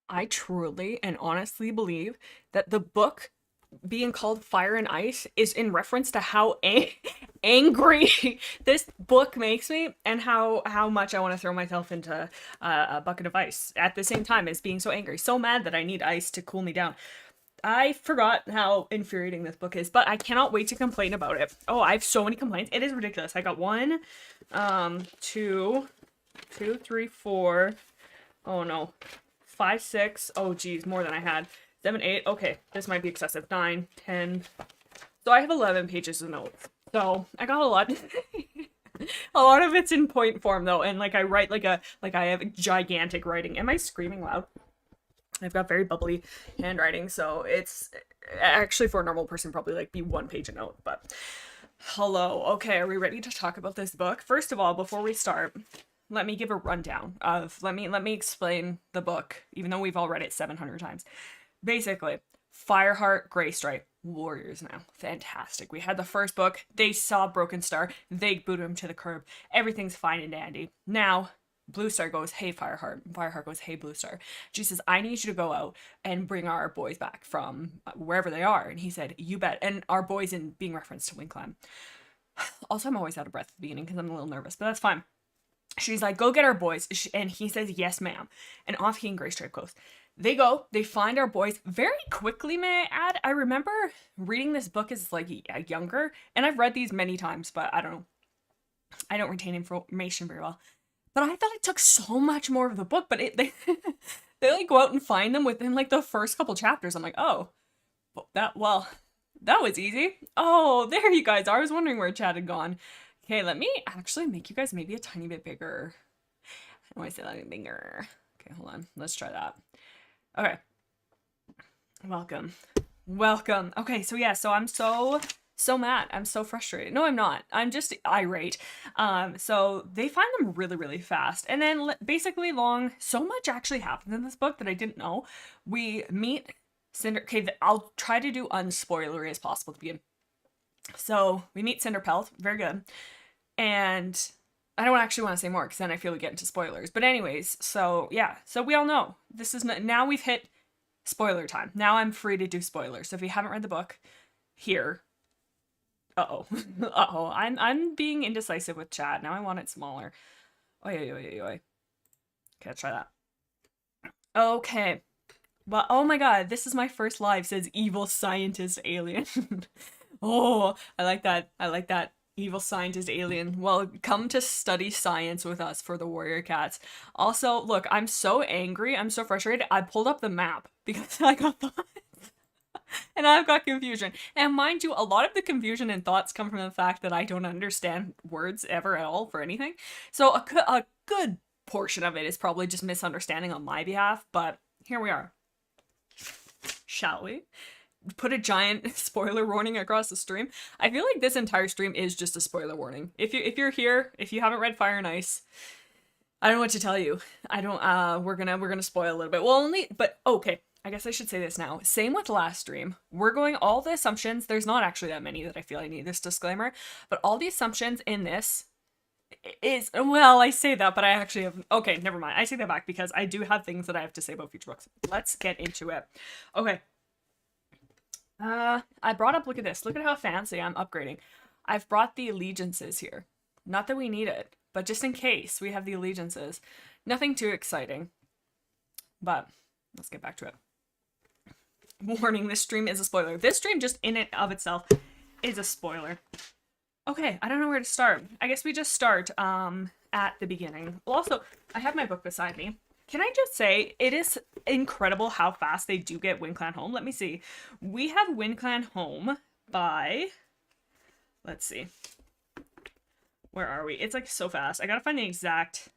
I truly and honestly believe that the book being called Fire and Ice is in reference to how angry this book makes me and how much I want to throw myself into a bucket of ice at the same time as being so angry, so mad that I need ice to cool me down. I forgot how infuriating this book is, but I cannot wait to complain about it. Oh, I have so many complaints. It is ridiculous. I got one, two, three, four. Oh no, five, six. Oh geez, more than I had. Seven, eight. Okay, this might be excessive. Nine, 10. So I have 11 pages of notes. So I got a lot. A lot of it's in point form though, and like I write like I have gigantic writing. Am I screaming loud? I've got very bubbly handwriting, so it's actually for a normal person probably like be one page a note, but hello. Okay, are we ready to talk about this book? First of all, before we start, let me give a rundown of let me explain the book, even though we've all read it 700 times. Basically, Fireheart, Graystripe, warriors now. Fantastic. We had the first book, they saw Brokenstar, they booted him to the curb. Everything's fine and dandy. Now Bluestar goes, hey, Fireheart. Fireheart goes, hey, Bluestar. She says, I need you to go out and bring our boys back from wherever they are. And he said, you bet. And our boys in being referenced to WindClan. Also, I'm always out of breath at the beginning because I'm a little nervous, but that's fine. She's like, go get our boys. And he says, yes, ma'am. And off he and Graystripe goes. They go, they find our boys very quickly, may I add. I remember reading this book as like younger, and I've read these many times, but I don't know. I don't retain information very well. But I thought it took so much more of the book, but they they like go out and find them within like the first couple chapters. I'm like, oh, that was easy. Oh, there you guys are. I was wondering where Chad had gone. Okay, let me actually make you guys maybe a tiny bit bigger. How do I say that bigger? Okay, hold on. Let's try that. Okay. Welcome. Welcome. Okay, so yeah, so I'm so mad. I'm so frustrated. No, I'm not. I'm just irate. So they find them really, really fast. And then basically so much actually happens in this book that I didn't know. We meet Cinder. Okay, I'll try to do unspoilery as possible to begin. So we meet Cinderpelt. Very good. And I don't actually want to say more because then I feel we get into spoilers. But anyways, so yeah. So we all know this is now we've hit spoiler time. Now I'm free to do spoilers. So if you haven't read the book, here. Uh-oh. Uh-oh. I'm being indecisive with chat. Now I want it smaller. Oi, oi, oi, oi. Okay, let's try that. Okay. Well, oh my god, this is my first live, says evil scientist alien. Oh, I like that. I like that. Evil scientist alien. Well, come to study science with us for the warrior cats. Also, look, I'm so angry. I'm so frustrated. I pulled up the map because I got thoughts. And I've got confusion. And mind you, a lot of the confusion and thoughts come from the fact that I don't understand words ever at all for anything. So a good portion of it is probably just misunderstanding on my behalf, but here we are. Shall we? Put a giant spoiler warning across the stream. I feel like this entire stream is just a spoiler warning. If you're here, if you haven't read Fire and Ice, I don't know what to tell you. I don't we're gonna spoil a little bit. Well, but okay. I guess I should say this now. Same with last stream. We're going all the assumptions. There's not actually that many that I feel I need this disclaimer, but all the assumptions in this is, well, I say that, but I actually have, okay, never mind. I take that back because I do have things that I have to say about future books. Let's get into it. Okay. I brought up, look at this. Look at how fancy I'm upgrading. I've brought the allegiances here. Not that we need it, but just in case we have the allegiances. Nothing too exciting, but let's get back to it. Warning, this stream is a spoiler. This stream just in it of itself is a spoiler. Okay, I don't know where to start. I guess we just start at the beginning. Well, also, I have my book beside me. Can I just say, it is incredible how fast they do get WindClan home. Let me see. We have WindClan home by, let's see. Where are we? It's like so fast. I gotta find the exact,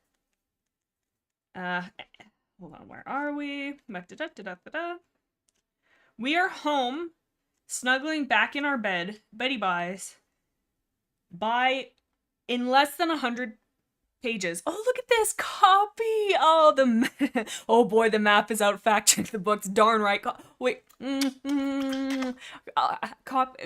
hold on, where are we? We are home, snuggling back in our bed, Betty buys, by in less than 100 pages. Oh, look at this copy. Oh, oh boy, the map is out. Fact check the books. Darn right. Wait.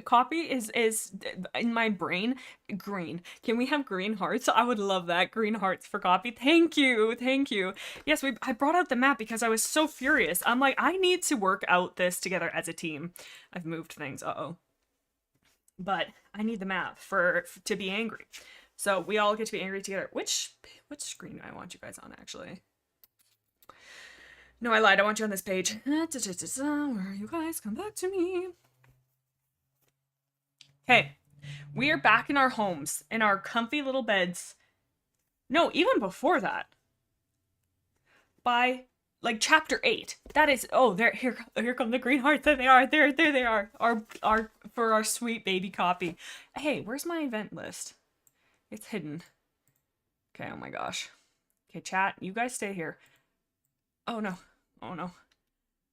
Copy is in my brain green. Can we have green hearts? I would love that. Green hearts for copy. Thank you. Thank you. Yes, I brought out the map because I was so furious. I'm like, I need to work out this together as a team. I've moved things. Uh-oh. But I need the map to be angry. So we all get to be angry together. Which screen do I want you guys on, actually? No, I lied. I want you on this page. Where you guys come back to me? Okay. We are back in our homes, in our comfy little beds. No, even before that. By, like, chapter 8. That is, oh, here come the green hearts. There they are. There they are. For our sweet baby copy. Hey, where's my event list? It's hidden. Okay, oh my gosh. Okay, chat, you guys stay here. Oh no. Oh no.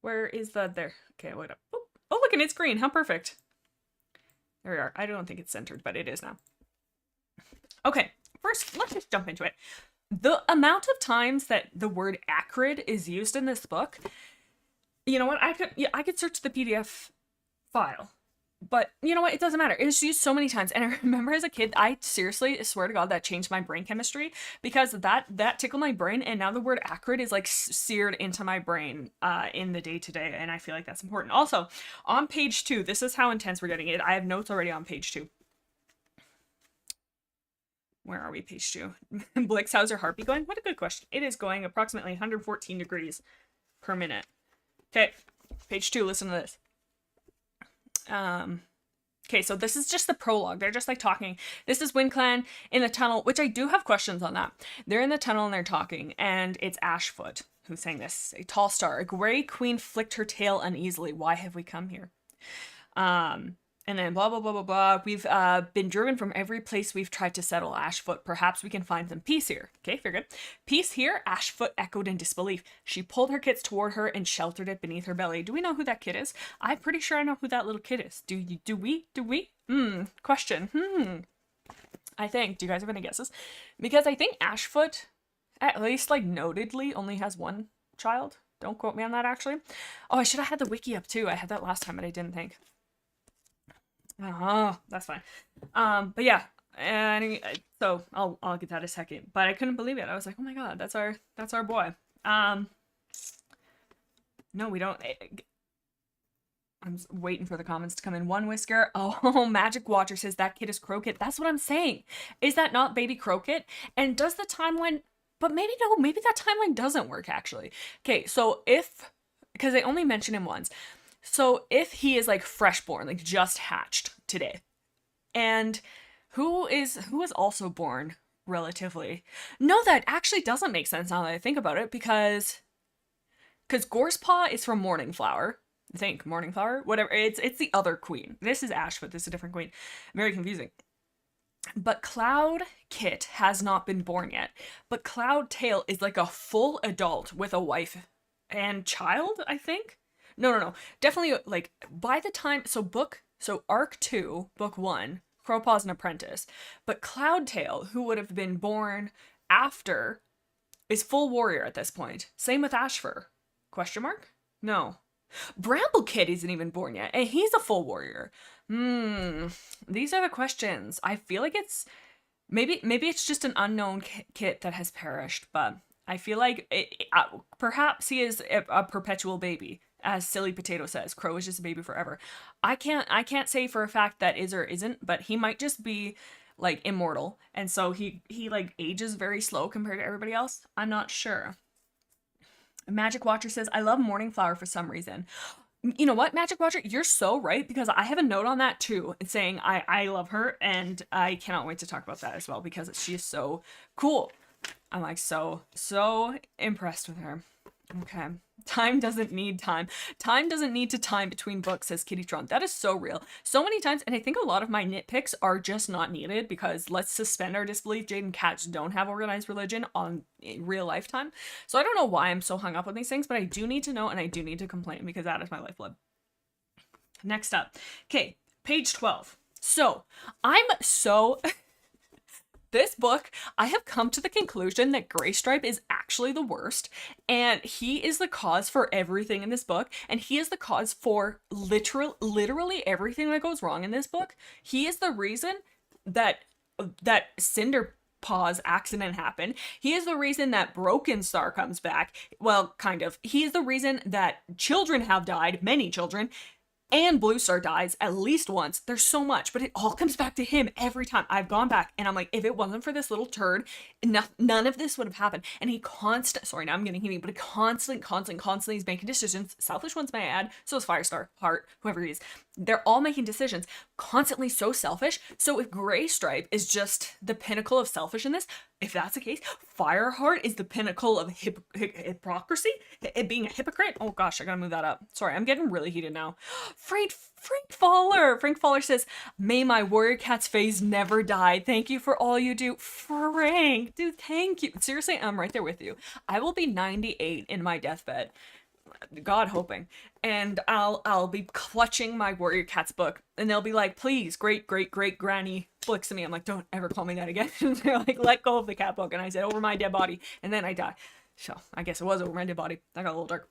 Where is there? Okay, wait up. Oh, look, and it's green. How perfect. There we are. I don't think it's centered, but it is now. Okay, first, let's just jump into it. The amount of times that the word acrid is used in this book, you know what? I could search the PDF file. But you know what? It doesn't matter. It was used so many times. And I remember as a kid, I seriously swear to God that changed my brain chemistry, because that tickled my brain. And now the word acrid is like seared into my brain in the day to day. And I feel like that's important. Also, on page 2, this is how intense we're getting it. I have notes already on page 2. Where are we? Page 2. Blix, how's your heartbeat going? What a good question. It is going approximately 114 degrees per minute. Okay. Page 2. Listen to this. Okay, so this is just the prologue. They're just like talking. This is WindClan in the tunnel, which I do have questions on that. They're in the tunnel and they're talking, and it's Ashfoot who's saying this. A tall star, a gray queen flicked her tail uneasily. Why have we come here? And then blah, blah, blah, blah, blah. We've been driven from every place we've tried to settle, Ashfoot. Perhaps we can find some peace here. Okay, very good. Peace here? Ashfoot echoed in disbelief. She pulled her kits toward her and sheltered it beneath her belly. Do we know who that kid is? I'm pretty sure I know who that little kid is. Do we? Question. I think. Do you guys have any guesses? Because I think Ashfoot, at least like notedly, only has one child. Don't quote me on that, actually. Oh, I should have had the wiki up too. I had that last time, but I didn't think. Oh, that's fine. But yeah, and so I'll get that a second. But I couldn't believe it. I was like, oh my God, that's our boy. No, we don't. I'm waiting for the comments to come in. One Whisker. Oh, Magic Watcher says that kid is Croaked. That's what I'm saying. Is that not baby Croaked? And does the timeline? But maybe no. Maybe that timeline doesn't work actually. Okay, so because they only mention him once. So if he is like freshborn, like just hatched today, and who is also born relatively? No, that actually doesn't make sense now that I think about it, because Gorsepaw is from Morningflower. I think Morningflower, whatever. It's the other queen. This is Ashfoot. This is a different queen. Very confusing. But Cloud Kit has not been born yet. But Cloud Tail is like a full adult with a wife and child, I think. No. Definitely, like, by the time... So Arc 2, Book 1, Crowpaw's an apprentice. But Cloudtail, who would have been born after, is full warrior at this point. Same with Ashfur. Question mark? No. Bramble Kid isn't even born yet, and he's a full warrior. These are the questions. I feel like it's... Maybe it's just an unknown kit that has perished, but I feel like perhaps he is a perpetual baby. As Silly Potato says, Crow is just a baby forever. I can't say for a fact that is or isn't, but he might just be like immortal, and so he like ages very slow compared to everybody else. I'm not sure. Magic Watcher says, I love Morningflower for some reason. You know what, Magic Watcher? You're so right, because I have a note on that too, saying I love her, and I cannot wait to talk about that as well, because she is so cool. I'm like so impressed with her. Okay. Time doesn't need time. Time doesn't need to time between books, says Kittytron. That is so real. So many times, and I think a lot of my nitpicks are just not needed, because let's suspend our disbelief. Jade and cats don't have organized religion on real lifetime. So I don't know why I'm so hung up on these things, but I do need to know, and I do need to complain, because that is my lifeblood. Next up. Okay, page 12. So, I'm so... This book, I have come to the conclusion that Graystripe is actually the worst, and he is the cause for everything in this book, and he is the cause for literally everything that goes wrong in this book. He is the reason that Cinder Paw's accident happened. He is the reason that Brokenstar comes back. Well, kind of. He is the reason that children have died, many children, and Bluestar dies at least once. There's so much, but it all comes back to him every time. I've gone back and I'm like, if it wasn't for this little turd, none of this would have happened. And he sorry, now I'm getting heated, but he constantly is making decisions. Selfish ones, may I add. So is Firestar, Heart, whoever he is. They're all making decisions, constantly so selfish. So if Graystripe is just the pinnacle of selfish in this, if that's the case, Fireheart is the pinnacle of hypocrisy, being a hypocrite. Oh gosh, I gotta move that up. Sorry, I'm getting really heated now. Frank Faller says, may my warrior cat's phase never die. Thank you for all you do. Frank, dude, thank you. Seriously, I'm right there with you. I will be 98 in my deathbed. God hoping, and I'll be clutching my warrior cat's book, and they'll be like, please, great granny Blixemi. I'm like, don't ever call me that again. They're like, let go of the cat book, and I said, over my dead body, and then I die. So I guess it was over my dead body. That got a little dark.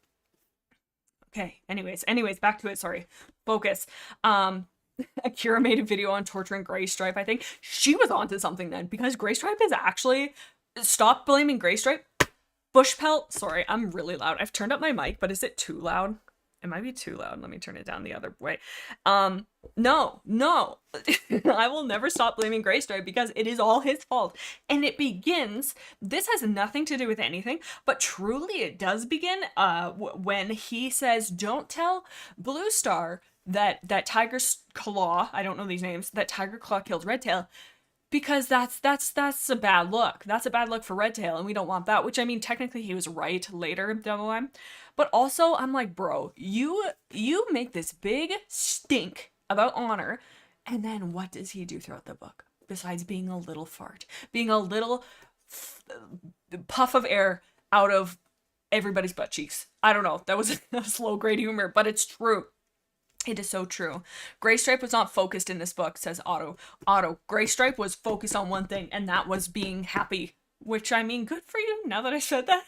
Okay, anyways, back to it. Sorry, focus. Akira made a video on torturing Graystripe. I think she was onto something then, because Graystripe is actually, stop blaming Graystripe. Bushpelt, sorry, I'm really loud. I've turned up my mic, but is it too loud? It might be too loud. Let me turn it down the other way. No. I will never stop blaming Graystripe because it is all his fault. And it begins, this has nothing to do with anything, but truly it does begin when he says, don't tell Bluestar that Tigerclaw, I don't know these names, that Tigerclaw killed Redtail. Because that's a bad look. That's a bad look for Redtail, and we don't want that. Which, I mean, technically he was right later down the line. But also, I'm like, bro, you make this big stink about honor, and then what does he do throughout the book? Besides being a little fart. Being a little puff of air out of everybody's butt cheeks. I don't know. That was a slow grade humor, but it's true. It is so true. Graystripe was not focused in this book, says Otto. Graystripe was focused on one thing, and that was being happy. Which, I mean, good for you, now that I said that.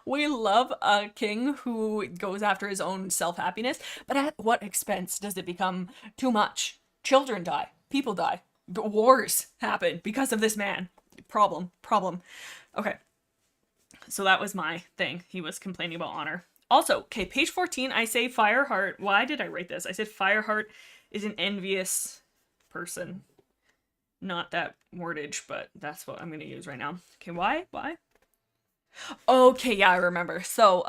We love a king who goes after his own self-happiness, but at what expense does it become too much? Children die. People die. Wars happen because of this man. Problem. Okay. So that was my thing. He was complaining about honor. Also, okay, page 14, I say Fireheart. Why did I write this? I said Fireheart is an envious person. Not that wordage, but that's what I'm going to use right now. Okay, why? Okay, yeah, I remember. So,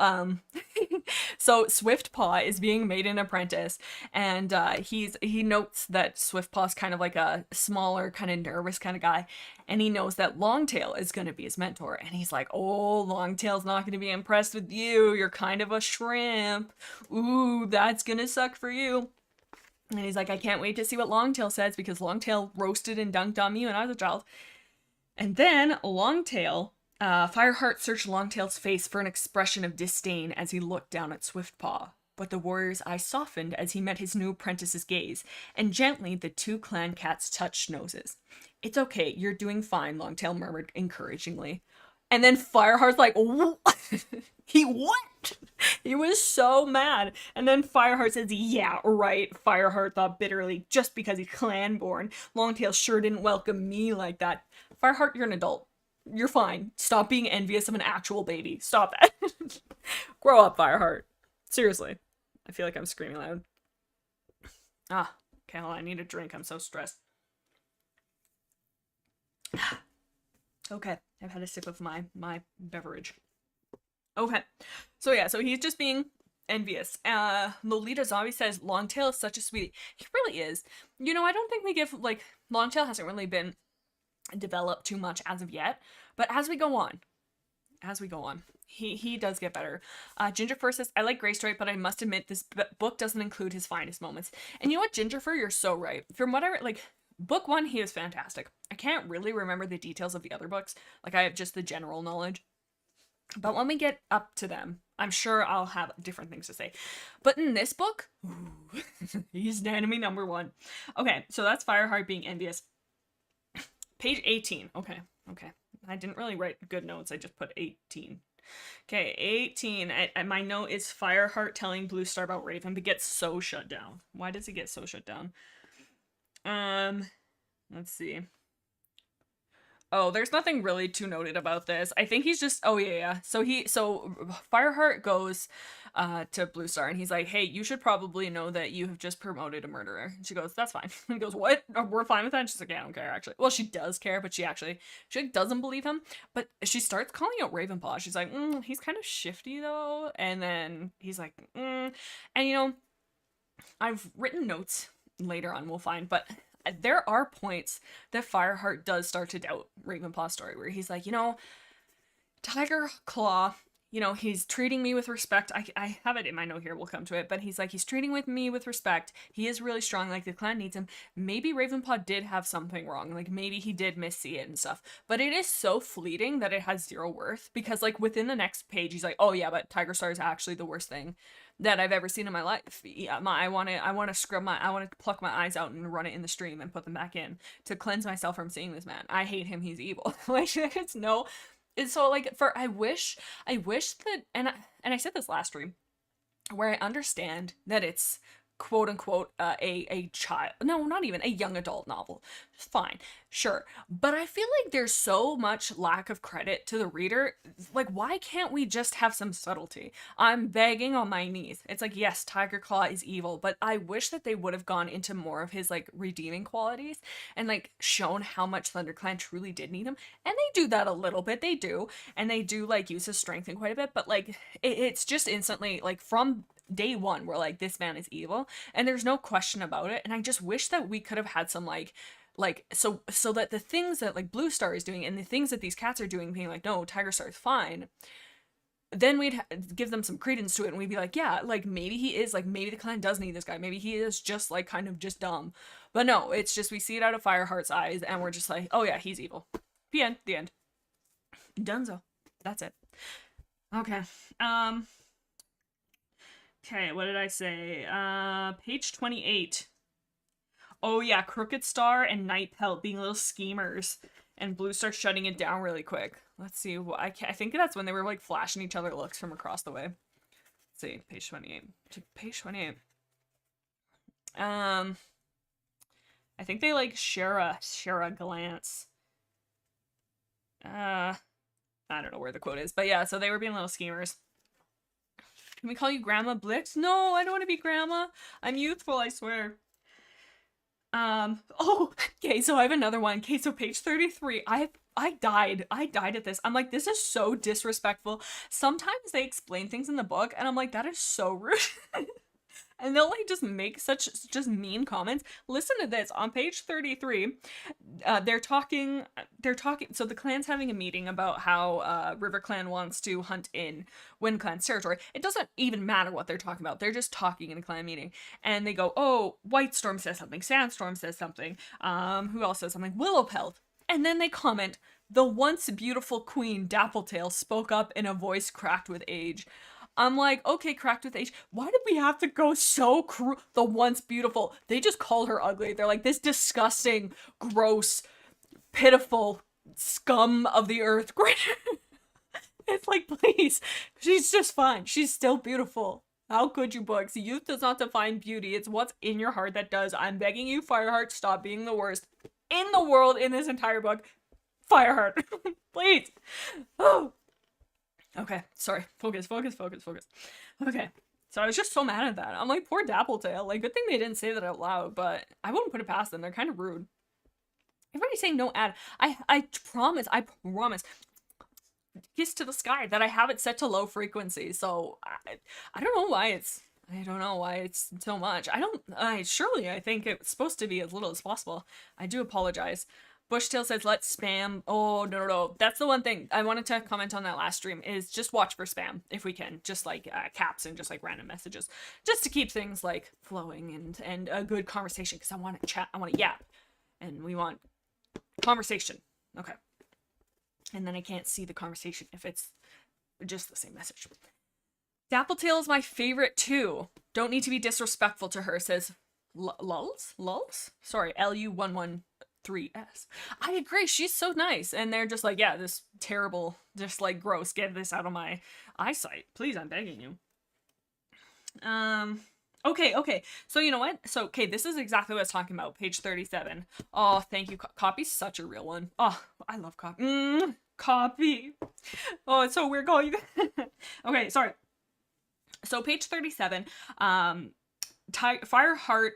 so Swiftpaw is being made an apprentice, and he notes that Swiftpaw's kind of like a smaller, kind of nervous kind of guy, and he knows that Longtail is going to be his mentor, and he's like, oh, Longtail's not going to be impressed with you. You're kind of a shrimp. Ooh, that's going to suck for you. And he's like, I can't wait to see what Longtail says, because Longtail roasted and dunked on me when I was a child. And then Longtail... Fireheart searched Longtail's face for an expression of disdain as he looked down at Swiftpaw, but the warrior's eyes softened as he met his new apprentice's gaze, and gently the two clan cats touched noses. It's okay, you're doing fine, Longtail murmured encouragingly. And then Fireheart's like, what? What? He was so mad. And then Fireheart says, yeah, right. Fireheart thought bitterly, just because he's clan-born. Longtail sure didn't welcome me like that. Fireheart, you're an adult. You're fine. Stop being envious of an actual baby. Stop that. Grow up, Fireheart. Seriously. I feel like I'm screaming loud. Okay, hold on. I need a drink. I'm so stressed. Okay, I've had a sip of my beverage. Okay, so yeah, so he's just being envious. Lolita Zombie says, Longtail is such a sweetie. He really is. You know, I don't think we give, like, Longtail hasn't really been develop too much as of yet, but as we go on, he does get better. Gingerfur says, I like Graystripe, but I must admit this book doesn't include his finest moments. And you know what, Gingerfur, you're so right. From what I read, like, book 1, he was fantastic. I can't really remember the details of the other books. Like, I have just the general knowledge. But when we get up to them, I'm sure I'll have different things to say. But in this book, he's enemy number 1. Okay, so that's Fireheart being envious. Page 18. Okay. Okay. I didn't really write good notes. I just put 18. Okay, 18. And my note is Fireheart telling Bluestar about Raven, but gets so shut down. Why does he get so shut down? Let's see. Oh, there's nothing really too noted about this. I think he's just, oh yeah. So Fireheart goes to Bluestar and he's like, hey, you should probably know that you have just promoted a murderer. And she goes, that's fine. And he goes, what? We're fine with that? And she's like, yeah, I don't care, actually. Well, she does care, but she doesn't believe him. But she starts calling out Ravenpaw. She's like, he's kind of shifty though. And then he's like, And you know, I've written notes later on, we'll find, but there are points that Fireheart does start to doubt Ravenpaw's story, where he's like, you know, Tigerclaw, you know, he's treating me with respect. I have it in my note here, we'll come to it, but he's like, he's treating with me with respect. He is really strong, like the clan needs him. Maybe Ravenpaw did have something wrong, like maybe he did missee it and stuff, but it is so fleeting that it has zero worth, because like within the next page, he's like, oh yeah, but Tigerstar is actually the worst thing that I've ever seen in my life. Yeah, I want to pluck my eyes out and run it in the stream and put them back in to cleanse myself from seeing this man. I hate him. He's evil. Like, it's so like, I wish that, and I said this last stream, where I understand that it's quote unquote a child, no, not even a young adult novel, fine, sure, but I feel like there's so much lack of credit to the reader. Like, why can't we just have some subtlety? I'm begging on my knees. It's like, yes, Tigerclaw is evil, but I wish that they would have gone into more of his like redeeming qualities and like shown how much ThunderClan truly did need him. And they do that a little bit, they do, and they do like use his strength in quite a bit, but like it's just instantly like from day one we're like, this man is evil, and there's no question about it. And I just wish that we could have had some like so that the things that like Bluestar is doing and the things that these cats are doing, being like, no, Tigerstar is fine, then we'd give them some credence to it, and we'd be like, yeah, like maybe he is, like maybe the clan does need this guy, maybe he is just like kind of just dumb. But no, it's just we see it out of Fireheart's eyes and we're just like, oh yeah, he's evil. The end. Dunzo. That's it. Okay. Okay, what did I say? Page 28. Oh yeah, Crooked Star and Night Pelt being little schemers, and Bluestar shutting it down really quick. Let's see, I think that's when they were like flashing each other looks from across the way. Let's see, page 28. Page 28. I think they like share a glance. I don't know where the quote is, but yeah, so they were being little schemers. Can we call you Grandma Blix? No, I don't want to be Grandma. I'm youthful, I swear. Oh, okay, so I have another one. Okay, so page 33. I died at this. I'm like, this is so disrespectful. Sometimes they explain things in the book, and I'm like, that is so rude. And they'll like just make such just mean comments. Listen to this on page 33. They're talking. So the clan's having a meeting about how RiverClan wants to hunt in WindClan's territory. It doesn't even matter what they're talking about. They're just talking in a clan meeting, and they go, "Oh, Whitestorm says something. Sandstorm says something. Who else says something? Willowpelt." And then they comment, "The once beautiful queen Dappletail spoke up in a voice cracked with age." I'm like, okay, cracked with age. Why did we have to go so the once beautiful? They just call her ugly. They're like, this disgusting, gross, pitiful scum of the earth. It's like, please, she's just fine. She's still beautiful. How could you, books? Youth does not define beauty. It's what's in your heart that does. I'm begging you, Fireheart, stop being the worst in the world in this entire book. Fireheart, please. Oh. Okay, sorry. Focus. Okay, so I was just so mad at that. I'm like, poor Dappletail. Like, good thing they didn't say that out loud, but I wouldn't put it past them. They're kind of rude. Everybody's saying no ad. I promise, kiss to the sky that I have it set to low frequency, so I don't know why it's so much. Surely I think it's supposed to be as little as possible. I do apologize. Bushtail says, let's spam. Oh, no. That's the one thing I wanted to comment on that last stream, is just watch for spam if we can. Just like caps and just like random messages. Just to keep things like flowing and a good conversation, because I want to chat. I want to yap. And we want conversation. Okay. And then I can't see the conversation if it's just the same message. Dappletail is my favorite too. Don't need to be disrespectful to her, says Lulz? Sorry, LU11. 3S. I agree. She's so nice. And they're just like, yeah, this terrible, just like gross, get this out of my eyesight. Please, I'm begging you. Okay. So you know what? So, okay, this is exactly what I was talking about. Page 37. Oh, thank you. Copy's such a real one. Oh, I love copy. Copy. Oh, it's so weird calling you. Okay, sorry. So page 37, Fireheart,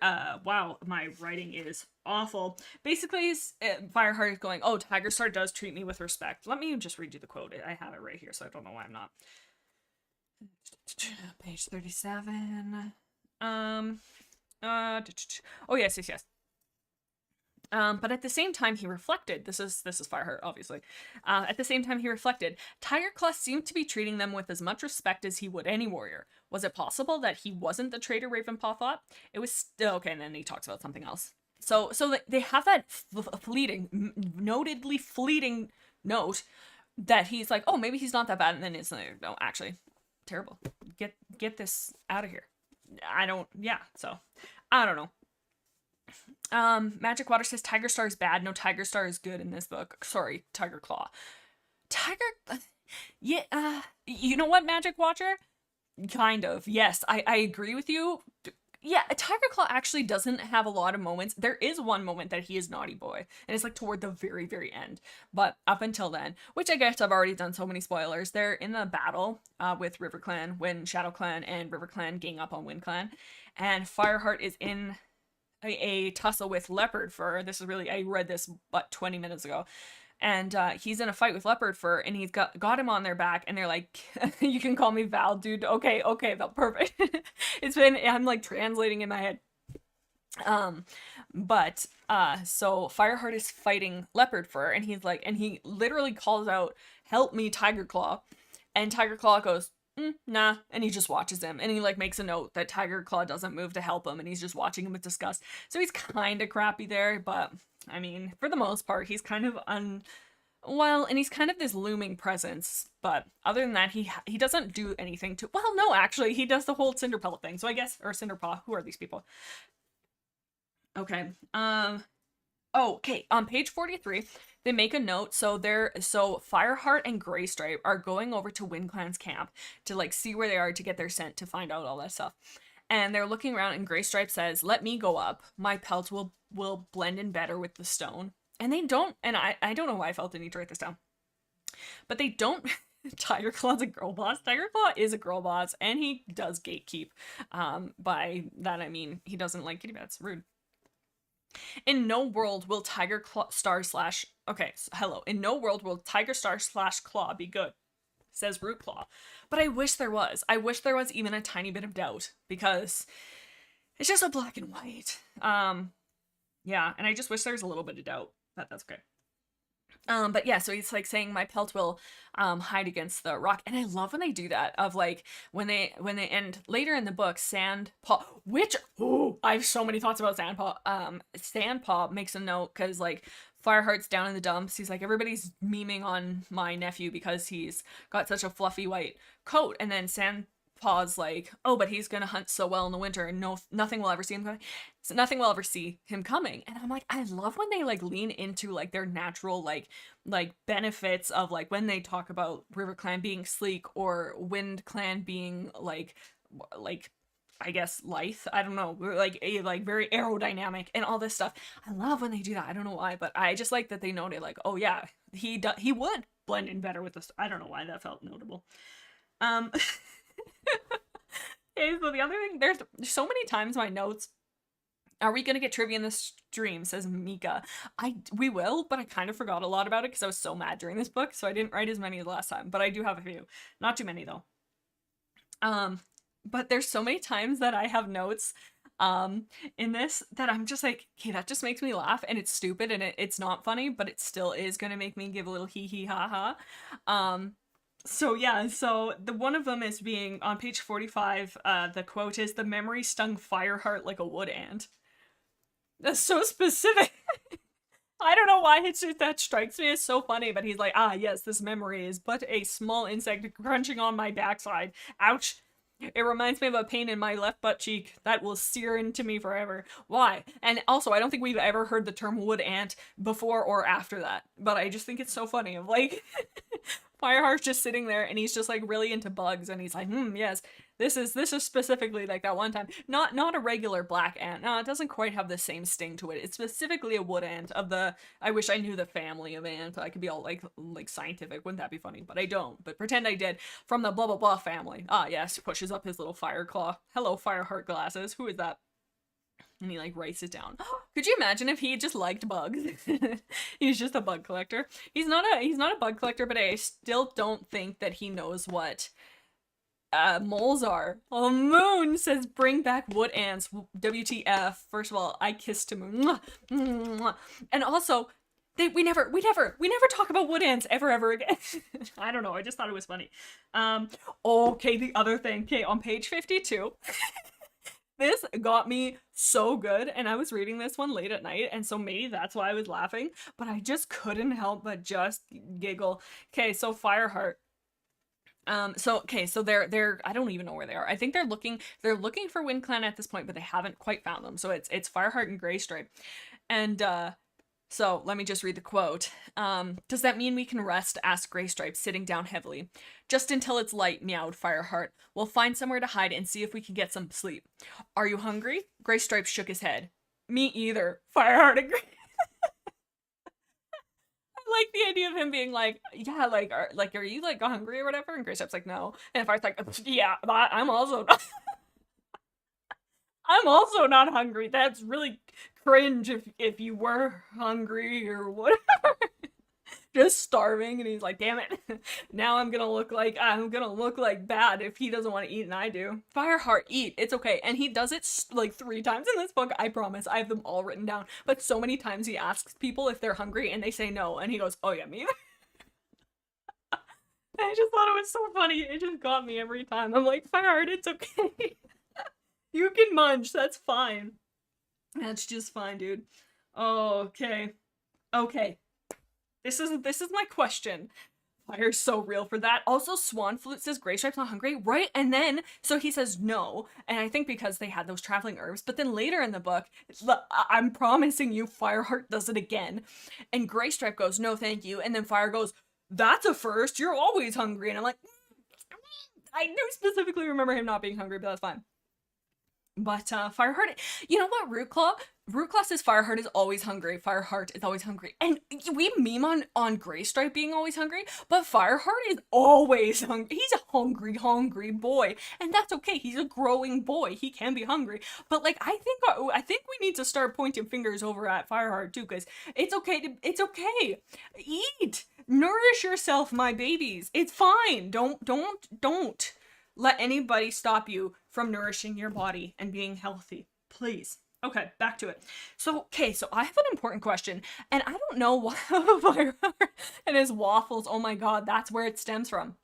wow, my writing is awful. Basically, Fireheart is going, oh, Tigerstar does treat me with respect. Let me just read you the quote. I have it right here, so I don't know why I'm not. Page 37. Oh, yes. But at the same time, he reflected. This is Fireheart, obviously. At the same time, he reflected. Tigerclaw seemed to be treating them with as much respect as he would any warrior. Was it possible that he wasn't the traitor Ravenpaw thought? It was still okay. And then he talks about something else. So they have that notedly fleeting note that he's like, oh, maybe he's not that bad, and then it's like, no, actually, terrible. Get this out of here. So I don't know. Magic Water says Tigerstar is bad. No, Tigerstar is good in this book. Sorry, Tigerclaw. You know what, Magic Watcher? Kind of. Yes, I agree with you. Yeah, Tigerclaw actually doesn't have a lot of moments. There is one moment that he is naughty boy, and it's like toward the very, very end. But up until then, which I guess I've already done so many spoilers, they're in the battle with RiverClan when ShadowClan and RiverClan gang up on WindClan, and Fireheart is in a tussle with Leopard Fur. This is really, I read this about 20 minutes ago. And he's in a fight with Leopard Fur, and he's got him on their back, and they're like, you can call me Val, dude. Okay, Val, perfect. I'm like translating in my head. So Fireheart is fighting Leopard Fur, and he literally calls out, help me, Tigerclaw. And Tigerclaw goes, nah, and he just watches him, and he like makes a note that Tigerclaw doesn't move to help him, and he's just watching him with disgust. So he's kind of crappy there, but I mean, for the most part, he's kind of and he's kind of this looming presence. But other than that, he doesn't do anything to. Well, no, actually, he does the whole Cinderpelt thing. So I guess, or Cinderpaw. Who are these people? Okay. Okay. On page 43, they make a note. So Fireheart and Graystripe are going over to WindClan's camp to like see where they are to get their scent to find out all that stuff. And they're looking around, and Graystripe says, let me go up. My pelts will blend in better with the stone. And they don't, and I don't know why I felt the need to write this down. But they don't. Tigerclaw's a girl boss. Tigerclaw is a girl boss, and he does gatekeep. By that I mean he doesn't like kitty bats. Rude. In no world will Tigerstar In no world will Tigerstar / Claw be good, says Rootclaw. But I wish there was. I wish there was even a tiny bit of doubt, because it's just so black and white. Yeah, and I just wish there was a little bit of doubt, but that's okay. But yeah, so he's like saying my pelt will hide against the rock, and I love when they do that. Of like when they end later in the book, Sandpaw, which I have so many thoughts about Sandpaw. Sandpaw makes a note because like Fireheart's down in the dumps. He's like, everybody's memeing on my nephew because he's got such a fluffy white coat, and then Sandpaw's like, oh, but he's gonna hunt so well in the winter, and nothing will ever see him coming. So nothing will ever see him coming. And I'm like, I love when they like lean into like their natural like benefits of like when they talk about RiverClan being sleek or WindClan being like I guess lithe. I don't know, like very aerodynamic and all this stuff. I love when they do that. I don't know why, but I just like that they noted like, oh yeah, he would blend in better with this. I don't know why that felt notable. Okay, so the other thing, there's so many times my notes. Are we gonna get trivia in this stream? Says Mika. We will, but I kind of forgot a lot about it because I was so mad during this book, so I didn't write as many as last time. But I do have a few, not too many though. But there's so many times that I have notes in this that I'm just like, okay, that just makes me laugh, and it's stupid, and it's not funny, but it still is gonna make me give a little hee hee ha ha. So yeah, so the one of them is being on page 45. The quote is, "The memory stung Fireheart like a wood ant." That's so specific. I don't know why it's just that strikes me as so funny, but he's like, yes, this memory is but a small insect crunching on my backside. Ouch. It reminds me of a pain in my left butt cheek that will sear into me forever. Why? And also, I don't think we've ever heard the term wood ant before or after that, but I just think it's so funny of like Fireheart's just sitting there and he's just like really into bugs and he's like, yes, this is specifically like that one time. Not a regular black ant. No, it doesn't quite have the same sting to it. It's specifically a wood ant of the, I wish I knew the family of ant. I could be all like scientific. Wouldn't that be funny? But I don't. But pretend I did. From the blah blah blah family. Ah yes, pushes up his little fire claw. Hello, Fireheart glasses. Who is that? And he like writes it down. Could you imagine if he just liked bugs? He's just a bug collector. He's not a bug collector, but I still don't think that he knows what moles are. Oh, Moon says bring back wood ants. WTF. First of all, I kissed him. And also, we never talk about wood ants ever again. I don't know. I just thought it was funny. Okay, the other thing. Okay, on page 52. This got me so good, and I was reading this one late at night, and so maybe that's why I was laughing, but I just couldn't help but just giggle. Okay, so Fireheart. So they're I don't even know where they are. I think they're looking for WindClan at this point, but they haven't quite found them. So it's Fireheart and Graystripe. And so let me just read the quote. Does that mean we can rest? Asked Graystripe, sitting down heavily. Just until it's light, meowed Fireheart. We'll find somewhere to hide and see if we can get some sleep. Are you hungry? Graystripe shook his head. Me either. Fireheart agreed. I like the idea of him being like, yeah, are you like hungry or whatever? And Graystripe's like, no. And Fireheart's like, yeah, I'm also not. I'm also not hungry. That's really cringe if you were hungry or whatever. Just starving, and he's like, damn it. Now I'm gonna look like bad if he doesn't want to eat and I do. Fireheart, eat. It's okay. And he does it like 3 times in this book. I promise. I have them all written down. But so many times he asks people if they're hungry and they say no. And he goes, oh yeah, me. I just thought it was so funny. It just got me every time. I'm like, Fireheart, it's okay. You can munch, that's fine. That's just fine, dude. Okay. Okay. This is my question. Fire's so real for that. Also, Swanflute says Graystripe's not hungry, right? And then, so he says no, and I think because they had those traveling herbs, but then later in the book, I'm promising you, Fireheart does it again. And Graystripe goes, no thank you, and then Fire goes, that's a first, you're always hungry. And I'm like, I do specifically remember him not being hungry, but that's fine. But Fireheart, you know what, Rootclaw says Fireheart is always hungry. Fireheart is always hungry. And we meme on Graystripe being always hungry, but Fireheart is always hungry. He's a hungry boy. And that's okay. He's a growing boy. He can be hungry. But like I think we need to start pointing fingers over at Fireheart too, because it's okay. Eat. Nourish yourself, my babies. It's fine. Don't let anybody stop you from nourishing your body and being healthy. Please. Okay, back to it. So I have an important question, and I don't know why Fireheart and his waffles, oh my god, that's where it stems from.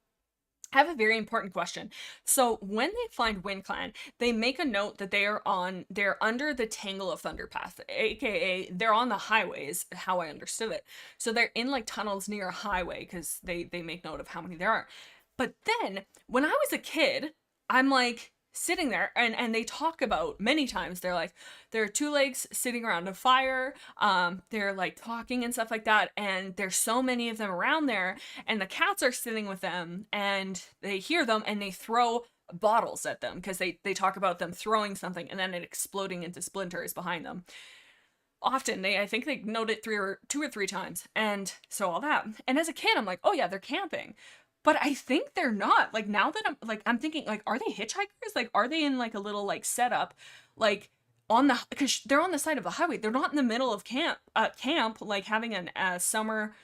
I have a very important question. So when they find WindClan, they make a note that they're under the Tangle of Thunderpath, aka they're on the highways, how I understood it. So they're in like tunnels near a highway because they make note of how many there are. But then, when I was a kid, I'm like sitting there and they talk about many times, they're like, there are 2 legs sitting around a fire, they're like talking and stuff like that, and there's so many of them around there, and the cats are sitting with them, and they hear them, and they throw bottles at them, because they talk about them throwing something, and then it exploding into splinters behind them. Often, I think they note it 2 or 3 times, and so all that. And as a kid, I'm like, oh yeah, they're camping. But I think they're not. Like, now that I'm thinking, like, are they hitchhikers? Like, are they in, like, a little, like, setup, like, because they're on the side of the highway. They're not in the middle of camp, like, having a summer,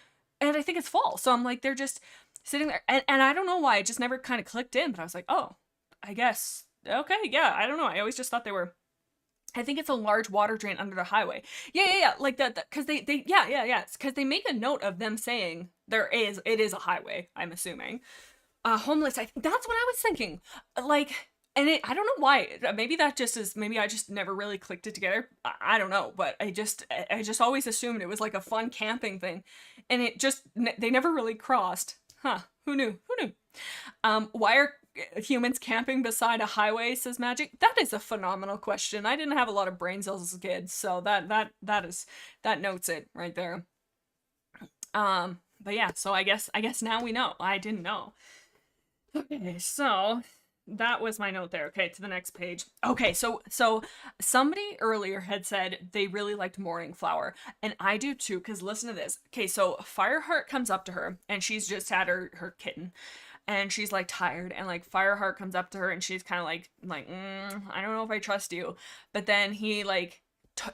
and I think it's fall. So I'm like, they're just sitting there. And I don't know why. It just never kind of clicked in, but I was like, oh, I guess, okay, yeah, I don't know. I always just thought they were, I think it's a large water drain under the highway. Yeah. Like that, because because they make a note of them saying it is a highway, I'm assuming. Homeless, that's what I was thinking. Like, and I don't know why. Maybe that just is, maybe I just never really clicked it together. I don't know, but I just always assumed it was like a fun camping thing. And they never really crossed. Huh, who knew? humans camping beside a highway, says Magic. That is a phenomenal question. I didn't have a lot of brain cells as a kid, so that notes it right there. But yeah, so I guess now we know. I didn't know. Okay, so that was my note there. Okay, to the next page. Okay, so somebody earlier had said they really liked Morning Flower, and I do too, because listen to this. Okay, so Fireheart comes up to her, and she's just had her kitten, and she's like tired, and like Fireheart comes up to her, and she's kind of like I don't know if I trust you, but then he like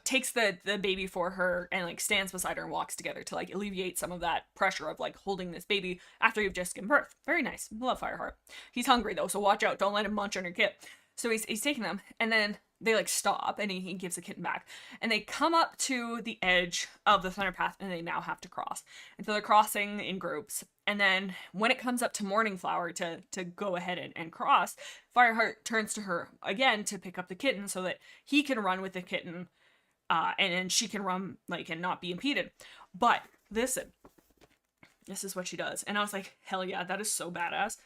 takes the baby for her and like stands beside her and walks together to like alleviate some of that pressure of like holding this baby after you've just given birth. Very nice. Love Fireheart. He's hungry though, so watch out. Don't let him munch on your kit. So he's taking them, and then they like stop, and he gives the kitten back, and they come up to the edge of the thunder path, and they now have to cross. And so they're crossing in groups, and then when it comes up to Morning Flower to go ahead and cross, Fireheart turns to her again to pick up the kitten so that he can run with the kitten, and she can run like and not be impeded. But listen, this is what she does, and I was like, hell yeah, that is so badass.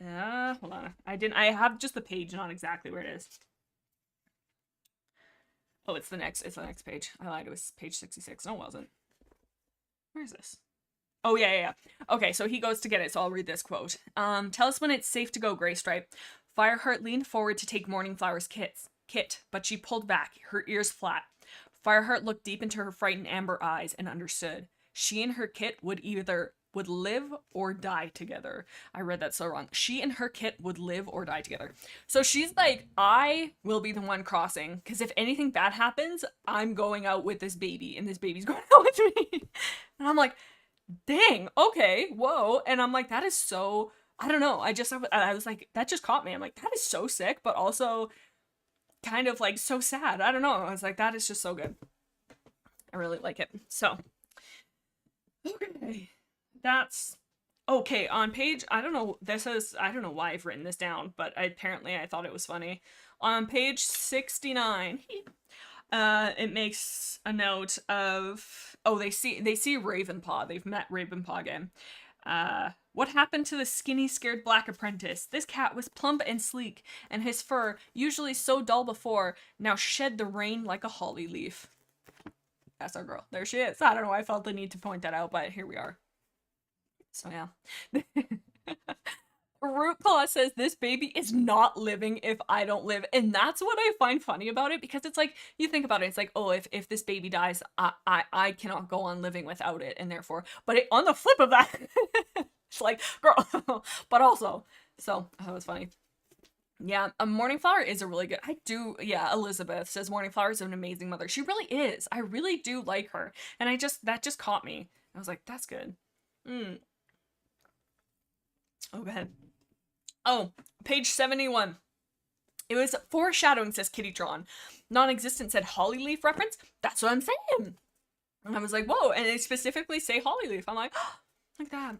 Hold on. I have just the page, not exactly where it is. Oh, it's the next page. I lied, it was page 66. No, it wasn't. Where is this? Oh, yeah. Okay, so he goes to get it, so I'll read this quote. Tell us when it's safe to go, Graystripe. Fireheart leaned forward to take Morning Flower's kit, but she pulled back, her ears flat. Fireheart looked deep into her frightened amber eyes and understood. She and her kit would live or die together. I read that so wrong. She and her kit would live or die together. So she's like, I will be the one crossing, because if anything bad happens, I'm going out with this baby, and this baby's going out with me. And I'm like, dang, okay, whoa. And I'm like, that is so, I don't know. I was like, that just caught me. I'm like, that is so sick, but also kind of like so sad. I don't know. I was like, that is just so good. I really like it. So, okay. That's okay. On page, I don't know why I've written this down, but apparently I thought it was funny. On page 69, it makes a note of, they see Ravenpaw. They've met Ravenpaw again. What happened to the skinny, scared black apprentice? This cat was plump and sleek, and his fur, usually so dull before, now shed the rain like a holly leaf. That's our girl. There she is. I don't know why I felt the need to point that out, but here we are. So yeah. Rootclaw says this baby is not living if I don't live, and that's what I find funny about it, because it's like, you think about it, it's like, oh, if this baby dies, I cannot go on living without it, and therefore, but on the flip of that, it's like, girl, but also, so that was funny. Yeah, Morning Flower is a really good, Elizabeth says Morning Flower is an amazing mother. She really is. I really do like her, and that just caught me. I was like, that's good. Oh, go ahead. Oh, page 71. It was foreshadowing, says Kittytron. Non-existent said Hollyleaf reference. That's what I'm saying. And I was like, whoa. And they specifically say Hollyleaf. I'm like, oh, like that.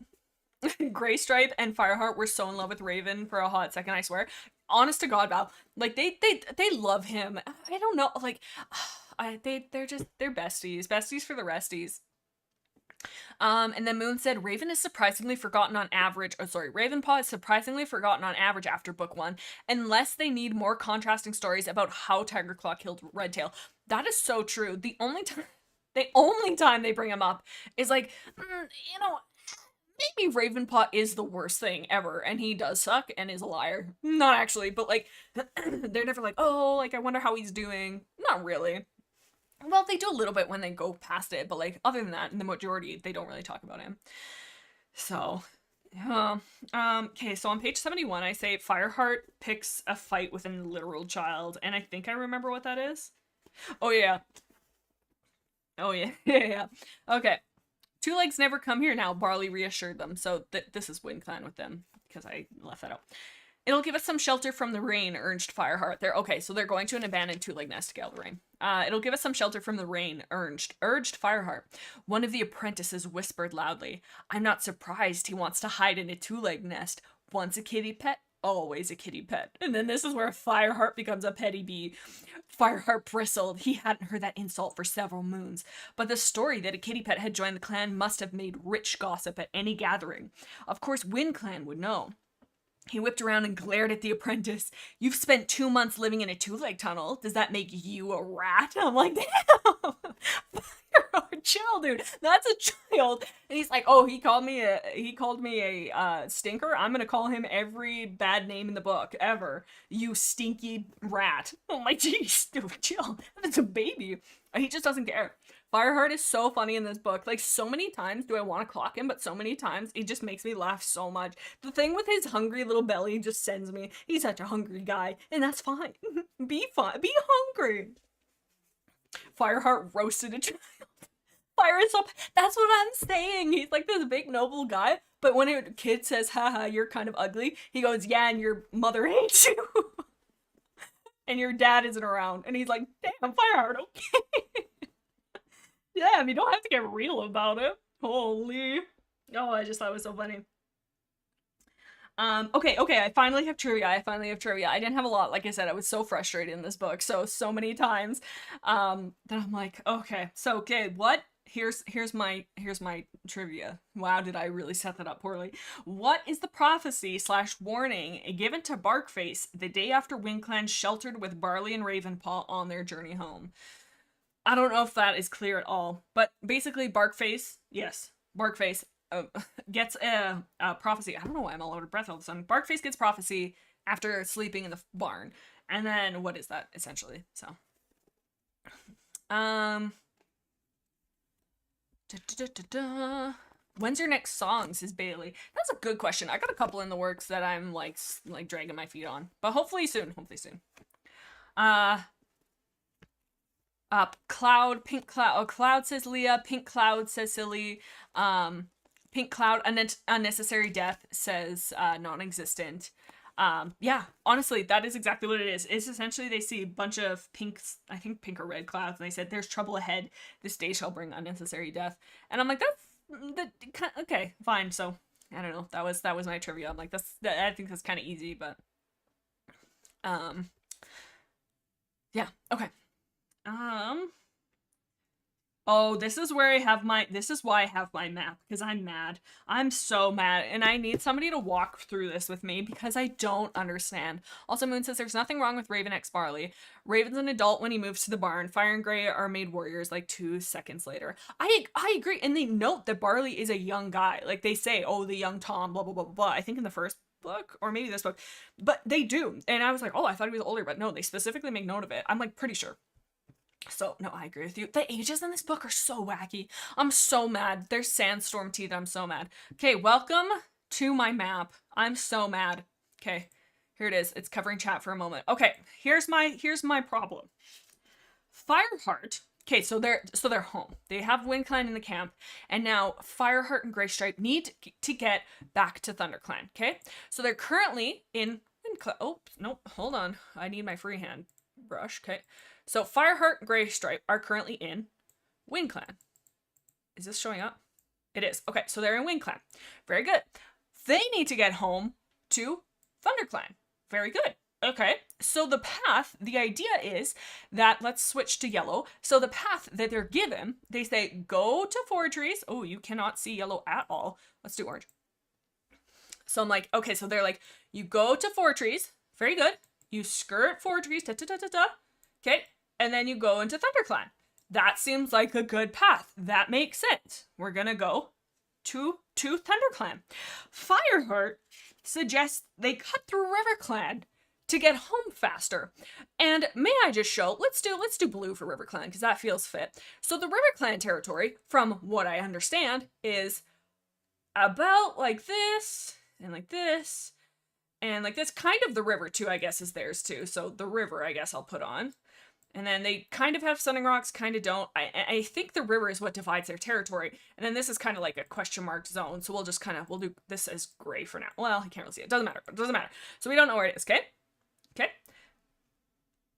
Graystripe and Fireheart were so in love with Raven for a hot second, I swear. Honest to God, Val. Like, they love him. I don't know. Like, they're besties. Besties for the resties. And then Moon said, Ravenpaw is surprisingly forgotten on average after book 1, unless they need more contrasting stories about how Tigerclaw killed Redtail. That is so true. The only time they bring him up is like, maybe Ravenpaw is the worst thing ever, and he does suck and is a liar. Not actually, but like, they're never like, oh, like, I wonder how he's doing. Not really. Well, they do a little bit when they go past it, but like, other than that, in the majority, they don't really talk about him. So, yeah. Okay, so on page 71, I say Fireheart picks a fight with a literal child, and I think I remember what that is. Oh, yeah. Yeah. Okay. Two Legs never come here now, Barley reassured them. So this is WindClan with them, because I left that out. It'll give us some shelter from the rain, urged Fireheart. So they're going to an abandoned two-leg nest to get out of the rain. It'll give us some shelter from the rain, urged Fireheart. One of the apprentices whispered loudly. I'm not surprised he wants to hide in a two-leg nest. Once a kitty pet, always a kitty pet. And then this is where Fireheart becomes a petty bee. Fireheart bristled. He hadn't heard that insult for several moons. But the story that a kitty pet had joined the clan must have made rich gossip at any gathering. Of course, WindClan would know. He whipped around and glared at the apprentice. You've spent 2 months living in a two-leg tunnel. Does that make you a rat? I'm like, damn. Chill, dude. That's a child. And he's like, oh, he called me a stinker. I'm gonna call him every bad name in the book ever. You stinky rat. I'm like, geez, dude, chill. That's a baby. He just doesn't care. Fireheart is so funny in this book. Like, so many times do I want to clock him, but so many times he just makes me laugh so much. The thing with his hungry little belly just sends me. He's such a hungry guy, and that's fine. Be fine. Be hungry. Fireheart roasted a child. Fire is up. That's what I'm saying. He's like this big noble guy, but when a kid says, haha, you're kind of ugly, he goes, yeah, and your mother hates you. And your dad isn't around. And he's like, damn, Fireheart, okay. Damn, you don't have to get real about it. Holy. Oh, I just thought it was so funny. Okay, I finally have trivia. I didn't have a lot. Like I said, I was so frustrated in this book so many times that I'm like, okay, what? Here's my trivia. Wow, did I really set that up poorly? What is the prophecy / warning given to Barkface the day after WindClan sheltered with Barley and Ravenpaw on their journey home? I don't know if that is clear at all, but basically Barkface gets a prophecy. I don't know why I'm all out of breath all of a sudden. Barkface gets prophecy after sleeping in the barn. And then what is that essentially? So when's your next song, says Bailey? That's a good question. I got a couple in the works that I'm like dragging my feet on, but hopefully soon. Cloud, pink cloud. Oh, Cloud says Leah. Pink Cloud says Silly. Pink Cloud, unnecessary death says non-existent. Yeah, honestly, that is exactly what it is. It's essentially they see a bunch of pinks, I think pink or red clouds, and they said, "There's trouble ahead. This day shall bring unnecessary death." And I'm like, okay, fine. So I don't know. That was my trivia. I'm like, I think that's kind of easy, but yeah, okay. Oh, this is why I have my map, because I'm mad. I'm so mad, and I need somebody to walk through this with me, because I don't understand. Also, Moon says, there's nothing wrong with Raven X Barley. Raven's an adult when he moves to the barn. Fire and Gray are made warriors like 2 seconds later. I agree, and they note that Barley is a young guy. Like, they say, oh, the young Tom, blah, blah, blah, blah, I think in the first book, or maybe this book. But they do, and I was like, oh, I thought he was older, but no, they specifically make note of it. I'm, like, pretty sure. So, no, I agree with you. The ages in this book are so wacky. I'm so mad. There's Sandstorm teeth. I'm so mad. Okay, welcome to my map. I'm so mad. Okay, here it is. It's covering chat for a moment. Okay, here's my problem. Fireheart. Okay, so they're home. They have WindClan in the camp, and now Fireheart and Graystripe need to get back to ThunderClan. Okay, so they're currently in WindClan. Oh, nope. Hold on. I need my freehand brush. Okay. So Fireheart and Graystripe are currently in WindClan. Is this showing up? It is. Okay, so they're in WindClan. Very good. They need to get home to ThunderClan. Very good. Okay, so the idea is that, let's switch to yellow. So the path that they're given, they say, go to Forgeries. Oh, you cannot see yellow at all. Let's do orange. So I'm like, okay, so they're like, you go to Forgeries. Very good. You skirt Forgeries. Okay. And then you go into ThunderClan. That seems like a good path. That makes sense. We're gonna go to ThunderClan. Fireheart suggests they cut through RiverClan to get home faster. And may I just show, let's do blue for RiverClan, because that feels fit. So the RiverClan territory, from what I understand, is about like this, and like this, and like this. Kind of the river too, I guess, is theirs too. So the river, I guess I'll put on. And then they kind of have Sunning Rocks, kind of don't. I think the river is what divides their territory. And then this is kind of like a question mark zone. So we'll do this as gray for now. Well, I can't really see it. Doesn't matter. So we don't know where it is, okay? Okay.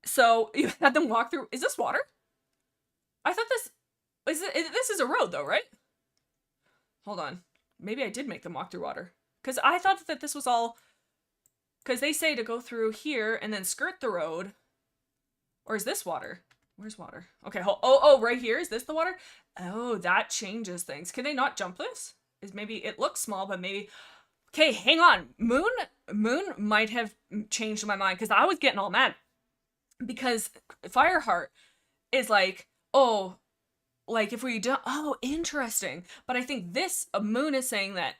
So you had them walk through. Is this water? I thought this is a road though, right? Hold on. Maybe I did make them walk through water. Because I thought that this was all Because they say to go through here and then skirt the road. Or is this water? Where's water? Okay, oh, right here. Is this the water? Oh, that changes things. Can they not jump this? Is maybe it looks small, but maybe. Okay, hang on. Moon might have changed my mind because I was getting all mad because Fireheart is like, oh, like if we do, oh, interesting. But I think this Moon is saying that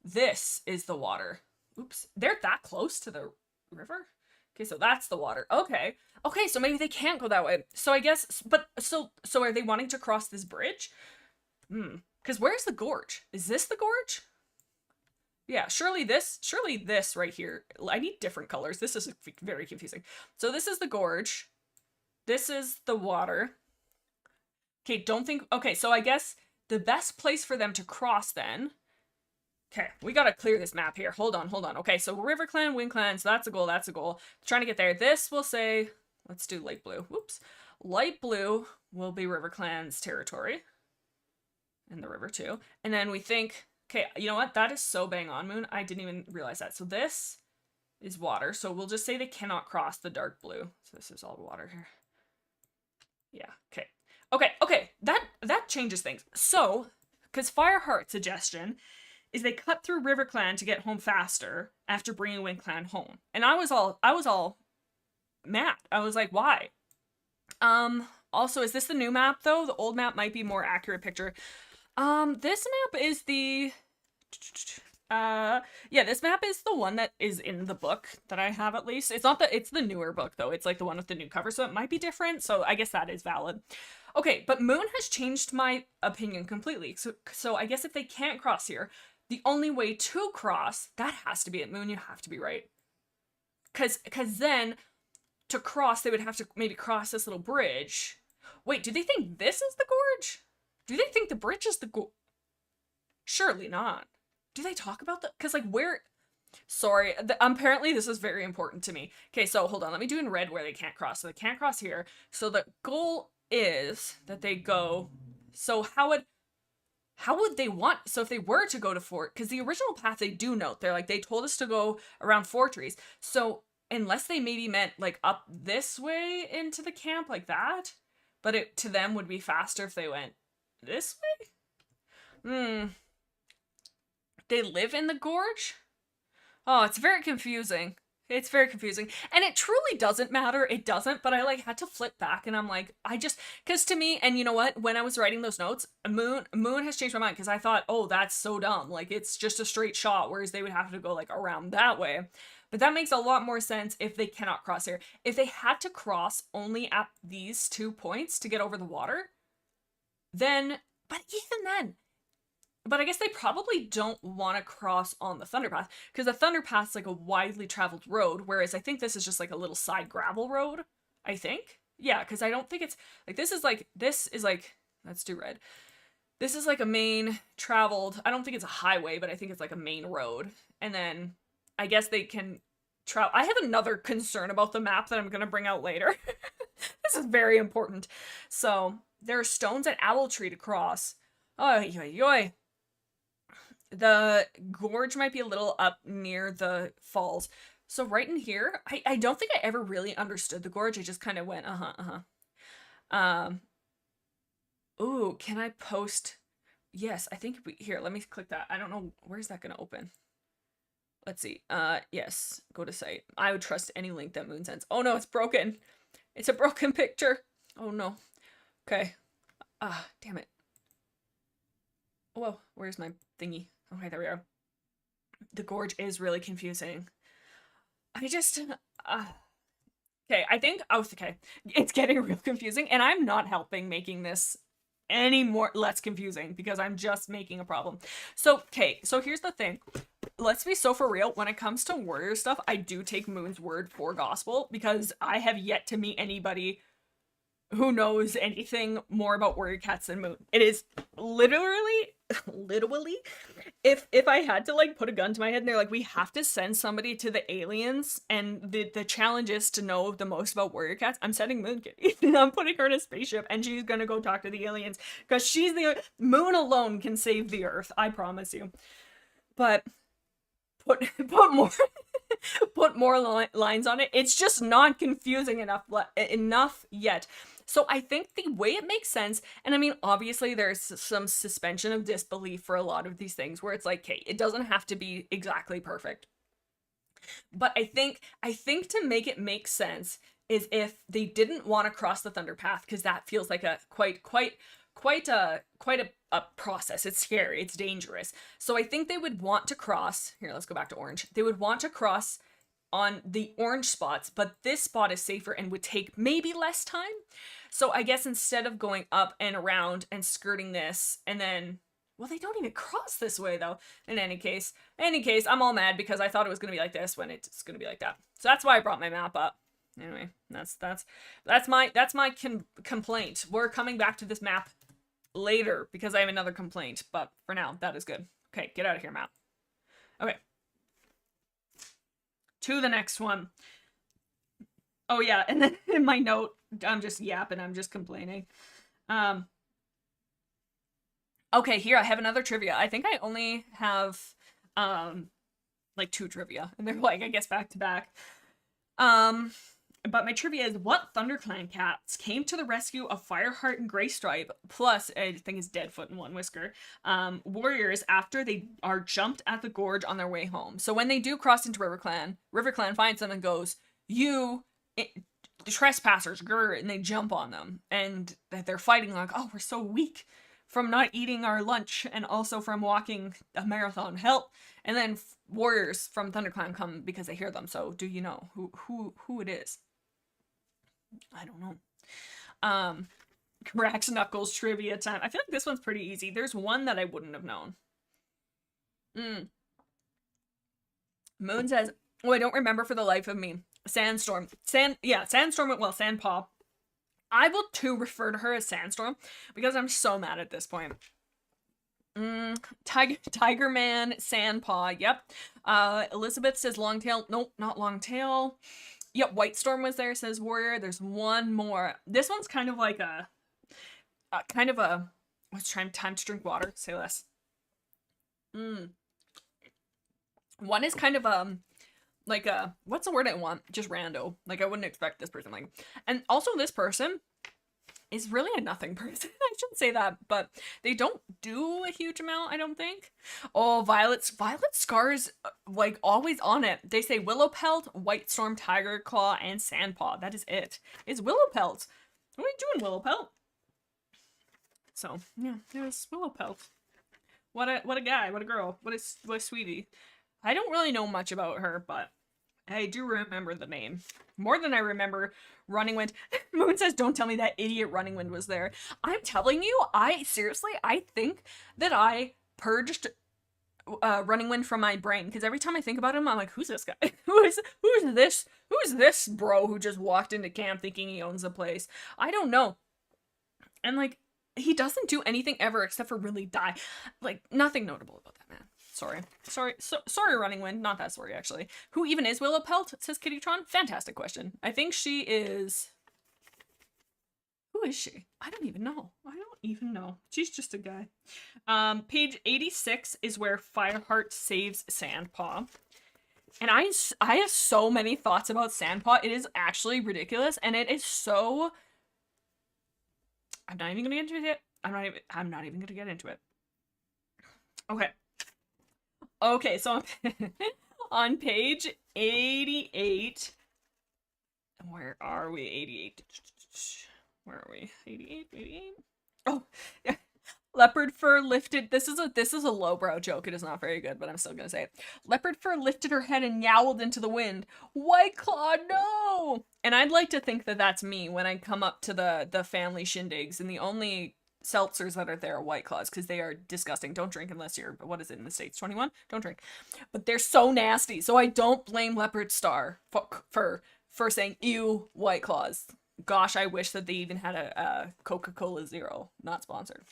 this is the water. Oops, they're that close to the river. Okay, so that's the water. Okay, so maybe they can't go that way. So I guess, but so are they wanting to cross this bridge? Because where's the gorge? Is this the gorge? Yeah, surely this right here. I need different colors. This is very confusing. So this is the gorge. This is the water. Okay, okay, so I guess the best place for them to cross then. Okay, we gotta clear this map here. Hold on. Okay, so RiverClan, WindClan, so that's a goal. Trying to get there. This will say, let's do light blue. Whoops. Light blue will be RiverClan's territory. And the river too. And then we think, okay, you know what? That is so bang on, Moon. I didn't even realize that. So this is water. So we'll just say they cannot cross the dark blue. So this is all water here. Yeah, okay. Okay, that changes things. So, because Fireheart's suggestion is they cut through RiverClan to get home faster after bringing WindClan home. And I was all mad. I was like, why? Also, is this the new map though? The old map might be more accurate picture. This map is the yeah, this map is the one that is in the book that I have, at least. It's the newer book though. It's like the one with the new cover, so it might be different. So I guess that is valid. Okay, but Moon has changed my opinion completely. So I guess if they can't cross here, the only way to cross, that has to be it. Moon, you have to be right. Cause then to cross, they would have to maybe cross this little bridge. Wait, do they think this is the gorge? Do they think the bridge is the gorge? Surely not. Do they talk about that? Because, like, where... Sorry, apparently this is very important to me. Okay, so hold on. Let me do in red where they can't cross. So they can't cross here. So the goal is that they go... So how would they want... So if they were to go to Fort... Because the original path, they do note. They're like, they told us to go around 4 trees. So unless they maybe meant, like, up this way into the camp, like that. But it to them would be faster if they went this way? They live in the gorge? Oh, it's very confusing. It's very confusing. And it truly doesn't matter. It doesn't, but I like had to flip back and I'm like, because to me, and you know what? When I was writing those notes, Moon has changed my mind because I thought, oh, that's so dumb. Like, it's just a straight shot, whereas they would have to go like around that way. But that makes a lot more sense if they cannot cross here. If they had to cross only at these 2 points to get over the water, then, but even then, but I guess they probably don't want to cross on the Thunderpath because the Thunderpath's like a widely traveled road, whereas I think this is just like a little side gravel road, I think. Yeah, because I don't think it's, like, this is like, let's do red. This is like a main traveled, I don't think it's a highway, but I think it's like a main road. And then I guess they can travel. I have another concern about the map that I'm going to bring out later. This is very important. So there are stones at Owl Tree to cross. Oh, yoy. The gorge might be a little up near the falls. So right in here, I don't think I ever really understood the gorge. I just kind of went, ooh, can I post? Yes, I think here, let me click that. I don't know, where's that going to open? Let's see. Yes, go to site. I would trust any link that Moon sends. Oh no, it's broken. It's a broken picture. Oh no. Okay. Damn it. Whoa, where's my thingy? Okay, there we are. The gorge is really confusing. I just, okay, I think, okay, it's getting real confusing, and I'm not helping making this any more less confusing, because I'm just making a problem. So, okay, so here's the thing. Let's be so for real, when it comes to warrior stuff, I do take Moon's word for gospel, because I have yet to meet anybody who knows anything more about warrior cats than Moon. It is literally, if I had to like put a gun to my head and they're like, we have to send somebody to the aliens and the challenge is to know the most about warrior cats, I'm sending Moon Kitty. I'm putting her in a spaceship and she's gonna go talk to the aliens because she's Moon alone can save the earth, I promise you. But put more put more lines on it. It's just not confusing enough yet. So I think the way it makes sense, and I mean, obviously there's some suspension of disbelief for a lot of these things where it's like, okay, it doesn't have to be exactly perfect. But I think to make it make sense is if they didn't want to cross the Thunder Path, because that feels like a quite a process. It's scary, it's dangerous. So I think they would want to cross. Here, let's go back to orange. They would want to cross on the orange spots, but this spot is safer and would take maybe less time. So I guess instead of going up and around and skirting this and then, well, they don't even cross this way though. In any case, I'm all mad because I thought it was going to be like this when it's going to be like that. So that's why I brought my map up. Anyway, that's my complaint. We're coming back to this map later because I have another complaint, but for now, that is good. Okay, get out of here, map. Okay. To the next one. Oh yeah, and then in my note, I'm just yapping, I'm just complaining. Okay, here I have another trivia. I think I only have like 2 trivia, and they're like, I guess, back to back. But my trivia is, what ThunderClan cats came to the rescue of Fireheart and Graystripe, plus, I think it's Deadfoot and One Whisker, warriors after they are jumped at the gorge on their way home. So when they do cross into RiverClan finds them and goes, the trespassers, grr, and they jump on them. And they're fighting like, oh, we're so weak from not eating our lunch and also from walking a marathon. Help! And then warriors from ThunderClan come because they hear them. So do you know who it is? I don't know. Cracks Knuckles trivia time. I feel like this one's pretty easy. There's one that I wouldn't have known. Moon says, oh, I don't remember for the life of me. Sandstorm. Sandstorm went well. Sandpaw. I will too refer to her as Sandstorm because I'm so mad at this point. Tigerman, Sandpaw. Yep. Elizabeth says Longtail. Nope, not Longtail. Yep, Whitestorm was there, says Warrior. There's one more. This one's kind of like what's time to drink water? Say less. One is kind of like what's the word I want? Just rando. Like I wouldn't expect this person like. And also this person is really a nothing person. I shouldn't say that, but they don't do a huge amount, I don't think. Oh, Violet Scar's like always on it. They say Willowpelt, Whitestorm, Tigerclaw, and Sandpaw. That is it. It's Willowpelt. What are you doing, Willowpelt? So yeah, there's Willowpelt. What a guy, what a girl, what a sweetie. I don't really know much about her, but I do remember the name. More than I remember Running Wind. Moon says, don't tell me that idiot Running Wind was there. I'm telling you, I think that I purged Running Wind from my brain. Because every time I think about him, I'm like, who's this guy? Who's this bro who just walked into camp thinking he owns the place? I don't know. And like, he doesn't do anything ever except for really die. Like, nothing notable about that man. Sorry, Running Wind. Not that sorry, actually. Who even is Willowpelt? Says Kittytron. Fantastic question. I think she is... Who is she? I don't even know. She's just a guy. Page 86 is where Fireheart saves Sandpaw. And I have so many thoughts about Sandpaw. It is actually ridiculous, and it is so... I'm not even gonna get into it. I'm not even gonna get into it. Okay, so on page 88, where are we? 88. Where are we? 88. Oh, yeah. Leopard fur lifted. This is a lowbrow joke. It is not very good, but I'm still gonna say it. Leopard fur lifted her head and yowled into the wind. White Claw, no! And I'd like to think that that's me when I come up to the family shindigs, and the only seltzers that are there are White Claws because they are disgusting. Don't drink unless you're, what is it in the States, 21? Don't drink. But they're so nasty. So I don't blame Leopard Star for saying, ew, White Claws. Gosh, I wish that they even had a Coca-Cola Zero. Not sponsored.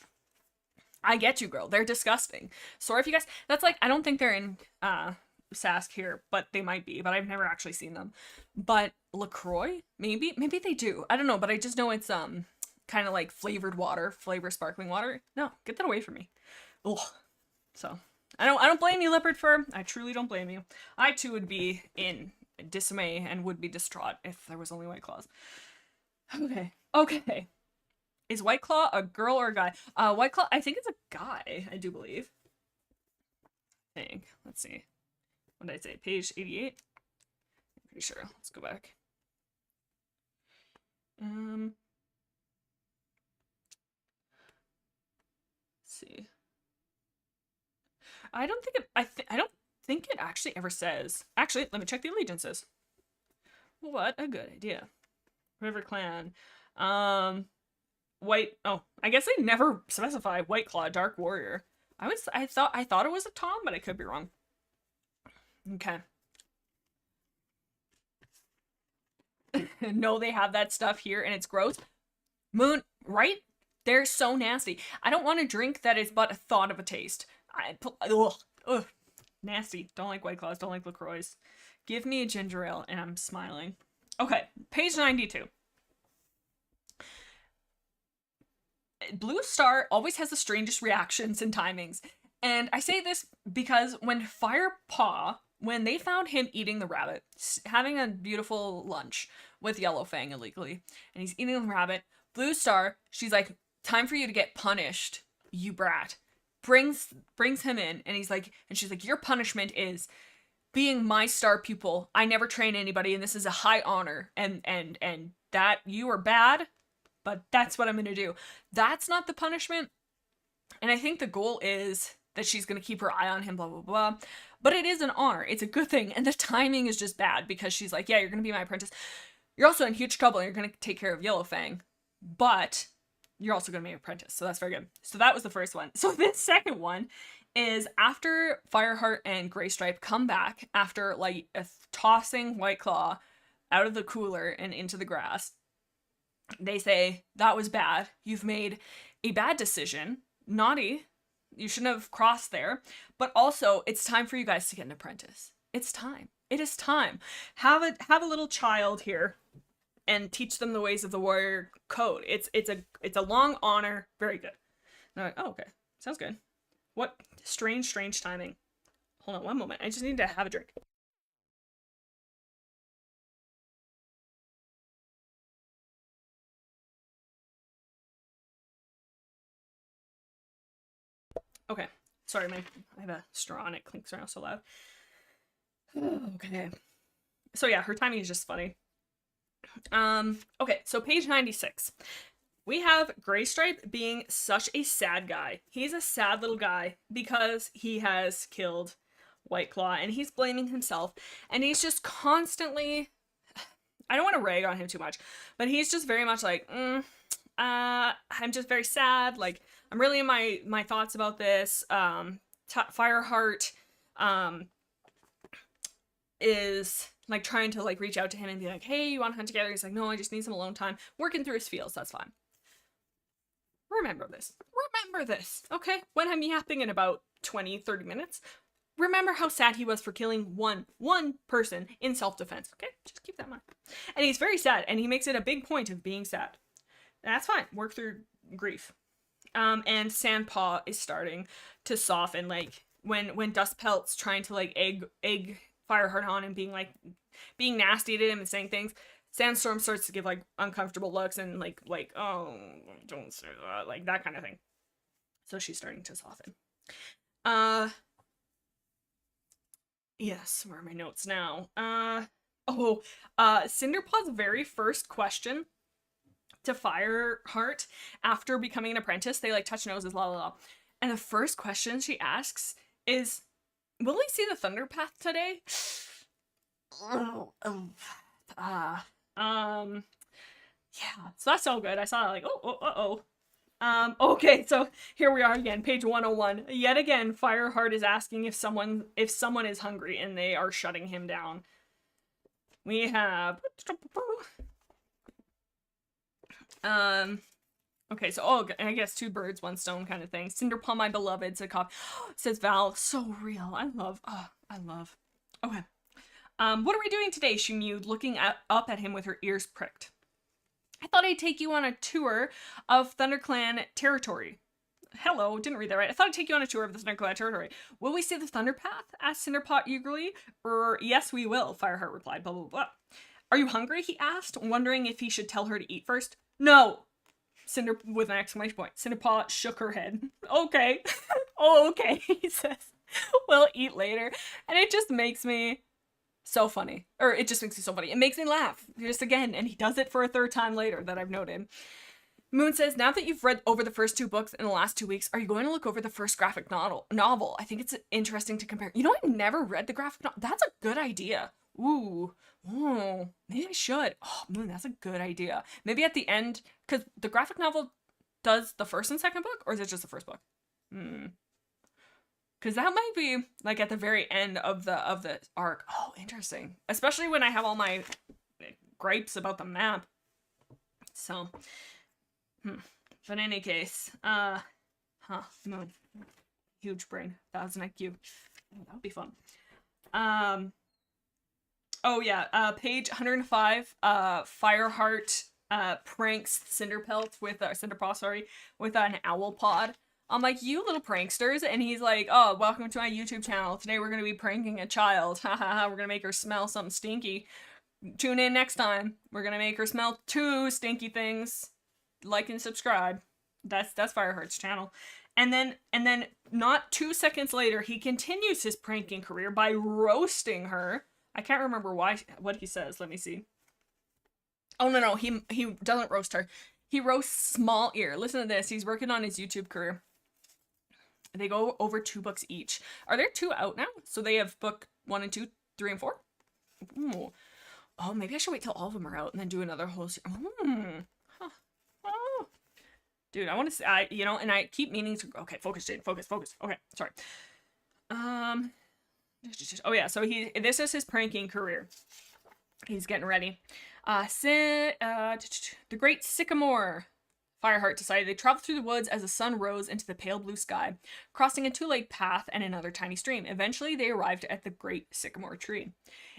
I get you, girl. They're disgusting. Sorry if you guys... That's like... I don't think they're in Sask here, but they might be. But I've never actually seen them. But LaCroix? Maybe? Maybe they do. I don't know, but I just know it's... kind of like flavored sparkling water. No, get that away from me. Ugh. So I don't blame you, Leopard Fur. I truly don't blame you. I too would be in dismay and would be distraught if there was only White Claws. Okay. Is White Claw a girl or a guy? White Claw, I think it's a guy, I do believe. Let's see. What did I say? Page 88? I'm pretty sure. Let's go back. Let's see. I don't think it, I don't think it actually ever says. Actually, let me check the allegiances. What a good idea. River Clan. White, oh, I guess they never specify White Claw, Dark Warrior. I thought it was a Tom, but I could be wrong. Okay. No, they have that stuff here and it's gross. Moon, right? They're so nasty. I don't want to drink that is but a thought of a taste. Ugh. Nasty. Don't like White Claws, don't like LaCroix. Give me a ginger ale and I'm smiling. Okay, page 92. Blue Star always has the strangest reactions and timings. And I say this because when Firepaw, when they found him eating the rabbit, having a beautiful lunch with Yellowfang illegally, and he's eating the rabbit, Blue Star, she's like, time for you to get punished, you brat. Brings him in, and he's like, and she's like, your punishment is being my star pupil. I never train anybody, and this is a high honor, and that you are bad, but that's what I'm gonna do. That's not the punishment. And I think the goal is that she's gonna keep her eye on him, blah, blah, blah. But it is an honor. It's a good thing. And the timing is just bad because she's like, yeah, you're gonna be my apprentice. You're also in huge trouble and you're gonna take care of Yellowfang. But you're also gonna be an apprentice. So that's very good. So that was the first one. So this second one is after Fireheart and Graystripe come back after like tossing White Claw out of the cooler and into the grass. They say, that was bad. You've made a bad decision. Naughty. You shouldn't have crossed there. But also, it's time for you guys to get an apprentice. It's time. It is time. Have a little child here and teach them the ways of the warrior code. It's a long honor. Very good. And I'm like, oh, okay. Sounds good. What strange timing. Hold on one moment. I just need to have a drink. Okay. Sorry, I have a straw and it clinks around so loud. Okay. So yeah, her timing is just funny. Okay, so page 96. We have Graystripe being such a sad guy. He's a sad little guy because he has killed White Claw and he's blaming himself. And he's just constantly, I don't want to rag on him too much, but he's just very much like, I'm just very sad. Like, I'm really in my thoughts about this. Fireheart, is like trying to like reach out to him and be like, hey, you want to hunt together? He's like, no, I just need some alone time. Working through his feels, that's fine. Remember this, okay? When I'm yapping in about 20-30 minutes, remember how sad he was for killing one person in self-defense, okay? Just keep that in mind. And he's very sad, and he makes it a big point of being sad. That's fine. Work through grief. And Sandpaw is starting to soften, like when Dustpelt's trying to like egg Fireheart on and being nasty to him and saying things. Sandstorm starts to give like uncomfortable looks and like oh, don't say that, like that kind of thing. So she's starting to soften. Yes, where are my notes now? Cinderpaw's very first question to Fireheart after becoming an apprentice, they like touch noses, la la la. And the first question she asks is, will we see the Thunderpath today? Yeah, so that's so good. I saw that like, okay, so here we are again, page 101. Yet again, Fireheart is asking if someone is hungry and they are shutting him down. We have okay, so I guess 2 birds, 1 stone kind of thing. Cinderpaw, my beloved, says Val. So real. I love. Okay. What are we doing today? She mewed, looking up at him with her ears pricked. I thought I'd take you on a tour of ThunderClan territory. Hello, didn't read that right. I thought I'd take you on a tour of the Thundercloud territory. Will we see the Thunderpath? Asked Cinderpaw eagerly. Yes, we will, Fireheart replied, blah, blah, blah. Are you hungry? He asked, wondering if he should tell her to eat first. No! Cinder, with an exclamation point. Cinderpaw shook her head. Okay. Oh, okay, he says. We'll eat later. And it just makes me so funny. Or it just makes me so funny. It makes me laugh. Just again. And he does it for a third time later that I've noted. Moon says, now that you've read over the first 2 books in the last 2 weeks, are you going to look over the first graphic novel? I think it's interesting to compare. You know, I never read the graphic novel. That's a good idea. Ooh. Oh, maybe I should. Oh, Moon, that's a good idea. Maybe at the end, because the graphic novel does the first and second book, or is it just the first book? Because that might be, like, at the very end of the arc. Oh, interesting. Especially when I have all my gripes about the map. So... But in any case, Moon. Huge brain. 1000 IQ. That would be fun. Oh yeah, page 105, Fireheart, pranks Cinderpaw, sorry, with an owl pod. I'm like, you little pranksters, and he's like, oh, welcome to my YouTube channel. Today we're gonna be pranking a child. Ha ha ha, we're gonna make her smell something stinky. Tune in next time. We're gonna make her smell 2 stinky things. Like and subscribe. That's Fireheart's channel. And then not 2 seconds later, he continues his pranking career by roasting her. I can't remember what he says. Let me see. Oh no, he doesn't roast her. He roasts Small Ear. Listen to this. He's working on his YouTube career. They go over 2 books each. Are there 2 out now? So they have book 1 and 2, 3 and 4? Ooh. Oh, maybe I should wait till all of them are out and then do another whole series. Huh. Oh. Dude, I want to say, and I keep meaning to, okay, focus, Jane, focus. Okay, sorry. Oh yeah, so this is his pranking career. He's getting ready. The Great Sycamore. Fireheart decided they traveled through the woods as the sun rose into the pale blue sky, crossing a 2-legged path and another tiny stream. Eventually, they arrived at the Great Sycamore tree.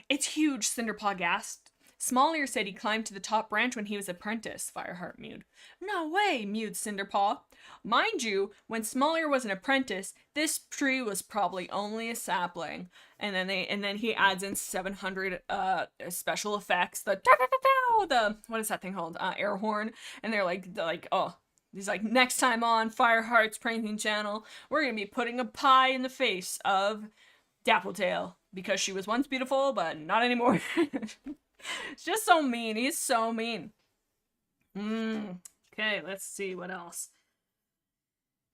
It's huge, Cinderpaw gasped. Small Ear said he climbed to the top branch when he was apprentice, Fireheart mewed. No way, mewed Cinderpaw. Mind you, when Small Ear was an apprentice, this tree was probably only a sapling. And then he adds in 700 special effects, the what is that thing called? Air horn. And they're like, oh, he's like, next time on Fireheart's pranking channel, we're gonna be putting a pie in the face of Dappletail because she was once beautiful, but not anymore. It's just so mean. He's so mean. Okay, let's see what else.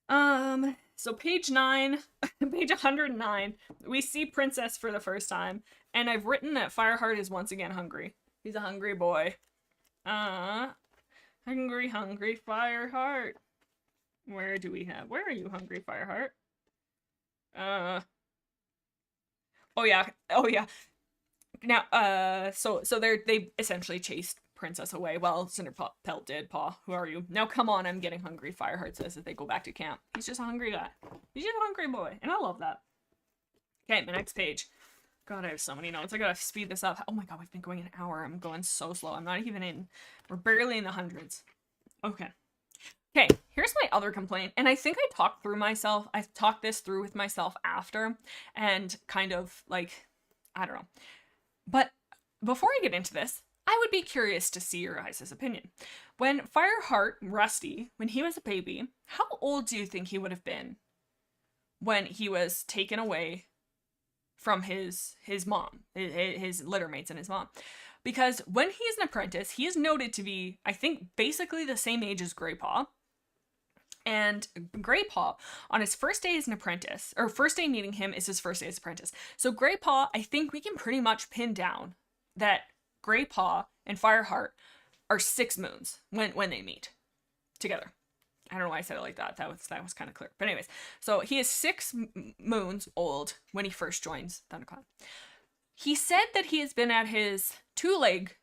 So page 9, page 109, we see Princess for the first time, and I've written that Fireheart is once again hungry. He's a hungry boy. Hungry Fireheart. Where are you, hungry Fireheart? Oh yeah. Now, so they essentially chased Princess away. Well, Cinderpaw did. Paw, who are you? Now come on, I'm getting hungry, Fireheart says as they go back to camp. He's just a hungry guy. He's just a hungry boy, and I love that. Okay, my next page. God, I have so many notes. I gotta speed this up. Oh my god, we've been going an hour. I'm going so slow. I'm not even in... We're barely in the hundreds. Okay. Okay, here's my other complaint, and I think I talked this through with myself after, and kind of, like, I don't know. But before I get into this, I would be curious to see your guys' opinion. When Fireheart, Rusty, when he was a baby, how old do you think he would have been when he was taken away from his mom, his littermates and his mom? Because when he is an apprentice, he is noted to be, I think, basically the same age as Graypaw. And Graypaw, on his first day as an apprentice, or first day meeting him is his first day as apprentice. So Graypaw, I think we can pretty much pin down that Graypaw and Fireheart are 6 moons when they meet together. I don't know why I said it like that. That was kind of clear. But anyways, so he is 6 moons old when he first joins ThunderClan. He said that he has been at his 2-leg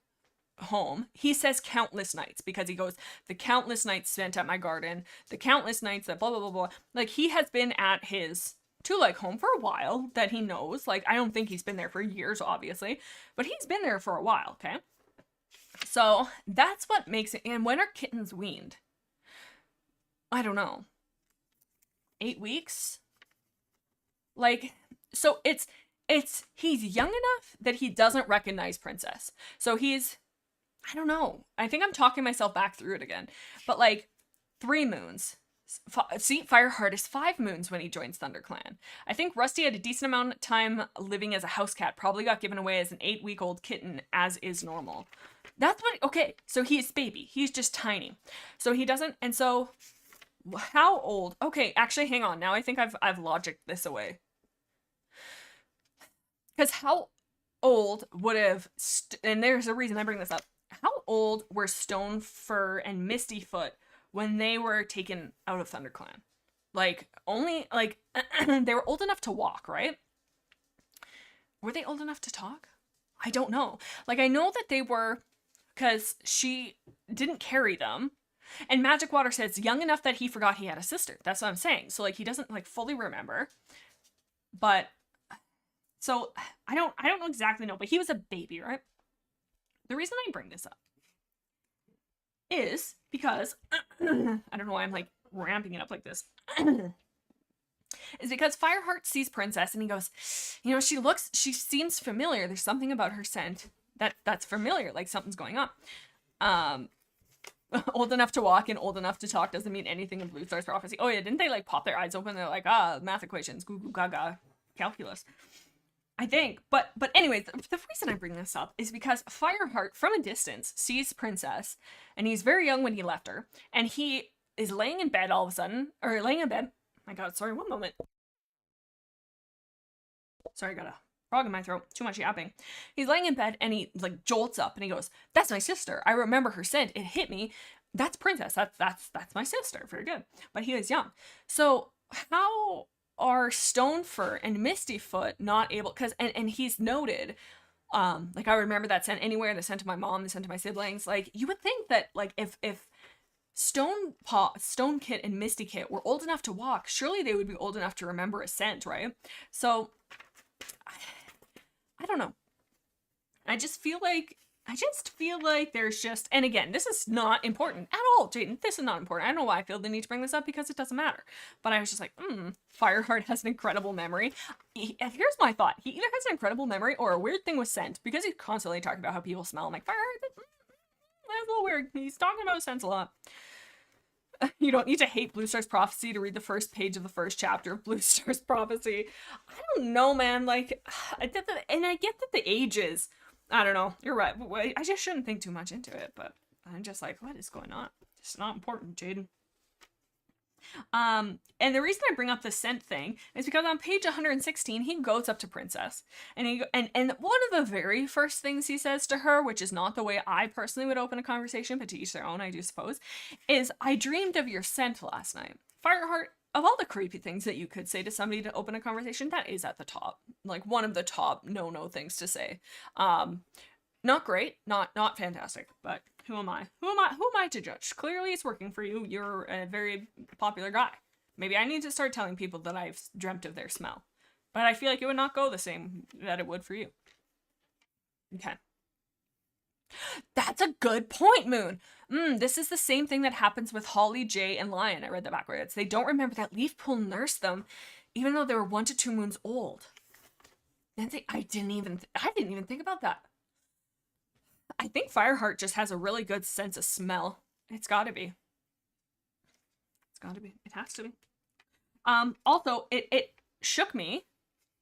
home. He says countless nights because he goes, the countless nights spent at my garden, the countless nights that blah, blah, blah, blah. Like, he has been at his 2-leg home for a while that he knows. Like, I don't think he's been there for years, obviously, but he's been there for a while, okay? So that's what makes it. And when are kittens weaned? I don't know. 8 weeks. Like, so he's young enough that he doesn't recognize Princess. So he's, I don't know. I think I'm talking myself back through it again. But like 3 moons. See, Fireheart is 5 moons when he joins ThunderClan. I think Rusty had a decent amount of time living as a house cat. Probably got given away as an 8-week-old kitten, as is normal. That's what, okay, so he's baby. He's just tiny. So he doesn't, and so how old? Okay, actually, hang on. Now I think I've logicked this away. Because how old would have, and there's a reason I bring this up. How old were Stonefur and Mistyfoot when they were taken out of ThunderClan? Like, only, like, they were old enough to walk, right? Were they old enough to talk? I don't know. Like, I know that they were, because she didn't carry them. And Magic Water says young enough that he forgot he had a sister. That's what I'm saying. So, like, he doesn't, like, fully remember. But, so, I don't know exactly know, but he was a baby, right? The reason I bring this up is because, I don't know why I'm, like, ramping it up like this. Is because Fireheart sees Princess and he goes, you know, she seems familiar. There's something about her scent that's familiar, like something's going on. Old enough to walk and old enough to talk doesn't mean anything in Blue Star's prophecy. Oh yeah, didn't they like pop their eyes open? They're like, math equations, goo goo gaga, calculus. I think, but anyways, the reason I bring this up is because Fireheart from a distance sees Princess, and he's very young when he left her, and he is laying in bed all of a sudden, or laying in bed. My God, sorry, one moment. Sorry, I got a frog in my throat. Too much yapping. He's laying in bed and he like jolts up and he goes, "That's my sister. I remember her scent. It hit me. That's Princess. That's my sister." Very good. But he was young. So how are Stonefur and Mistyfoot not able? Because and he's noted. Like I remember that scent anywhere. The scent of my mom. The scent of my siblings. Like you would think that like if Stonekit and Mistykit were old enough to walk, surely they would be old enough to remember a scent, right? So I don't know. I just feel like there's just, and again, this is not important at all, Jayden. This is not important. I don't know why I feel the need to bring this up because it doesn't matter. But I was just like, Fireheart has an incredible memory. Here's my thought. He either has an incredible memory or a weird thing with scent because he's constantly talking about how people smell. I'm like, Fireheart, that's a little weird. He's talking about scents a lot. You don't need to hate Blue Star's Prophecy to read the first page of the first chapter of Blue Star's Prophecy. I don't know, man. Like, and I get that the ages. I don't know. You're right. I just shouldn't think too much into it. But I'm just like, what is going on? It's not important, Jayden. And the reason I bring up the scent thing is because on page 116 he goes up to Princess and and one of the very first things he says to her, which is not the way I personally would open a conversation, but to each their own, I do suppose, is, "I dreamed of your scent last night." Fireheart, of all the creepy things that you could say to somebody to open a conversation, that is at the top, like one of the top no things to say. Not great, not fantastic, but who am I? Who am I to judge? Clearly it's working for you. You're a very popular guy. Maybe I need to start telling people that I've dreamt of their smell. But I feel like it would not go the same that it would for you. Okay. That's a good point, Moon. This is the same thing that happens with Holly, Jay, and Lion. I read that backwards. They don't remember that Leafpool nursed them, even though they were 1 to 2 moons old. And I didn't even think about that. I think Fireheart just has a really good sense of smell. It's gotta be. It's gotta be. It has to be. Also, it shook me,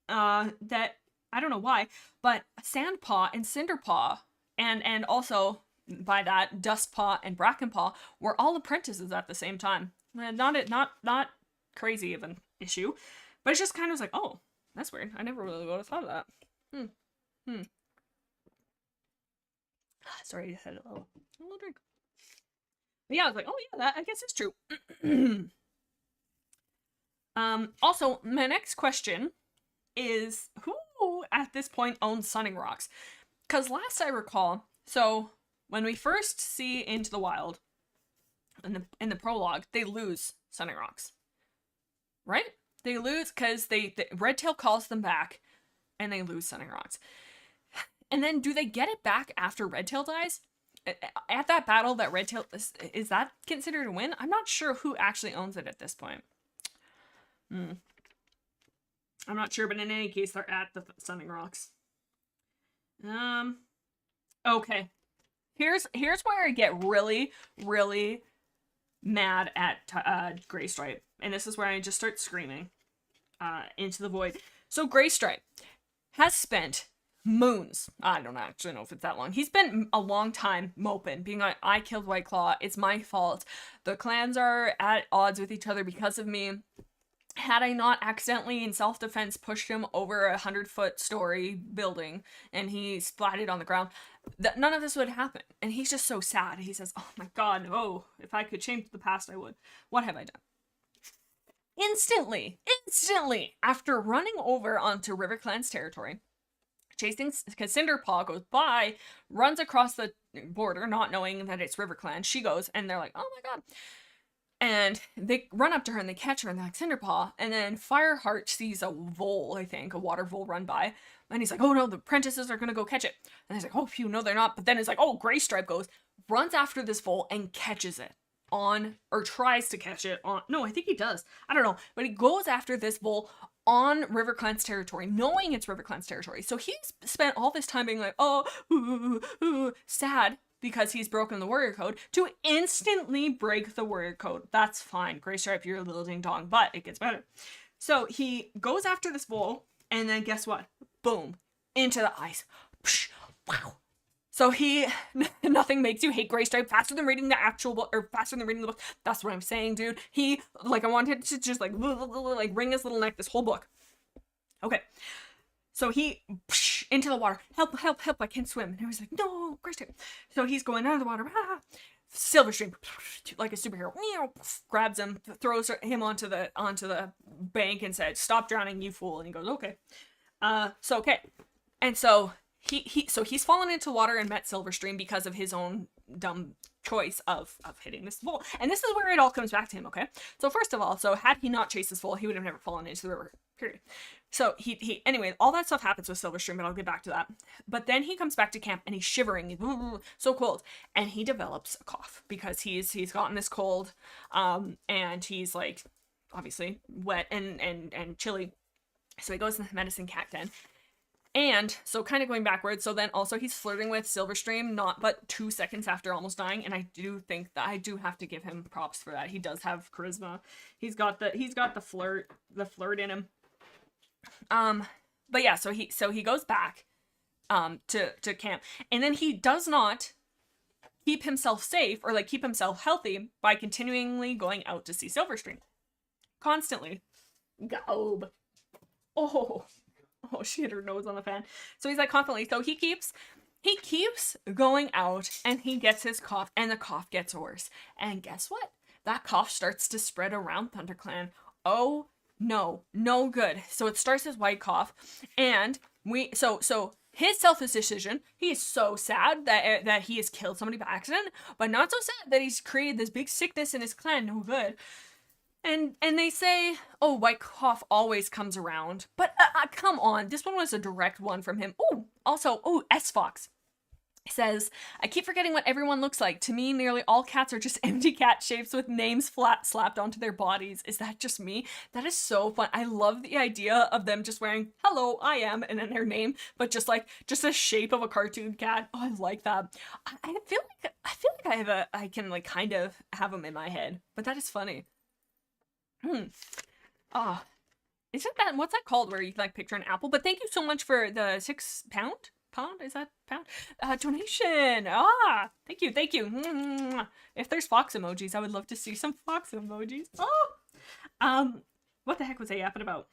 that, I don't know why, but Sandpaw and Cinderpaw, and also, by that, Dustpaw and Brackenpaw were all apprentices at the same time. Not crazy of an issue, but it's just kind of like, oh, that's weird. I never really would have thought of that. Sorry, I just had a little drink. But yeah, I was like, oh yeah, that, I guess it's true. Also, my next question is, who at this point owns Sunning Rocks? Because last I recall, so when we first see Into the Wild, in the prologue, they lose Sunning Rocks. Right? They lose because Redtail calls them back, and they lose Sunning Rocks. And then do they get it back after Redtail dies? At that battle that Redtail, is that considered a win? I'm not sure who actually owns it at this point. I'm not sure, but in any case, they're at the Sunning Rocks. Okay. Here's where I get really, really mad at Graystripe. And this is where I just start screaming into the void. So Graystripe has spent moons, I don't actually know if it's that long, he's been a long time moping, being like, I killed Whiteclaw, it's my fault, the clans are at odds with each other because of me. Had I not accidentally in self-defense pushed him over a 100-foot story building and he splatted on the ground, none of this would happen. And he's just so sad. He says, oh my god, oh, if I could change the past, I would. What have I done? Instantly, after running over onto RiverClan's territory, chasing Cinderpaw, goes by, runs across the border, not knowing that it's RiverClan. She goes, and they're like, oh my god. And they run up to her and they catch her and they're like, Cinderpaw. And then Fireheart sees a vole, I think, a water vole run by. And he's like, oh no, the apprentices are going to go catch it. And he's like, oh phew, no they're not. But then it's like, oh, Graystripe goes, runs after this vole and catches it on, or tries to catch it on, no, I think he does. I don't know. But he goes after this vole on RiverClan's territory, knowing it's RiverClan's territory. So he's spent all this time being like, oh, sad, because he's broken the warrior code, to instantly break the warrior code. That's fine. Graystripe, you're a little ding dong, but it gets better. So he goes after this vole, and then guess what? Boom. Into the ice. Psh, wow. So nothing makes you hate Graystripe faster than reading the actual book, or faster than reading the book. That's what I'm saying, dude. I wanted to just like wring his little neck this whole book. Okay. So he, into the water, help, I can't swim. And I was like, no, Graystripe. So he's going out of the water, Silverstream, like a superhero, grabs him, throws him onto the bank and said, stop drowning, you fool. And he goes, okay. Okay. And so he's fallen into water and met Silverstream because of his own dumb choice of hitting this vole. And this is where it all comes back to him, okay? So first of all, had he not chased this vole, he would have never fallen into the river, period. So anyway, all that stuff happens with Silverstream, and I'll get back to that. But then he comes back to camp and he's shivering, so cold, and he develops a cough because he's gotten this cold, and he's like obviously wet and chilly. So he goes in the medicine cat den. And so kind of going backwards, so then also he's flirting with Silverstream, not but 2 seconds after almost dying, and I do think that I do have to give him props for that. He does have charisma. He's got the flirt in him. But yeah, so he goes back to camp, and then he does not keep himself safe or like keep himself healthy by continually going out to see Silverstream. Constantly. Gob. Oh, she hit her nose on the fan. So he's like constantly. So he keeps going out, and he gets his cough, and the cough gets worse. And guess what? That cough starts to spread around ThunderClan. Oh no good. So it starts as white cough, and so his selfish decision. He is so sad that he has killed somebody by accident, but not so sad that he's created this big sickness in his clan. No good. And they say, oh, white cough always comes around. But come on, this one was a direct one from him. Also, S-Fox says, I keep forgetting what everyone looks like. To me, nearly all cats are just empty cat shapes with names flat slapped onto their bodies. Is that just me? That is so fun. I love the idea of them just wearing, hello, I am, and then their name, but just a shape of a cartoon cat. Oh, I like that. I feel like I can like kind of have them in my head, but that is funny. Isn't that, what's that called where you like picture an apple? But thank you so much for the £6 is that pound donation. Thank you. If there's fox emojis, I would love to see some fox emojis. What the heck was I yapping about?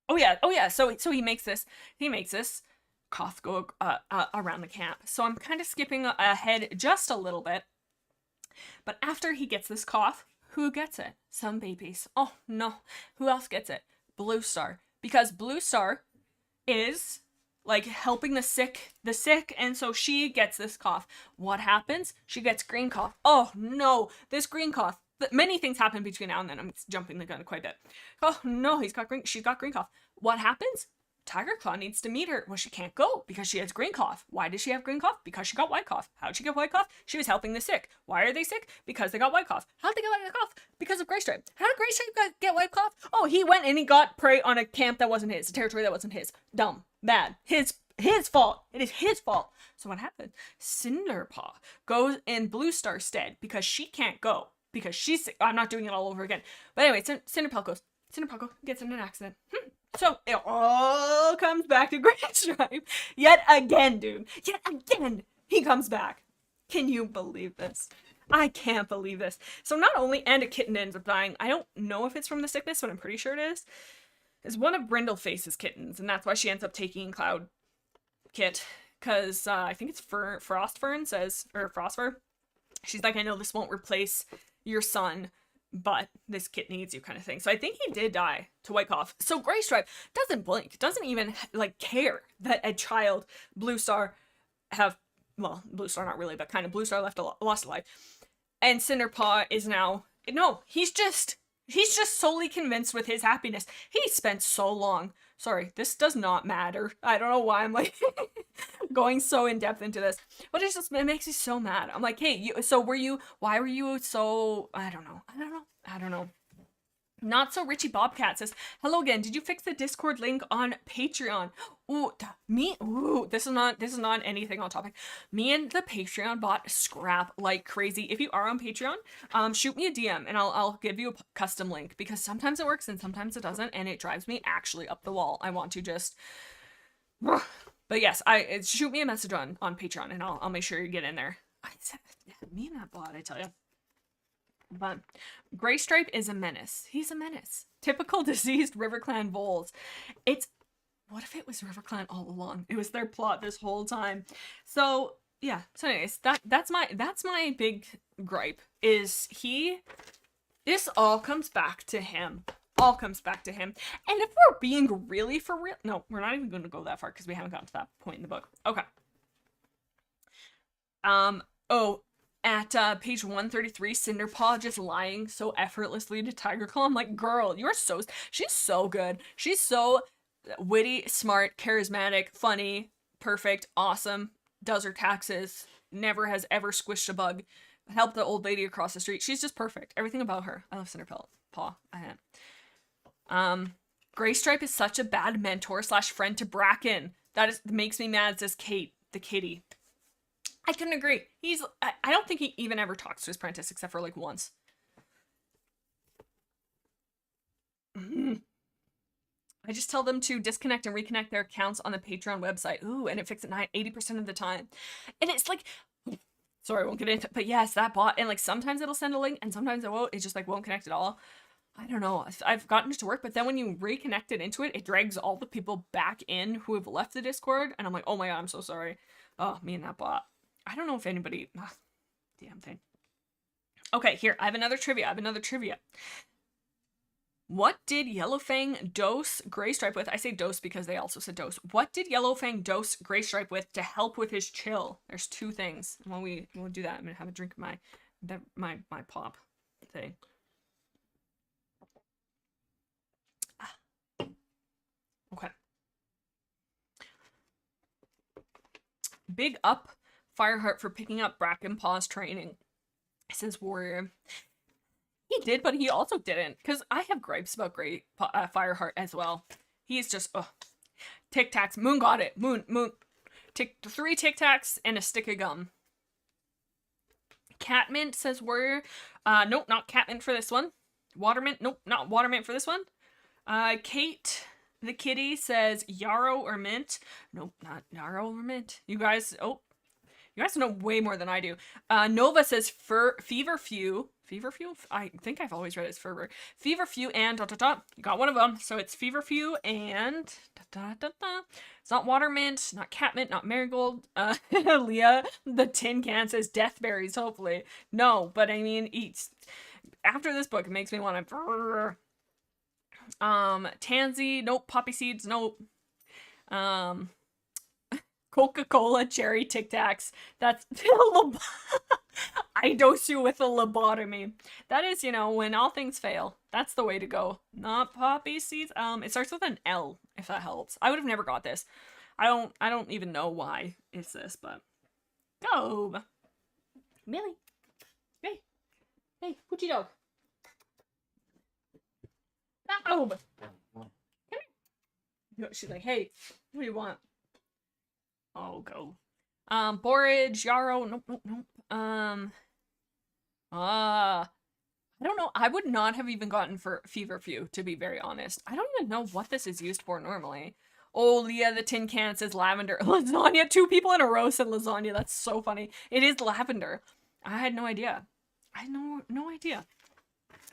Oh yeah, so he makes this cough go around the camp. So I'm kind of skipping ahead just a little bit, but after he gets this cough, who gets it? Some babies. Oh no. Who else gets it? Bluestar. Because Bluestar is like helping the sick, and so she gets this cough. What happens? She gets green cough. Oh no, this green cough. Many things happen between now and then. I'm jumping the gun quite a bit. Oh no, she's got green cough. What happens? Tigerclaw needs to meet her. Well, she can't go because she has green cough. Why does she have green cough? Because she got white cough. How did she get white cough? She was helping the sick. Why are they sick? Because they got white cough. How did they get white cough? Because of Graystripe. How did Graystripe get white cough? Oh, he went and he got prey on a camp that wasn't his, a territory that wasn't his. Dumb. Bad. His fault. It is his fault. So what happened? Cinderpaw goes in Bluestar's stead because she can't go. Because she's sick. I'm not doing it all over again. But anyway, Cinderpaw gets in an accident. So it all comes back to Graystripe. Yet again, dude. Yet again, he comes back. Can you believe this? I can't believe this. So not only, and a kitten ends up dying. I don't know if it's from the sickness, but I'm pretty sure it is. It's one of Brindleface's kittens, and that's why she ends up taking Cloud Kit. Because I think it's Frostfern says, or Frostfur. She's like, I know this won't replace your son, but this kit needs you, kind of thing. So I think he did die to white cough. So Graystripe doesn't blink, doesn't even like care that a child Bluestar have, well, Bluestar not really, but kind of Bluestar lost a life. And Cinderpaw is now, no, he's just solely convinced with his happiness. He spent so long. Sorry, this does not matter. I don't know why I'm like going so in depth into this, but it makes me so mad. I'm like, hey, why were you so, I don't know. Not so Richie Bobcat says, hello again. Did you fix the Discord link on Patreon? This is not anything on topic. Me and the Patreon bot scrap like crazy. If you are on Patreon, shoot me a DM and I'll give you a custom link, because sometimes it works and sometimes it doesn't, and it drives me actually up the wall. I want to just, but yes, shoot me a message on Patreon and I'll make sure you get in there. Me and that bot, I tell you. But Graystripe is a menace. He's a menace. Typical diseased RiverClan voles. What if it was RiverClan all along? It was their plot this whole time. So yeah. So anyways, that's my big gripe. Is this all comes back to him. All comes back to him. And if we're being really for real, no, we're not even going to go that far because we haven't gotten to that point in the book. Okay. At page 133, Cinderpaw just lying so effortlessly to Tigerclaw. I'm like, girl, she's so good. She's so witty, smart, charismatic, funny, perfect, awesome, does her taxes, never has ever squished a bug, helped the old lady across the street. She's just perfect. Everything about her. I love Cinderpaw. Graystripe is such a bad mentor / friend to Bracken. That makes me mad, says Kate, the kitty. I couldn't agree. I don't think he even ever talks to his apprentice except for like once. I just tell them to disconnect and reconnect their accounts on the Patreon website. Ooh, and it fixes it 80% of the time. And it's like, sorry, I won't get into it, but yes, that bot, and like sometimes it'll send a link and sometimes it won't. It just like won't connect at all. I don't know. I've gotten it to work, but then when you reconnect it into it, it drags all the people back in who have left the Discord. And I'm like, oh my God, I'm so sorry. Oh, me and that bot. I don't know if anybody, damn thing. Okay, here, I have another trivia. What did Yellowfang dose Graystripe with? I say dose because they also said dose. What did Yellowfang dose Graystripe with to help with his chill? There's two things. While we do that, I'm gonna have a drink of my pop thing. Okay. Big up Fireheart for picking up Brackenpaw's training, says Warrior. He did, but he also didn't, because I have gripes about Fireheart as well. He's just, Tic Tacs. Moon got it. Moon. 3 Tic Tacs and a stick of gum. Catmint, says Warrior. Nope, not Catmint for this one. Watermint. Nope, not Watermint for this one. Kate the kitty says yarrow or mint. Nope, not yarrow or mint. You guys know way more than I do. Nova says feverfew. Feverfew? I think I've always read it as fervor. Feverfew and ... You got one of them. So it's feverfew and ... It's not watermint, not catmint, not marigold. Leah, the tin can, says deathberries, hopefully. No, but I mean, after this book, it makes me want to... Tansy, nope. Poppy seeds, nope. Coca-Cola cherry Tic Tacs. That's I dose you with a lobotomy. That is, you know, when all things fail. That's the way to go. Not poppy seeds. It starts with an L, if that helps. I would have never got this. I don't even know why it's this, but go. Millie. Hey. Hey, Poochie dog. No. Come here. She's like, hey, what do you want? Oh, go. Borage, Yarrow, nope. I don't know. I would not have even gotten for Feverfew, to be very honest. I don't even know what this is used for normally. Oh, Leah, the tin can says lavender. Lasagna, 2 people in a row said lasagna. That's so funny. It is lavender. I had no idea. I had no idea.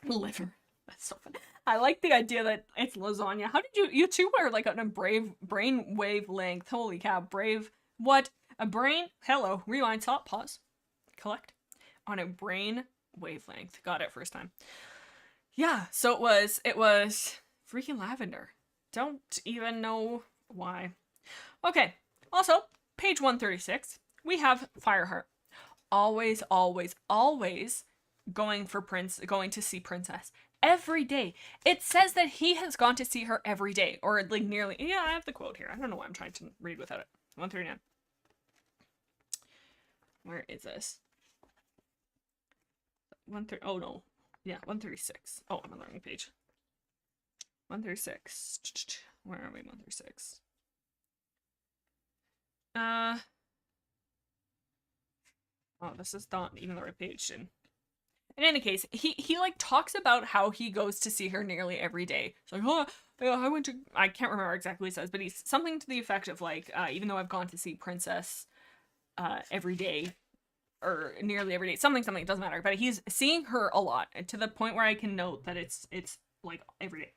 Liver. That's so funny. I like the idea that it's lasagna. How did you two are like on a brave brain wavelength. Holy cow, brave. What? A brain? Hello. Rewind, stop, pause. Collect. On a brain wavelength. Got it first time. Yeah, so it was freaking lavender. Don't even know why. Okay. Also, page 136, we have Fireheart. Always going to see Princess every day. It says that he has gone to see her every day, or like nearly. Yeah, I have the quote here. I don't know why I'm trying to read without it. 139. Where is this? 130. Oh no. Yeah, 136. Oh, I'm on the wrong page. 136. Where are we? 136. Oh, this is not even the right page. In any case, he like talks about how he goes to see her nearly every day. It's like, oh, I went to. I can't remember exactly what he says, but he's something to the effect of like, even though I've gone to see Princess, every day, or nearly every day, something. It doesn't matter. But he's seeing her a lot, to the point where I can note that it's like every day.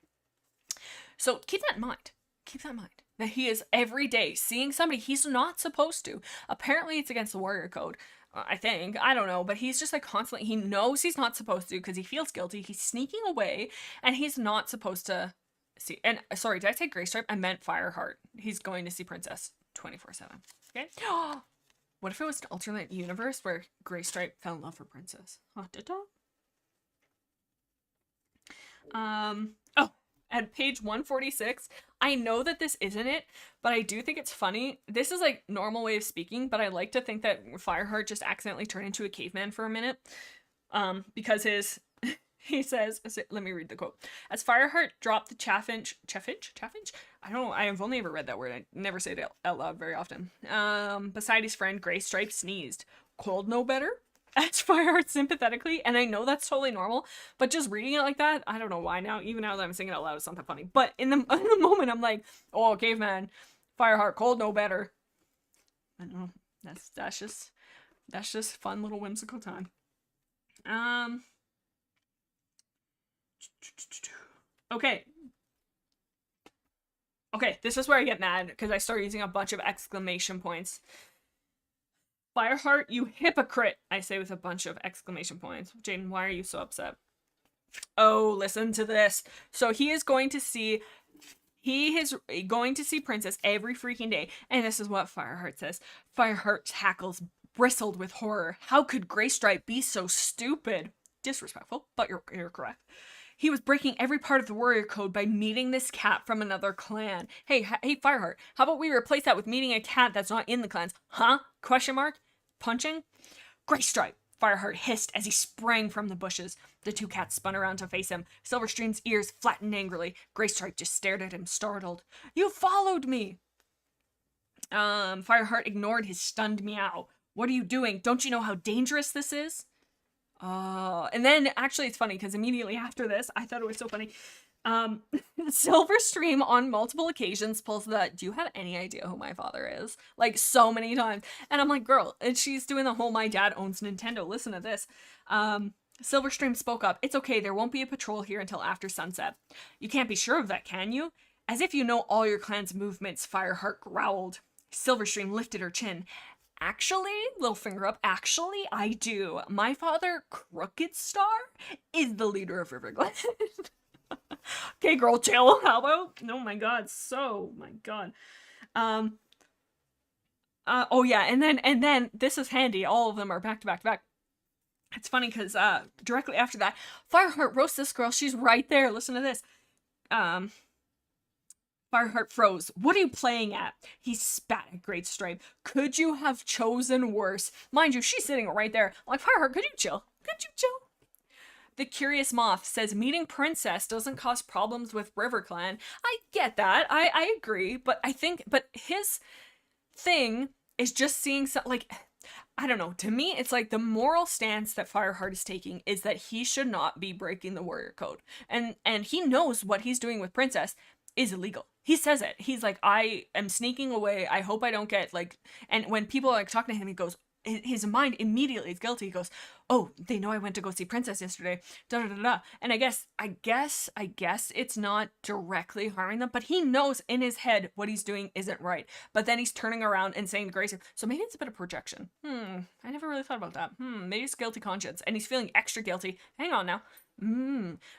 So keep that in mind. Keep that in mind. That he is every day seeing somebody he's not supposed to. Apparently it's against the warrior code. I think. I don't know. But he's just like constantly, he knows he's not supposed to because he feels guilty. He's sneaking away and he's not supposed to see. And sorry, did I say Graystripe? I meant Fireheart. He's going to see Princess 24/7. Okay? What if it was an alternate universe where Graystripe fell in love with Princess? Oh, at page 146, I know that this isn't it, but I do think it's funny. This is like normal way of speaking, but I like to think that Fireheart just accidentally turned into a caveman for a minute. Because he says, let me read the quote. As Fireheart dropped the chaffinch? I don't know, I have only ever read that word. I never say it out loud very often. Beside his friend, Graystripe sneezed. Cold no better? As Fireheart sympathetically, and I know that's totally normal, but just reading it like that, I don't know why now, even now that I'm saying it out loud, it's something funny. But in the moment, I'm like, oh, caveman, Fireheart, cold no better. I don't know. That's just fun little whimsical time. Okay, this is where I get mad, because I start using a bunch of exclamation points. Fireheart, you hypocrite, I say with a bunch of exclamation points. Jaden, why are you so upset? Oh, listen to this. So he is going to see Princess every freaking day. And this is what Fireheart says. Fireheart's hackles bristled with horror. How could Graystripe be so stupid? Disrespectful, but you're correct. He was breaking every part of the warrior code by meeting this cat from another clan. Hey, Fireheart, how about we replace that with meeting a cat that's not in the clans? Huh? Question mark? Punching? Graystripe! Fireheart hissed as he sprang from the bushes. The 2 cats spun around to face him. Silverstream's ears flattened angrily. Graystripe just stared at him, startled. You followed me! Fireheart ignored his stunned meow. What are you doing? Don't you know how dangerous this is? And then, actually, it's funny, because immediately after this, I thought it was so funny. Silverstream on multiple occasions pulls the, do you have any idea who my father is? Like, so many times. And I'm like, girl, and she's doing the whole my dad owns Nintendo. Listen to this. Silverstream spoke up. It's okay, there won't be a patrol here until after sunset. You can't be sure of that, can you? As if you know all your clan's movements, Fireheart growled. Silverstream lifted her chin. Actually, little finger up, actually, I do. My father, Brokenstar, is the leader of ReRead. Okay, girl, chill. How about? Oh my god, my god. Oh yeah, and then this is handy. All of them are back to back to back. It's funny because directly after that, Fireheart roasts this girl. She's right there. Listen to this. Um, Fireheart froze. What are you playing at? He spat at Graystripe. Could you have chosen worse? Mind you, she's sitting right there. I'm like, Fireheart, could you chill? Could you chill? The Curious Moth says meeting Princess doesn't cause problems with RiverClan. I get that. I agree. But his thing is just seeing like, I don't know. To me, it's like the moral stance that Fireheart is taking is that he should not be breaking the warrior code. And he knows what he's doing with Princess is illegal. He says it. He's like, I am sneaking away. I hope I don't get like, and when people are like talking to him, he goes, his mind immediately is guilty. He goes, oh, they know I went to go see Princess yesterday. Da da da da. And I guess it's not directly harming them, but he knows in his head what he's doing isn't right. But then he's turning around and saying to Grace, so maybe it's a bit of projection. I never really thought about that. Maybe it's guilty conscience, and he's feeling extra guilty. Hang on now.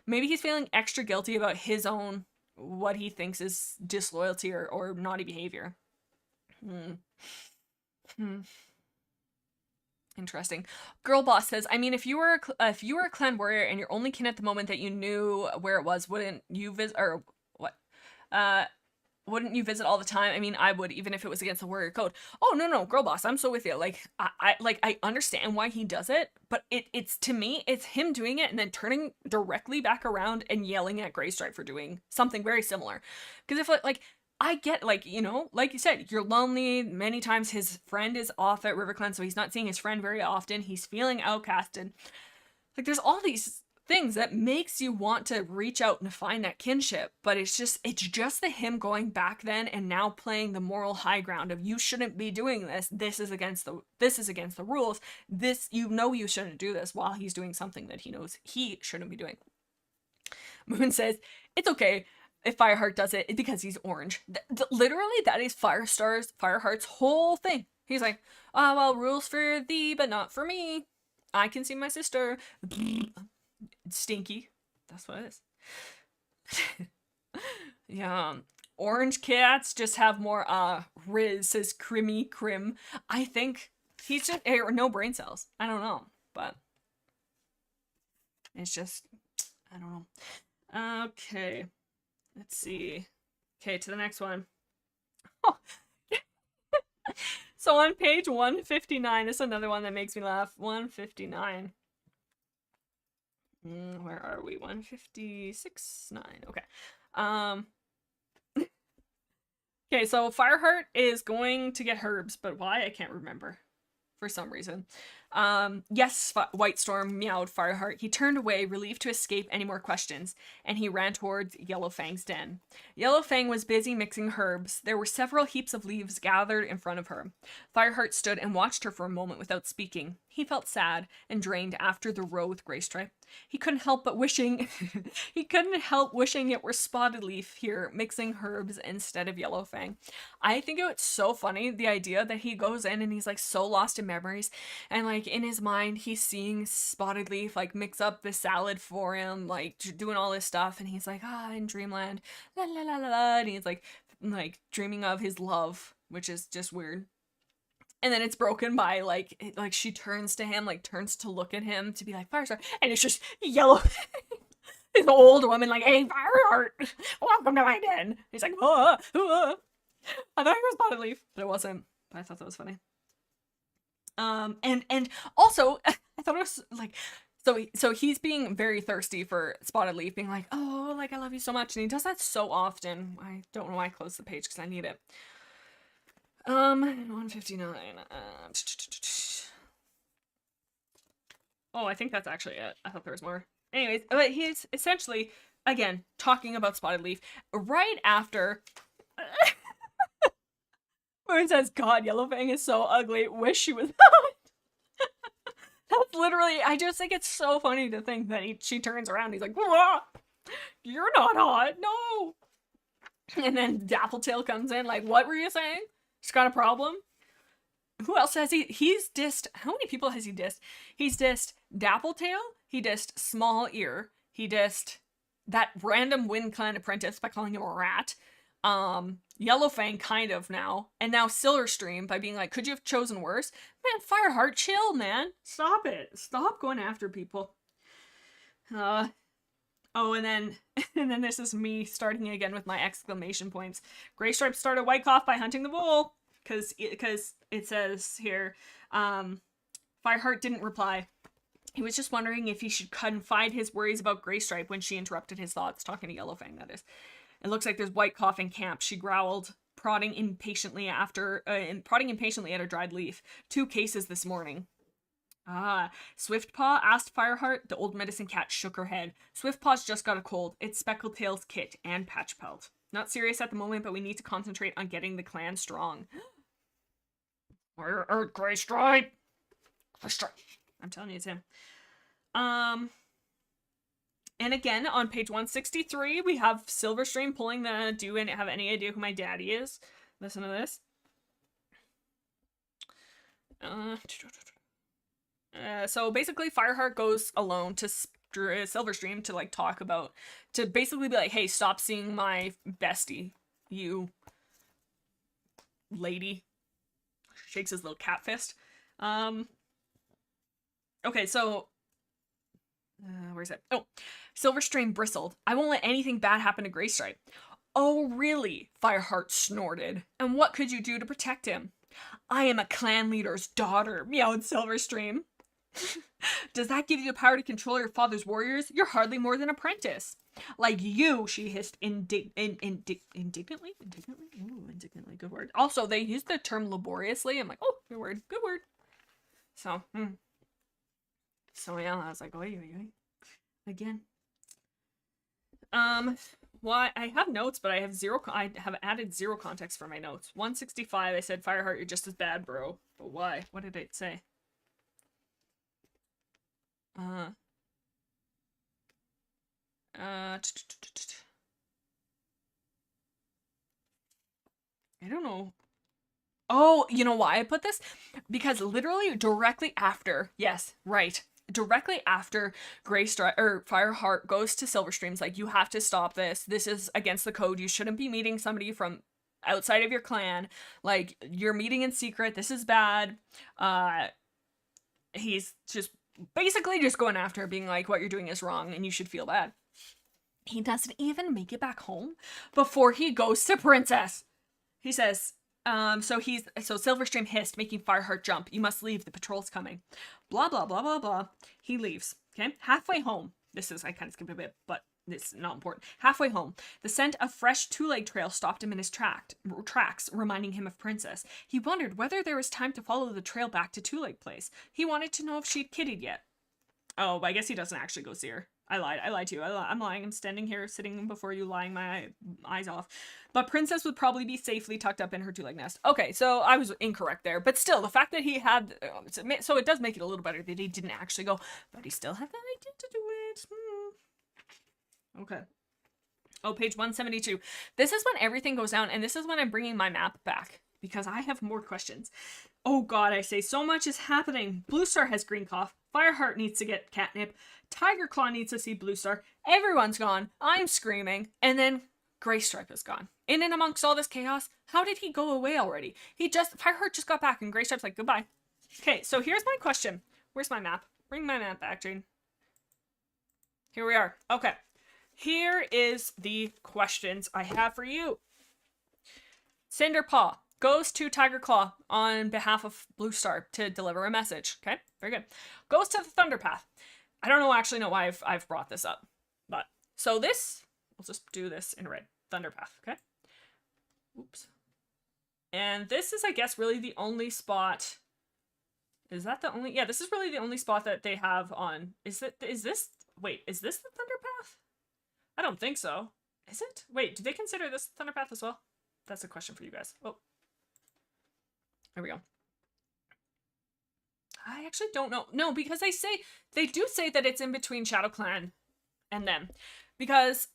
Maybe he's feeling extra guilty about his own, what he thinks is disloyalty or naughty behavior. Interesting. Girl Boss says, I mean, if you were a clan warrior and your only kin at the moment that you knew where it was, wouldn't you visit, or what? Wouldn't you visit all the time? I mean, I would, even if it was against the warrior code. Oh, no, Girl Boss, I'm so with you. Like, I understand why he does it, but it's, to me, it's him doing it and then turning directly back around and yelling at Graystripe for doing something very similar. Because if, like, I get, like, you know, like you said, you're lonely. Many times his friend is off at RiverClan, so he's not seeing his friend very often. He's feeling outcasted. Like, there's all these things that makes you want to reach out and find that kinship, but it's just the him going back then and now playing the moral high ground of, you shouldn't be doing this. This is against the rules. This, you know, you shouldn't do this, while he's doing something that he knows he shouldn't be doing. Moon says, it's okay if Fireheart does it because he's orange. Literally, that is Fireheart's whole thing. He's like, oh, well, rules for thee, but not for me. I can see my sister. Stinky. That's what it is. Yeah. Orange cats just have more, Riz says Crimmy Crim. I think he's just, no brain cells. I don't know, but it's just, I don't know. Okay. Let's see. Okay, to the next one. Oh. So on page 159, this is another one that makes me laugh. 159. Where are we? 156, 9. Okay. Okay, so Fireheart is going to get herbs, but why? I can't remember. For some reason. Yes, White Storm meowed Fireheart. He turned away, relieved to escape any more questions, and he ran towards Yellowfang's den. Yellowfang was busy mixing herbs. There were several heaps of leaves gathered in front of her. Fireheart stood and watched her for a moment without speaking. He felt sad and drained after the row with Graystripe. He couldn't help wishing it were Spotted Leaf here, mixing herbs instead of Yellowfang. I think it's so funny, the idea that he goes in and he's like so lost in memories, and like in his mind he's seeing Spotted Leaf like mix up the salad for him, like doing all this stuff, and he's like, in dreamland, la la la la la, and he's like dreaming of his love, which is just weird. And then it's broken by like she turns to him, like turns to look at him to be like, Firestar, and it's just yellow. This old woman like, hey, Fireheart, welcome to my den. He's like, I thought it was Spotted Leaf, but it wasn't. But I thought that was funny. And also I thought it was like, so he's being very thirsty for Spotted Leaf, being like, oh, like I love you so much, and he does that so often. I don't know why I closed the page because I need it. 159. Oh, I think that's actually it. I thought there was more. Anyways, but he's essentially, again, talking about Spotted Leaf right after where it says, God, Yellowfang is so ugly. Wish she was hot. That's literally, I just think it's so funny to think that she turns around, he's like, whoa, you're not hot, no. And then Dappletail comes in like, what were you saying? She's got a problem? Who else has he's dissed, how many people has he dissed? He's dissed Dappletail, he dissed Small Ear, he dissed that random WindClan apprentice by calling him a rat. Yellowfang kind of now, and now Silverstream by being like, could you have chosen worse? Man, Fireheart, chill, man. Stop it. Stop going after people. Oh, and then this is me starting again with my exclamation points. Graystripe started White Cough by hunting the bull, because it says here, Fireheart didn't reply. He was just wondering if he should confide his worries about Graystripe when she interrupted his thoughts, talking to Yellowfang, that is. It looks like there's White Cough in camp, she growled, prodding impatiently at a dried leaf. 2 cases this morning. Swiftpaw asked Fireheart. The old medicine cat shook her head. Swiftpaw's just got a cold. It's Speckletail's kit and Patchpelt. Not serious at the moment, but we need to concentrate on getting the clan strong. Graystripe! Graystripe! I'm telling you, it's him. And again, on page 163, we have Silverstream pulling the do you have any idea who my daddy is? Listen to this. So basically, Fireheart goes alone to Silverstream to like talk about, to basically be like, hey, stop seeing my bestie, you lady. Shakes his little cat fist. Okay, so where's it? Oh, Silverstream bristled. I won't let anything bad happen to Graystripe. Oh, really? Fireheart snorted. And what could you do to protect him? I am a clan leader's daughter, meowed Silverstream. Does that give you the power to control your father's warriors? You're hardly more than an apprentice. Like you, she hissed indignantly. Ooh, indignantly, good word. Also, they used the term laboriously. I'm like, oh, good word, good word. So, yeah, I was like, oi. Again. Why I have notes, but I have added 0 context for my notes. 165, I said, Fireheart, you're just as bad, bro. But why? What did it say? I don't know. Oh, you know why I put this? Because literally directly after, yes, right. Directly after Fireheart goes to Silverstream's like, you have to stop this. This is against the code. You shouldn't be meeting somebody from outside of your clan. Like, you're meeting in secret. This is bad. He's just basically just going after her, being like, what you're doing is wrong and you should feel bad. He doesn't even make it back home before he goes to Princess. He says, so Silverstream hissed, making Fireheart jump. You must leave. The patrol's coming. Blah, blah, blah, blah, blah. He leaves. Okay. Halfway home. I kind of skipped a bit, but it's not important. Halfway home, the scent of fresh two-leg trail stopped him in his tracks, reminding him of Princess. He wondered whether there was time to follow the trail back to Two-Leg Place. He wanted to know if she'd kittied yet. Oh, I guess he doesn't actually go see her. I lied to you. I'm lying. I'm standing here, sitting before you, lying my eyes off. But Princess would probably be safely tucked up in her two-leg nest. Okay, so I was incorrect there. But still, the fact that he had... So it does make it a little better that he didn't actually go, but he still had the idea to do it. Okay. Oh, page 172. This is when everything goes down, and this is when I'm bringing my map back, because I have more questions. Oh god, I say so much is happening. Bluestar has green cough. Fireheart needs to get catnip. Tigerclaw needs to see Bluestar. Everyone's gone. I'm screaming. And then Graystripe is gone. In and amongst all this chaos, how did he go away already? Fireheart just got back and Graystripe's like, goodbye. Okay, so here's my question. Where's my map? Bring my map back, Jane. Here we are. Okay. Here is the questions I have for you. Cinderpaw goes to Tigerclaw on behalf of Bluestar to deliver a message. Okay, very good. Goes to the Thunderpath. I don't actually know why I've brought this up. But, so this, we'll just do this in red. Thunderpath, okay? Oops. And this is, I guess, really the only spot. Is that the only? Yeah, this is really the only spot that they have on. Is this the Thunderpath? I don't think so. Is it? Wait, do they consider this Thunderpath as well? That's a question for you guys. Oh. There we go. I actually don't know. No, because they do say that it's in between ShadowClan and them. Because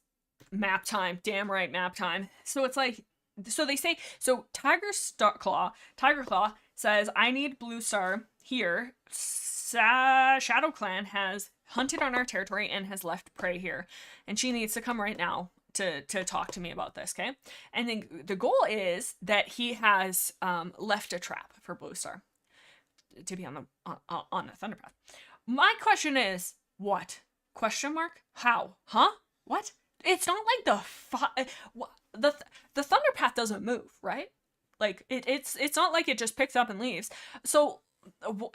map time. Damn right, map time. So it's like, so they say, so Tigerclaw says, I need Bluestar here. ShadowClan has hunted on our territory and has left prey here. And she needs to come right now. to talk to me about this, okay? And then the goal is that he has left a trap for Bluestar to be on the Thunderpath. My question is, what? Question mark? How? Huh? What? It's not like the Thunderpath doesn't move, right? Like it's not like it just picks up and leaves. So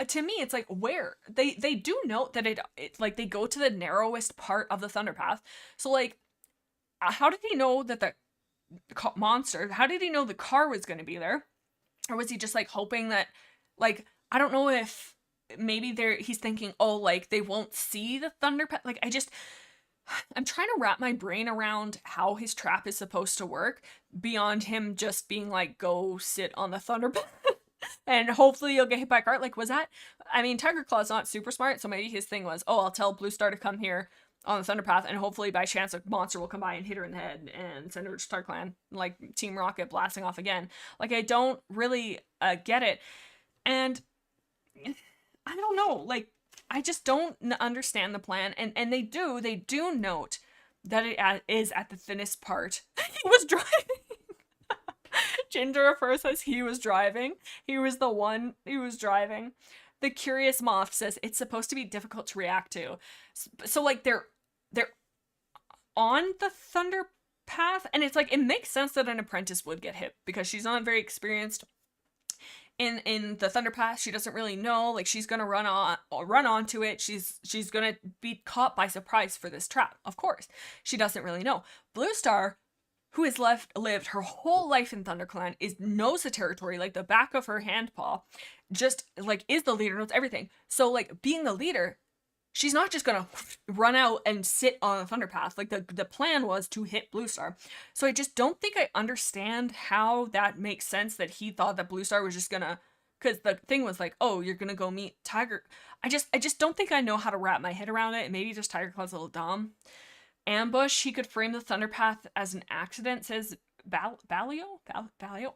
to me, it's like, where they do note that it like they go to the narrowest part of the Thunderpath. So like, how did he know that the monster? How did he know the car was going to be there? Or was he just like hoping that, like, I don't know if maybe he's thinking, oh, like they won't see the Thunderpath. Like I'm trying to wrap my brain around how his trap is supposed to work beyond him just being like, go sit on the Thunderpath and hopefully you'll get hit by a car. Like, was that, I mean, Tigerclaw's not super smart, so maybe his thing was, oh, I'll tell Bluestar to come here on the Thunderpath, and hopefully by chance a monster will come by and hit her in the head and send her to StarClan, like Team Rocket blasting off again. Like, I don't really get it. And I don't know, like, I just don't understand the plan. And they do note that it is at the thinnest part. He was driving. Ginger first says he was driving. He was the one who was driving. The Curious Moth says it's supposed to be difficult to react to. So like they're on the Thunder Path, and it's like, it makes sense that an apprentice would get hit because she's not very experienced in the Thunder Path. She doesn't really know, like, she's gonna run onto it. She's gonna be caught by surprise for this trap. Of course, she doesn't really know. Bluestar, who has lived her whole life in ThunderClan, knows the territory like the back of her hand paw, just like is the leader, knows everything. So like, being the leader, she's not just gonna run out and sit on the Thunderpath. Like the plan was to hit Bluestar. So I just don't think I understand how that makes sense, that he thought that Bluestar was just gonna, because the thing was like, oh, you're gonna go meet Tiger. I just don't think I know how to wrap my head around it. Maybe just Tigerclaw's a little dumb. Ambush, he could frame the Thunderpath as an accident, says Balio?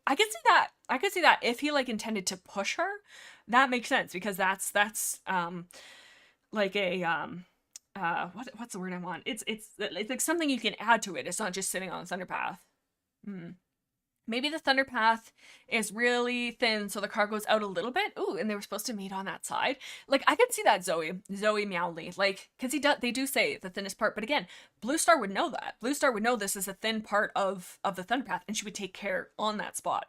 I could see that if he like intended to push her. That makes sense, because that's like a what's the word I want? It's like something you can add to it. It's not just sitting on the Thunderpath. Maybe the Thunderpath is really thin, so the car goes out a little bit. Ooh, and they were supposed to meet on that side. Like, I could see that, Zoe Meowly. Like, because they do say the thinnest part, but again, Bluestar would know that. Bluestar would know this is a thin part of the Thunderpath, and she would take care on that spot.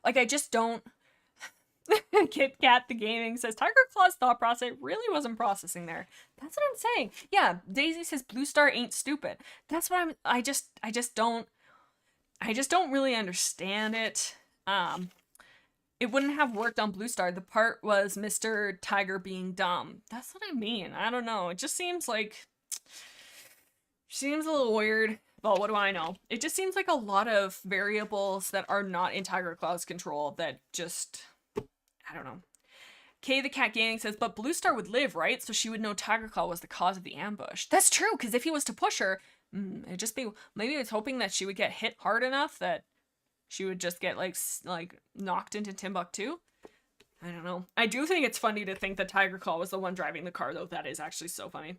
Like, I just don't. Kit Kat the Gaming says Tigerclaw's thought process really wasn't processing there. That's what I'm saying. Yeah, Daisy says Bluestar ain't stupid. That's what I just don't really understand it. It wouldn't have worked on Bluestar. The part was Mr. Tiger being dumb. That's what I mean. I don't know. It just seems a little weird. Well, what do I know? It just seems like a lot of variables that are not in Tigerclaw's control that just, I don't know. Kay the Cat Gaming says, but Bluestar would live, right? So she would know Tigerclaw was the cause of the ambush. That's true, because if he was to push her, it'd just be, maybe it's hoping that she would get hit hard enough that she would just get like knocked into Timbuktu. I don't know. I do think it's funny to think that Tigerclaw was the one driving the car, though. That is actually so funny.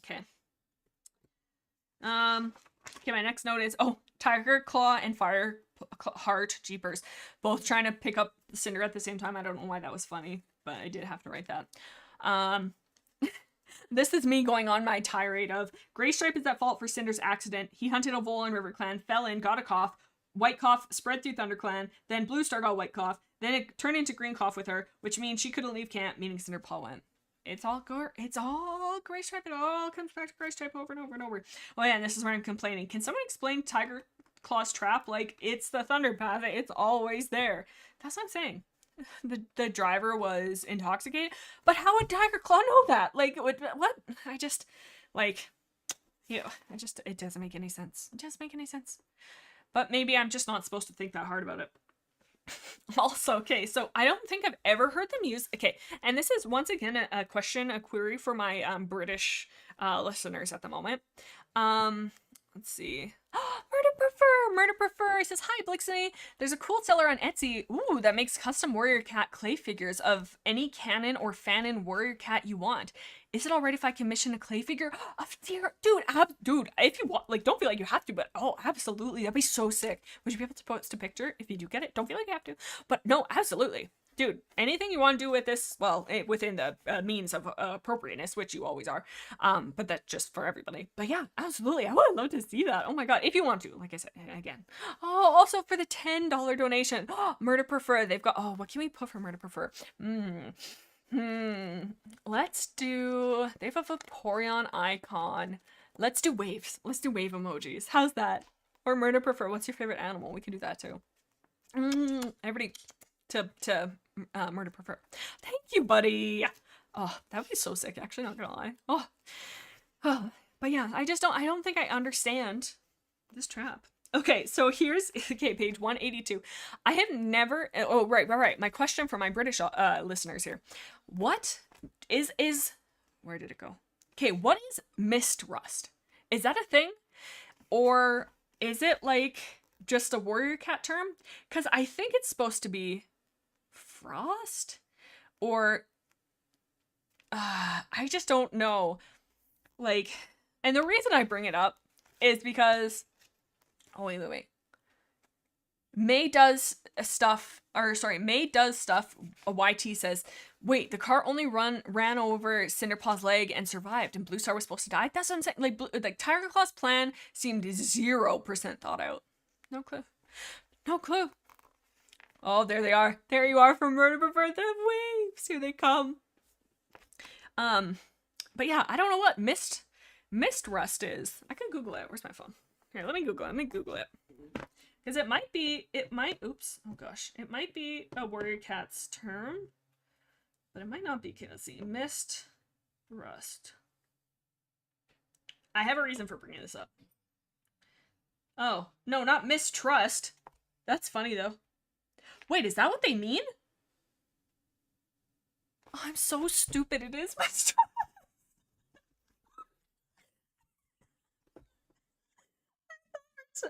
Okay. Okay, my next note is, oh, Tigerclaw and Fireheart, jeepers, both trying to pick up Cinder at the same time. I don't know why that was funny, but I did have to write that. This is me going on my tirade of Graystripe is at fault for Cinder's accident. He hunted a vole in RiverClan, fell in, got a cough. White cough spread through ThunderClan. Then Bluestar got white cough. Then it turned into green cough with her, which means she couldn't leave camp, meaning Cinderpaw went. It's all Graystripe. It all comes back to Graystripe over and over and over. Oh yeah, and this is where I'm complaining. Can someone explain Tigerclaw's trap? Like, it's the Thunderpath. It's always there. That's what I'm saying. The driver was intoxicated, but how would Tigerclaw know that? Like, what? I just, like, it doesn't make any sense. It doesn't make any sense. But maybe I'm just not supposed to think that hard about it. Also, okay, so I don't think I've ever heard them use, okay, and this is once again a query for my British listeners at the moment. Let's see. Murder Prefer says, hi, Blixemi. There's a cool seller on Etsy, ooh, that makes custom warrior cat clay figures of any canon or fanon warrior cat you want. Is it alright if I commission a clay figure of dear, dude, if you want, like, don't feel like you have to, but oh, absolutely, that'd be so sick. Would you be able to post a picture if you do get it? Don't feel like you have to, but no, absolutely. Dude, anything you want to do with this, well, within the means of appropriateness, which you always are, but that's just for everybody. But yeah, absolutely, I would love to see that. Oh my god, if you want to, like I said, again. Oh, also for the $10 donation, Murder Prefer, they've got, oh, what can we put for Murder Prefer? Let's do, they have a Vaporeon icon. Let's do waves. Let's do wave emojis. How's that? Or Murder Prefer, what's your favorite animal? We can do that too. Everybody to Murder Prefer. Thank you, buddy. Oh, that would be so sick, actually, not gonna lie. Oh. But yeah, I don't think I understand this trap. Okay, so here's, okay, page 182. I have never, oh, right. My question for my British listeners here. What is, where did it go? Okay, what is mistrust? Is that a thing? Or is it like just a warrior cat term? Because I think it's supposed to be frost? Or, I just don't know. Like, and the reason I bring it up is because, oh, wait. May does stuff, YT says, wait, the car only ran over Cinderpaw's leg and survived, and Bluestar was supposed to die? That's what I'm saying. Like Tigerclaw's plan seemed 0% thought out. No clue. Oh, there they are. There you are from Murder Prefer. The waves. Here they come. But yeah, I don't know what mistrust is. I can Google it. Where's my phone? Here, let me Google it. Because it might be a warrior cat's term. But it might not be. Okay, let's see. Mistrust. I have a reason for bringing this up. Oh, no, not mistrust. That's funny, though. Wait, is that what they mean? Oh, I'm so stupid. It is mistrust.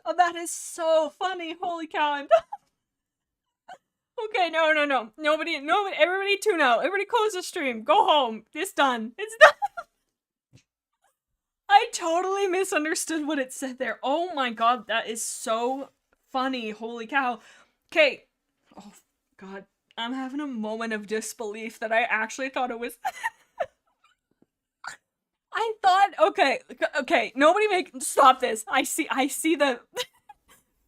Oh, that is so funny. Holy cow. Okay, no. Nobody, everybody tune out. Everybody close the stream. Go home. It's done. I totally misunderstood what it said there. Oh my god, that is so funny. Holy cow. Okay. Oh god, I'm having a moment of disbelief that I actually thought it was... I thought, okay, nobody stop this. I see the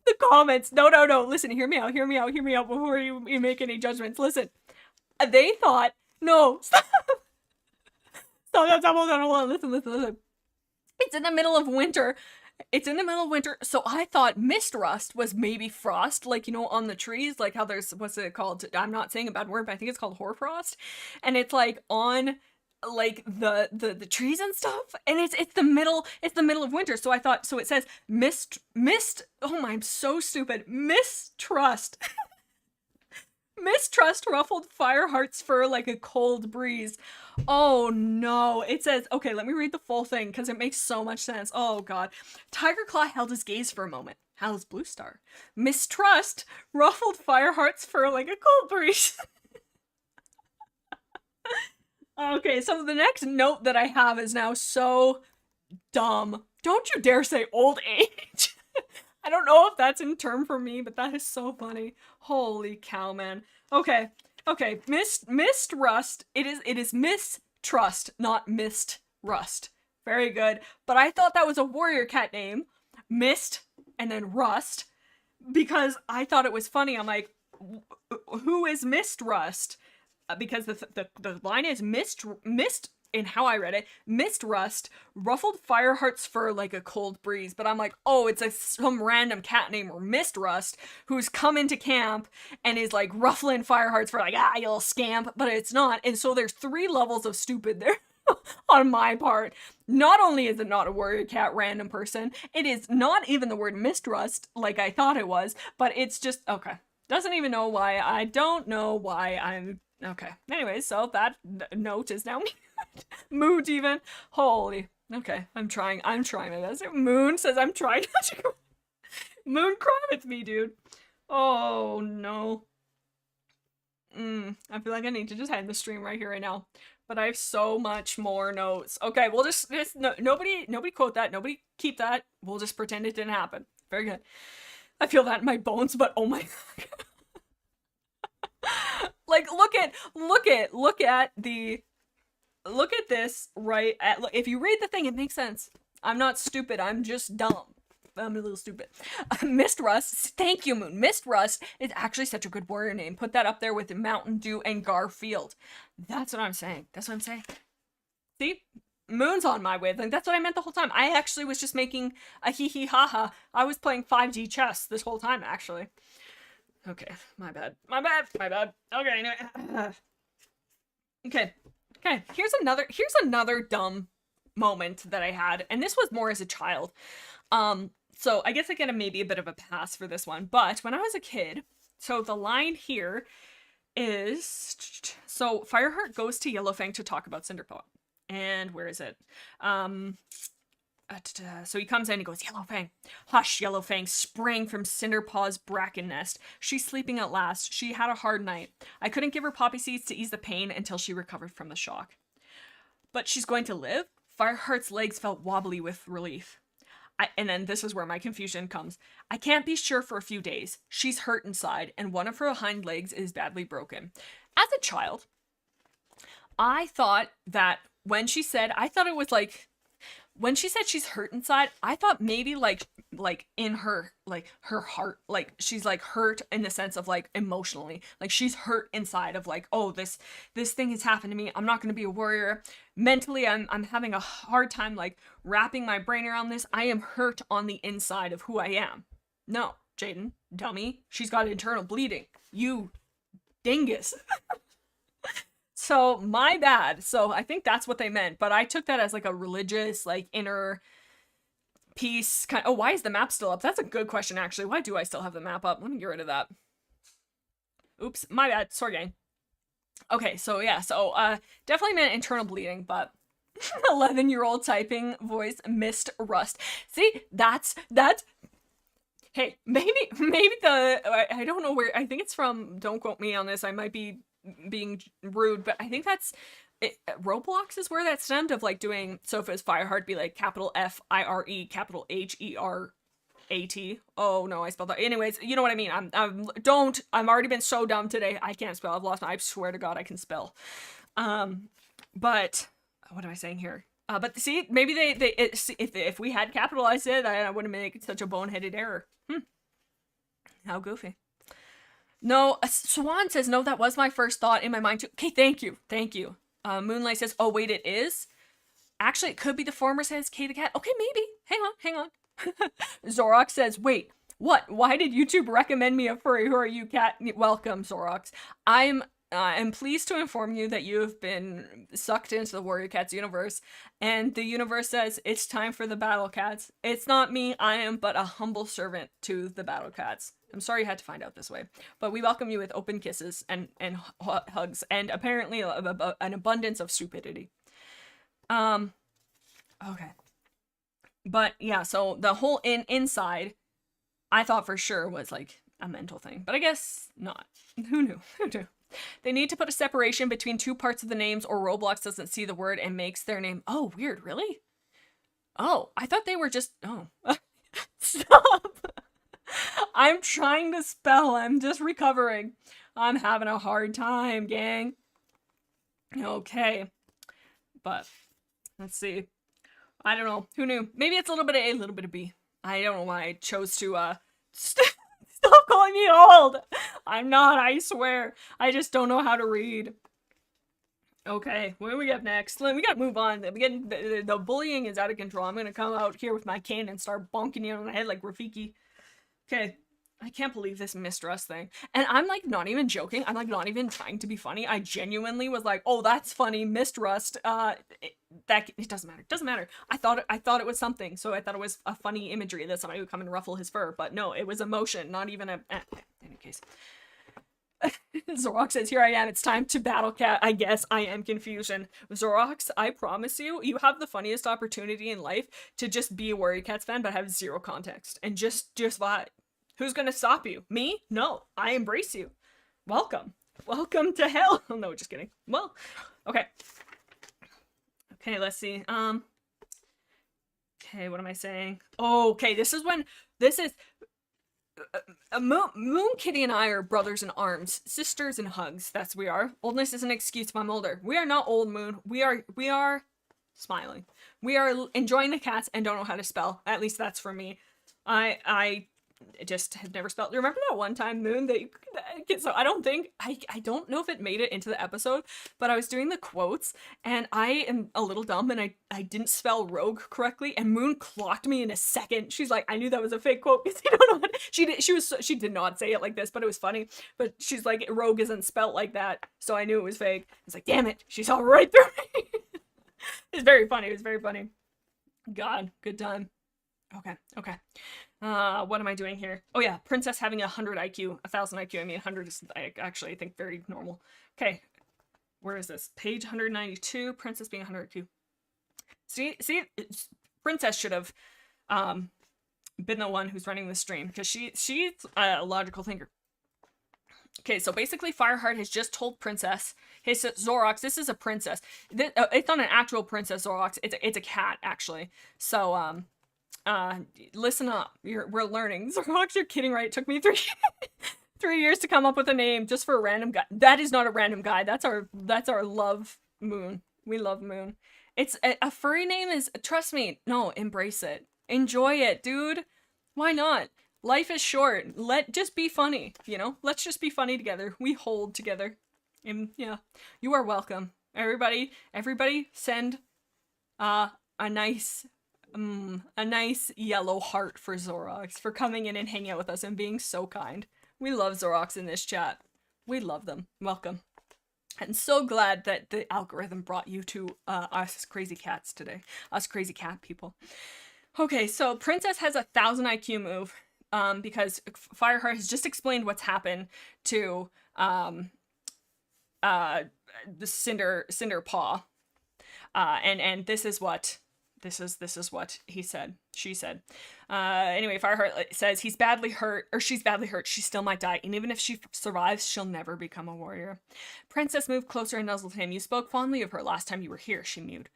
the comments. No, listen, hear me out before you make any judgments. Listen, they thought, no, stop, hold on, listen. It's in the middle of winter. So I thought mistrust was maybe frost, like, you know, on the trees, like how there's, what's it called? I'm not saying a bad word, but I think it's called hoarfrost. And it's like on like the trees and stuff, and it's the middle of winter. So I thought, so it says mist. Oh my, I'm so stupid. Mistrust. Mistrust ruffled Fireheart's fur like a cold breeze. Oh no. It says, okay, let me read the full thing because it makes so much sense. Oh god. Tigerclaw held his gaze for a moment. How's Bluestar? Mistrust ruffled Fireheart's fur like a cold breeze. Okay, so the next note that I have is now so dumb. Don't you dare say old age. I don't know if that's in term for me, but that is so funny. Holy cow, man. Okay. Mistrust. It is mistrust, not mistrust. Very good. But I thought that was a warrior cat name. Mist and then rust. Because I thought it was funny. I'm like, who is mistrust? Because the line is mist, in how I read it, mistrust ruffled Fireheart's fur like a cold breeze. But I'm like, oh, it's some random cat named Mistrust who's come into camp and is like ruffling Fireheart's fur like, you little scamp. But it's not. And so there's 3 levels of stupid there on my part. Not only is it not a warrior cat random person, it is not even the word mistrust like I thought it was, but it's just, okay. Doesn't even know why. I don't know why I'm... Okay. Anyways, so that note is now moot even. Holy. Okay. I'm trying my best. Moon says I'm trying not to go. Moon, cry with me, dude. Oh, no. I feel like I need to just end the stream right here, right now. But I have so much more notes. Okay, we'll just no, nobody quote that. Nobody keep that. We'll just pretend it didn't happen. Very good. I feel that in my bones, but oh my god. Like, look at this, right? If you read the thing, it makes sense. I'm not stupid. I'm just dumb. I'm a little stupid. Mist Rust. Thank you, Moon. Mist Rust is actually such a good warrior name. Put that up there with Mountain Dew and Garfield. That's what I'm saying. That's what I'm saying. See? Moon's on my wavelength. That's what I meant the whole time. I actually was just making a hee ha ha. I was playing 5D chess this whole time, actually. Okay, my bad. Okay, anyway. Okay. Here's another dumb moment that I had, and this was more as a child. So I guess I get maybe a bit of a pass for this one, but when I was a kid, so the line here is, so Fireheart goes to Yellowfang to talk about Cinderpaw, and where is it? So he comes in, he goes, Yellowfang. Hush, Yellowfang sprang from Cinderpaw's bracken nest. She's sleeping at last. She had a hard night. I couldn't give her poppy seeds to ease the pain until she recovered from the shock. But she's going to live? Fireheart's legs felt wobbly with relief. And then this is where my confusion comes. I can't be sure for a few days. She's hurt inside, and one of her hind legs is badly broken. As a child, I thought that when she said, when she said she's hurt inside, I thought maybe like in her, like her heart, like she's like hurt in the sense of like emotionally, like she's hurt inside of like, oh, this thing has happened to me. I'm not going to be a warrior. Mentally, I'm having a hard time like wrapping my brain around this. I am hurt on the inside of who I am. No, Jaden, dummy. She's got internal bleeding. You dingus. So, my bad. So, I think that's what they meant, but I took that as like a religious, like inner peace kind of, oh, why is the map still up? That's a good question, actually. Why do I still have the map up? Let me get rid of that. Oops, my bad. Sorry, gang. Okay, so yeah, so definitely meant internal bleeding, but 11-year-old typing voice Mist Rust. See, that's hey, maybe I don't know where, I think it's from, don't quote me on this, I might be being rude, but I think that's it, Roblox is where that stemmed, of like doing, so if it was Fireheart, be like capital F-I-R-E, capital H-E-R-A-T. Oh no, I spelled that. Anyways, you know what I mean. I've already been so dumb today. I can't spell. I swear to God I can spell. But what am I saying here? But see, maybe if we had capitalized it, I wouldn't make such a boneheaded error. How goofy. No, Swan says, no, that was my first thought in my mind too. Okay, thank you. Moonlight says, oh wait, it is? Actually, it could be the former, says Kay the Cat. Okay, maybe. Hang on. Zorox says, wait, what? Why did YouTube recommend me a furry? Who are you, cat? Welcome, Zorox. I'm pleased to inform you that you have been sucked into the Warrior Cats universe, and the universe says it's time for the Battle Cats. It's not me, I am but a humble servant to the Battle Cats. I'm sorry you had to find out this way, but we welcome you with open kisses and hugs, and apparently an abundance of stupidity. Okay. But yeah, so the whole inside, I thought for sure was like a mental thing, but I guess not. Who knew? They need to put a separation between two parts of the names, or Roblox doesn't see the word and makes their name. Oh, weird, really? Oh, I thought they were just, oh. Stop! I'm trying to spell, I'm just recovering. I'm having a hard time, gang. Okay. But, let's see. I don't know. Who knew? Maybe it's a little bit of A, a little bit of B. I don't know why I chose to, stop calling me old! I'm not, I swear. I just don't know how to read. Okay, what do we have next? We gotta move on. The bullying is out of control. I'm gonna come out here with my cane and start bonking you on the head like Rafiki. Okay. I can't believe this mistrust thing. And I'm like not even joking. I'm like not even trying to be funny. I genuinely was like, oh, that's funny. Mistrust. It doesn't matter. It doesn't matter. I thought it was something. So I thought it was a funny imagery that somebody would come and ruffle his fur. But no, it was emotion, not even a... in any case. Zorok says, here I am, it's time to battle cat. I guess I am confusion. Zorox, I promise you, you have the funniest opportunity in life to just be a Warrior Cats fan but have zero context. And just vibe. Who's gonna stop you? Me? No. I embrace you. Welcome. Welcome to hell. Oh, no, just kidding. Well, okay. Okay, let's see. Okay, what am I saying? Oh, okay, this is Moon Kitty and I are brothers in arms, sisters in hugs. That's we are. Oldness is an excuse if I'm older. We are not old, Moon. We are smiling. We are enjoying the cats and don't know how to spell. At least that's for me. I just have never spelled. Remember that one time, Moon, so I don't know if it made it into the episode, but I was doing the quotes and I am a little dumb and I didn't spell rogue correctly and Moon clocked me in a second. She's like, I knew that was a fake quote because you don't know what she did not say it like this, but it was funny. But she's like, rogue isn't spelt like that, so I knew it was fake. I was like, damn it, she saw right through me. It's very funny. It was very funny. God, good time. Okay. What am I doing here? Oh yeah, princess having 100 IQ, 1000 IQ. I mean, 100 is actually, I think, very normal. Okay, where is this? Page 192, princess being 100 IQ. See, princess should have been the one who's running the stream because she's a logical thinker. Okay, so basically Fireheart has just told Princess, hey, Zorox, this is a princess. It's not an actual princess, Zorox. It's a cat, actually. So, listen up. We're learning. Zorox, you're kidding, right? It took me 3 years to come up with a name just for a random guy. That is not a random guy. That's our love, Moon. We love Moon. It's a furry name is, trust me, no, embrace it. Enjoy it, dude. Why not? Life is short. Just be funny, you know? Let's just be funny together. We hold together. And yeah, you are welcome. Everybody send a nice yellow heart for Zorox for coming in and hanging out with us and being so kind. We love Zorox in this chat. We love them. Welcome. I'm so glad that the algorithm brought you to us crazy cats today. Us crazy cat people. Okay, so Princess has 1000 IQ move. Because Fireheart has just explained what's happened to the Cinder Paw, and this is what she said. Anyway, Fireheart says he's badly hurt, or she's badly hurt. She still might die, and even if she survives, she'll never become a warrior. Princess moved closer and nuzzled him. You spoke fondly of her last time you were here. She mewed.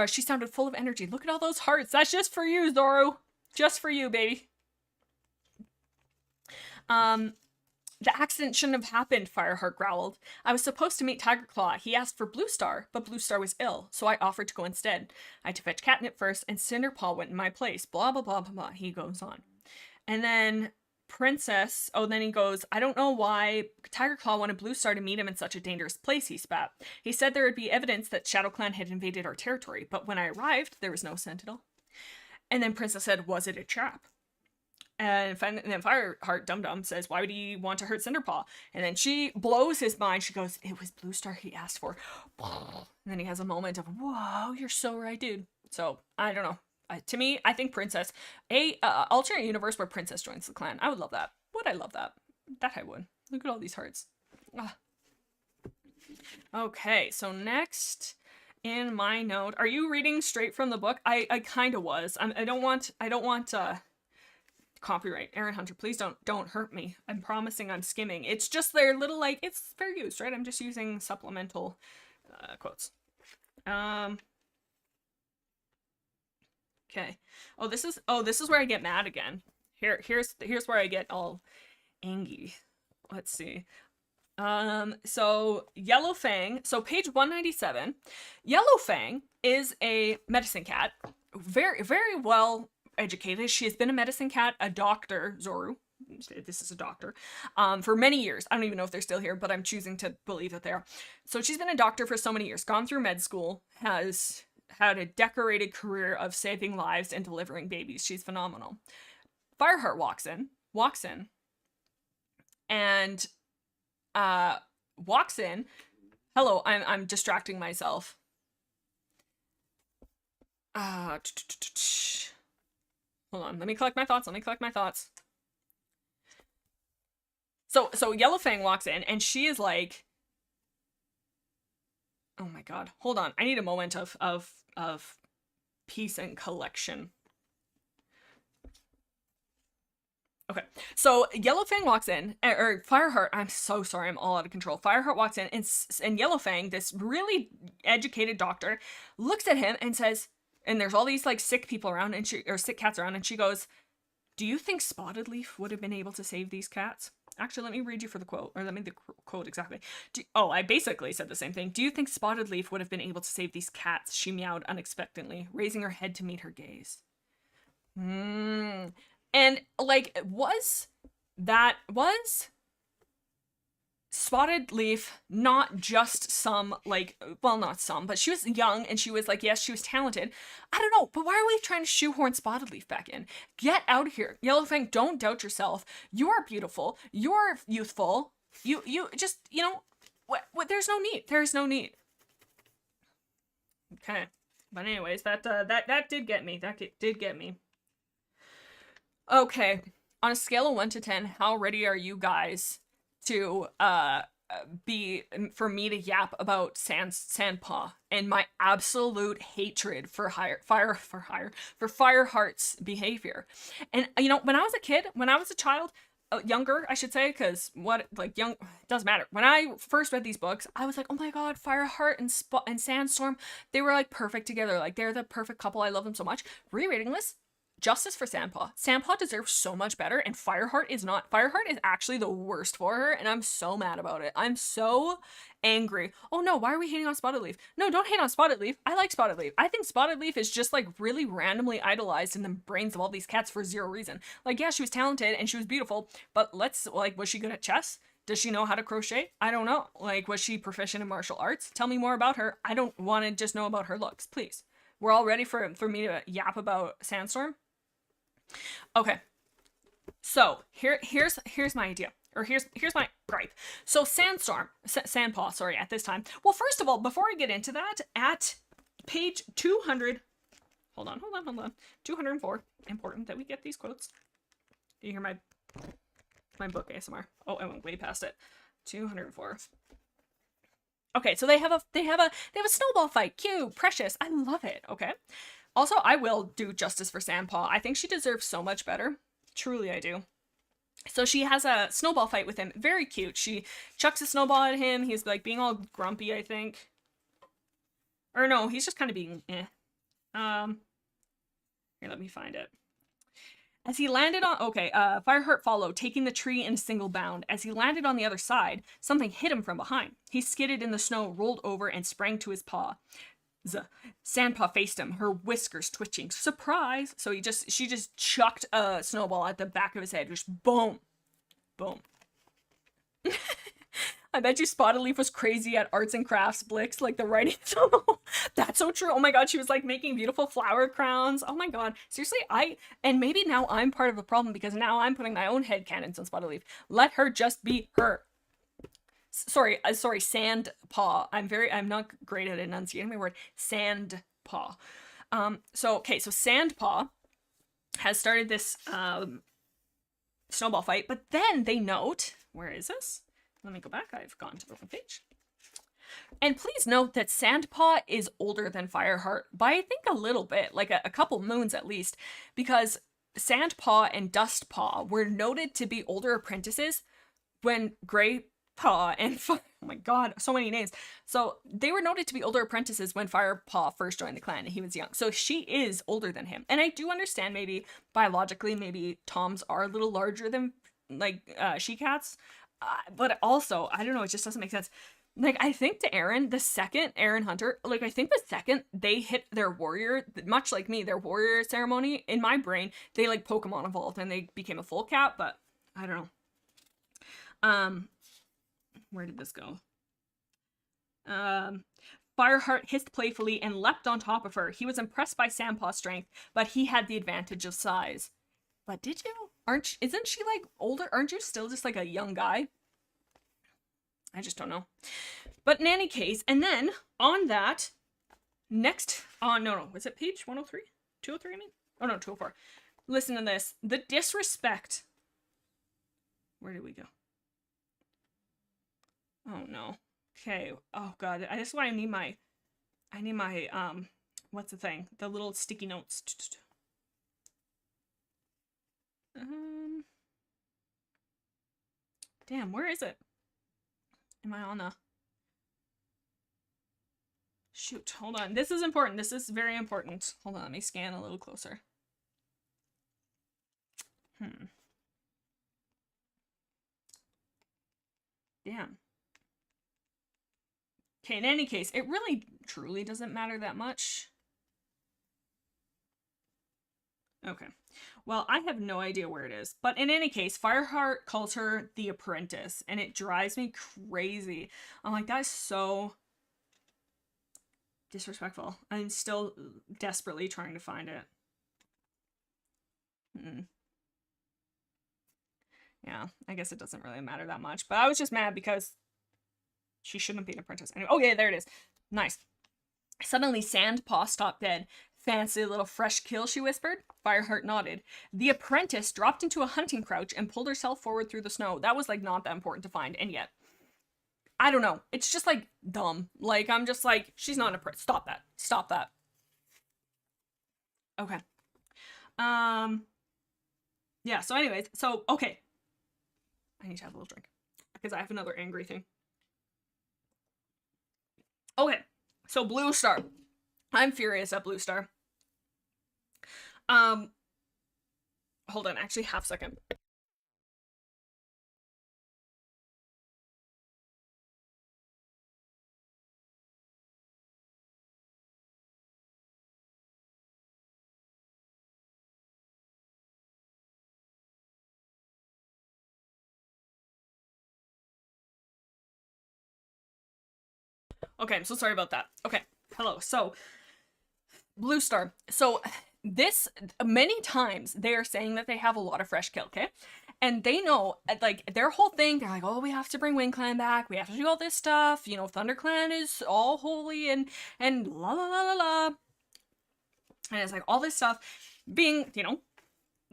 She sounded full of energy. Look at all those hearts. That's just for you, Zoro. Just for you, baby. The accident shouldn't have happened, Fireheart growled. I was supposed to meet Tigerclaw. He asked for Bluestar, but Bluestar was ill, so I offered to go instead. I had to fetch Catnip first, and Cinderpaw went in my place. Blah, blah, blah, blah, blah. He goes on. And then Princess, then he goes, I don't know why Tigerclaw wanted Bluestar to meet him in such a dangerous place, he spat. He said there would be evidence that ShadowClan had invaded our territory, but when I arrived, there was no sentinel. And then Princess said, was it a trap? And then Fireheart Dum-Dum says, why would he want to hurt Cinderpaw? And then she blows his mind. She goes, it was Bluestar he asked for. And then he has a moment of, whoa, you're so right, dude. So, I don't know. To me, I think Princess, alternate universe where Princess joins the clan. I would love that. Would I love that? That I would. Look at all these hearts. Ah. Okay, so next in my note, are you reading straight from the book? I kind of was. I don't want copyright. Erin Hunter, please don't hurt me. I'm promising I'm skimming. It's just their little, like, it's fair use, right? I'm just using supplemental quotes. Okay. Oh, this is where I get mad again. Here's where I get all angry. Let's see. So Yellow Fang, so page 197. Yellow Fang is a medicine cat. Very, very well educated. She has been a medicine cat, a doctor, Zoru. This is a doctor, for many years. I don't even know if they're still here, but I'm choosing to believe that they are. So she's been a doctor for so many years, gone through med school, has had a decorated career of saving lives and delivering babies. She's phenomenal. Fireheart walks in, and hello, I'm distracting myself. Hold on, let me collect my thoughts. So Yellowfang walks in and she is like, oh my god, hold on, I need a moment of peace and collection. Okay, so Yellowfang walks in, or Fireheart, I'm so sorry, I'm all out of control. Fireheart walks in, and Yellowfang, this really educated doctor, looks at him and says, and there's all these like sick people around, and or sick cats around, and she goes, do you think Spotted Leaf would have been able to save these cats? Actually, let me read you for the quote, or let me the quote exactly. I basically said the same thing. Do you think Spotted Leaf would have been able to save these cats? She meowed unexpectedly, raising her head to meet her gaze. And like, was Spotted Leaf not just some, like, well, not some, but she was young and she was like, yes, she was talented. I don't know, but why are we trying to shoehorn Spotted Leaf back in? Get out of here. Yellowfang, don't doubt yourself. You are beautiful. You're youthful. You just, you know, what, there's no need. There's no need. Okay. But anyways, that did get me. That did get me. Okay. On a scale of 1 to 10, how ready are you guys to for me to yap about Sandpaw and my absolute hatred for Fireheart's behavior? And you know, when I was a kid, when I was a child, younger, I should say, because it doesn't matter. When I first read these books, I was like, oh my god, Fireheart and Sandstorm, they were like perfect together. Like, they're the perfect couple. I love them so much. Rereading this, justice for Sandpaw. Sandpaw deserves so much better, and Fireheart is not. Fireheart is actually the worst for her, and I'm so mad about it. I'm so angry. Oh no, why are we hating on Spotted Leaf? No, don't hate on Spotted Leaf. I like Spotted Leaf. I think Spotted Leaf is just like really randomly idolized in the brains of all these cats for zero reason. Like, yeah, she was talented and she was beautiful, but was she good at chess? Does she know how to crochet? I don't know. Like, was she proficient in martial arts? Tell me more about her. I don't want to just know about her looks, please. We're all ready for me to yap about Sandstorm? Okay, so here's my idea, or here's my gripe. So Sandpaw, sorry, at this time. Well, first of all, before I get into that, at page 200, hold on, 204. Important that we get these quotes. Do you hear my book ASMR? Oh, I went way past it. 204. Okay, so they have a snowball fight. Cute, precious. I love it. Okay. Also, I will do justice for Sandpaw. I think she deserves so much better. Truly, I do. So she has a snowball fight with him. Very cute. She chucks a snowball at him. He's like being all grumpy, I think. Or no, he's just kind of being eh. Here, let me find it. As he landed on... Okay, Fireheart followed, taking the tree in a single bound. As he landed on the other side, something hit him from behind. He skidded in the snow, rolled over, and sprang to his paw. Sandpaw faced him, her whiskers twitching. Surprise! So she just chucked a snowball at the back of his head. Just boom. Boom. I bet you Spotted Leaf was crazy at arts and crafts, Blix, like the writing. That's so true. Oh my god, she was like making beautiful flower crowns. Oh my god. Seriously, and maybe now I'm part of the problem because now I'm putting my own headcanons on Spotted Leaf. Let her just be her. Sorry, Sandpaw. I'm not great at enunciating my word. Sandpaw. So Sandpaw has started this snowball fight, but then they note, where is this? Let me go back. I've gone to the wrong page. And please note that Sandpaw is older than Fireheart by, I think, a little bit, like a couple moons at least, because Sandpaw and Dustpaw were noted to be older apprentices when Graypaw and oh my god, so many names. So they were noted to be older apprentices when Firepaw first joined the clan and he was young. So she is older than him. And I do understand maybe biologically, maybe Toms are a little larger than like she-cats. But also, I don't know, it just doesn't make sense. Like, I think to Erin Hunter, like, I think the second they hit their warrior, much like me, their warrior ceremony, in my brain, they, like, Pokemon evolved and they became a full cat, but I don't know. Where did this go? Fireheart hissed playfully and leapt on top of her. He was impressed by Sandpaw's strength, but he had the advantage of size. But did you? Isn't she, like, older? Aren't you still just, like, a young guy? I just don't know. But in any case, and then on that, next, no, was it page 103? 203, I mean? Oh, no, 204. Listen to this. The disrespect. Where did we go? Oh no. Okay. Oh god. This is why I need my what's the thing? The little sticky notes. Damn, where is it? Am I on the... Shoot, hold on. This is important. This is very important. Hold on, let me scan a little closer. Damn. Okay, in any case, it really truly doesn't matter that much. Okay. Well, I have no idea where it is. But in any case, Fireheart calls her the apprentice, and it drives me crazy. I'm like, that is so disrespectful. I'm still desperately trying to find it. Yeah, I guess it doesn't really matter that much. But I was just mad because she shouldn't be an apprentice. Anyway, oh yeah, there it is. Nice. Suddenly, Sandpaw stopped dead. Fancy little fresh kill, she whispered. Fireheart nodded. The apprentice dropped into a hunting crouch and pulled herself forward through the snow. That was, like, not that important to find, and yet. I don't know. It's just, like, dumb. Like, I'm just like, she's not an apprentice. Stop that. Stop that. Okay. Yeah, so anyways, so, okay. I need to have a little drink. Because I have another angry thing. Okay. So, Blue Star. I'm furious at Blue Star. Hold on, actually, half second. Okay, I'm so sorry about that. Okay, hello. So, Blue Star. So, this, many times, they are saying that they have a lot of fresh kill, okay? And they know, like, their whole thing, they're like, oh, we have to bring WindClan back, we have to do all this stuff, you know, ThunderClan is all holy and la la la la la. And it's like, all this stuff being, you know,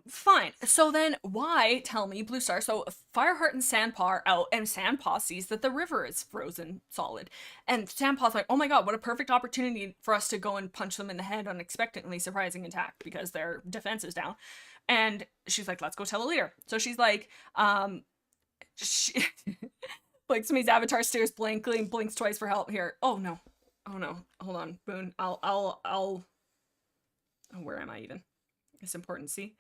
fine. So then why tell me, Blue Star? So Fireheart and Sandpaw are out, and Sandpaw sees that the river is frozen solid. And Sandpaw's like, oh my god, what a perfect opportunity for us to go and punch them in the head unexpectedly, surprising attack, because their defense is down. And she's like, let's go tell the leader. So she's like, Blixemi's avatar stares blankly and blinks twice for help here. Oh no. Oh no. Hold on, Boone. Oh, where am I even? It's important, see?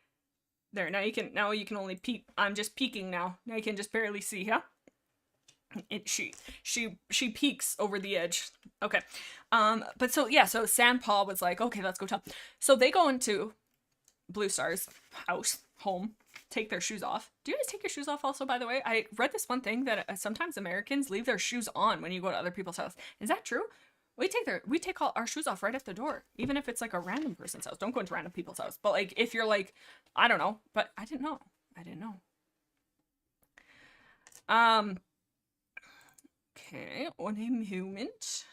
There, now you can only peek. I'm just peeking now. Now you can just barely see, huh? She peeks over the edge. Okay. But so yeah, so Sandpaw was like, okay, let's go tell. So they go into Blue Star's home, take their shoes off. Do you guys take your shoes off also, by the way? I read this one thing that sometimes Americans leave their shoes on when you go to other people's house. Is that true? We take all our shoes off right at the door, even if it's like a random person's house. Don't go into random people's house. But like, if you're like, I don't know, but I didn't know. Okay, one moment.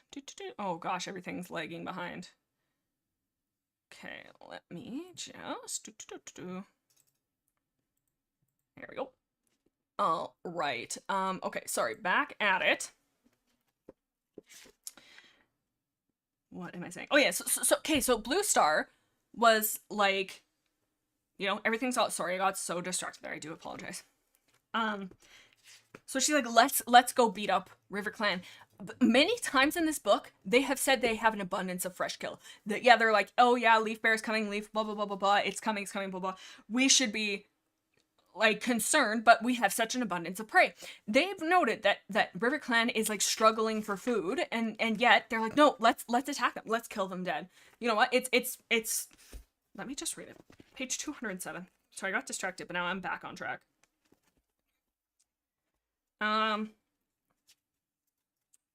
Oh gosh, everything's lagging behind. Okay, let me just Here we go. All right. Okay, sorry, back at it. What am I saying? Oh yeah, so Blue Star was like, you know, everything's all, sorry, I got so distracted there, I do apologize. So she's like, let's go beat up RiverClan. Many times in this book, they have said they have an abundance of fresh kill. Yeah, they're like, oh yeah, Leaf Bear's coming, Leaf, blah, blah, blah, blah, blah, it's coming, blah, blah. We should be like concerned, but we have such an abundance of prey. They've noted that RiverClan is like struggling for food, and yet they're like, no, let's attack them, let's kill them dead. You know what? It's let me just read it. Page 207. So I got distracted, but now I'm back on track. Let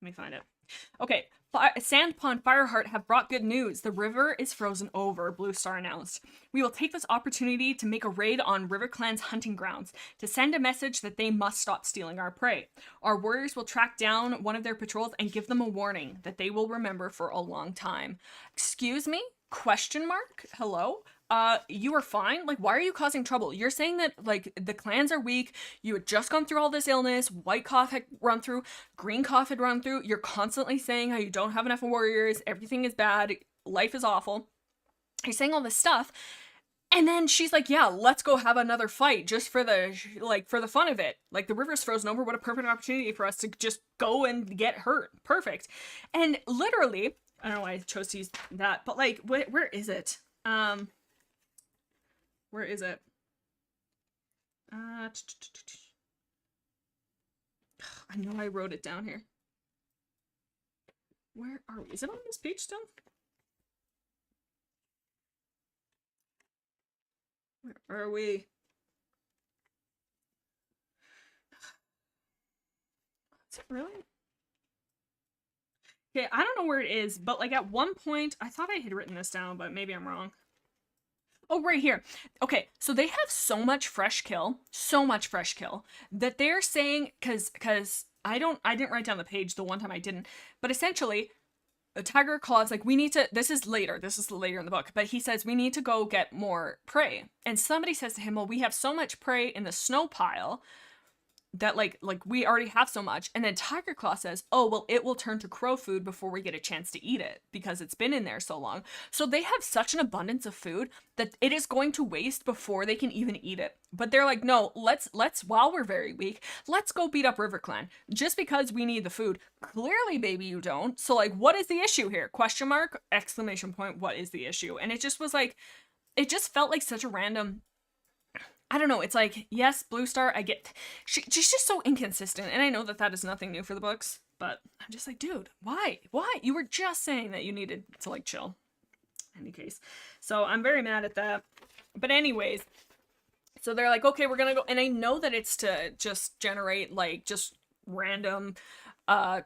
me find it. Okay. Sandpaw and Fireheart have brought good news. The river is frozen over, Blue Star announced. We will take this opportunity to make a raid on RiverClan's hunting grounds, to send a message that they must stop stealing our prey. Our warriors will track down one of their patrols and give them a warning that they will remember for a long time. Excuse me? Question mark? Hello? you are fine. Like, why are you causing trouble? You're saying that, like, the clans are weak. You had just gone through all this illness. White Cough had run through. Green Cough had run through. You're constantly saying how you don't have enough warriors. Everything is bad. Life is awful. You're saying all this stuff. And then she's like, yeah, let's go have another fight just for the, like, for the fun of it. Like, the river's frozen over. What a perfect opportunity for us to just go and get hurt. Perfect. And literally, I don't know why I chose to use that, but, like, where is it? Where is it? I know I wrote it down here. Where are we? Is it on this page still? Where are we? Is it really? Okay, I don't know where it is, but, like, at one point, I thought I had written this down, but maybe I'm wrong. Oh, right here. Okay, so they have so much fresh kill, that they're saying, because I didn't write down the page the one time I didn't, but essentially, Tigerclaw is like, we need to, this is later in the book, but he says, we need to go get more prey. And somebody says to him, well, we have so much prey in the snow pile that, like we already have so much. And then Tigerclaw says, oh, well, it will turn to crow food before we get a chance to eat it because it's been in there so long. So they have such an abundance of food that it is going to waste before they can even eat it. But they're like, no, let's while we're very weak, let's go beat up RiverClan just because we need the food. Clearly, baby, you don't. So, like, what is the issue here? Question mark, exclamation point, what is the issue? And it just was like, it just felt like such a random, I don't know, it's like, yes, Blue Star, I get, she's just so inconsistent, and I know that that is nothing new for the books, but I'm just like, dude, why? You were just saying that you needed to, like, chill. In any case. So I'm very mad at that. But anyways, so they're like, okay, we're gonna go, and I know that it's to just generate, like, just random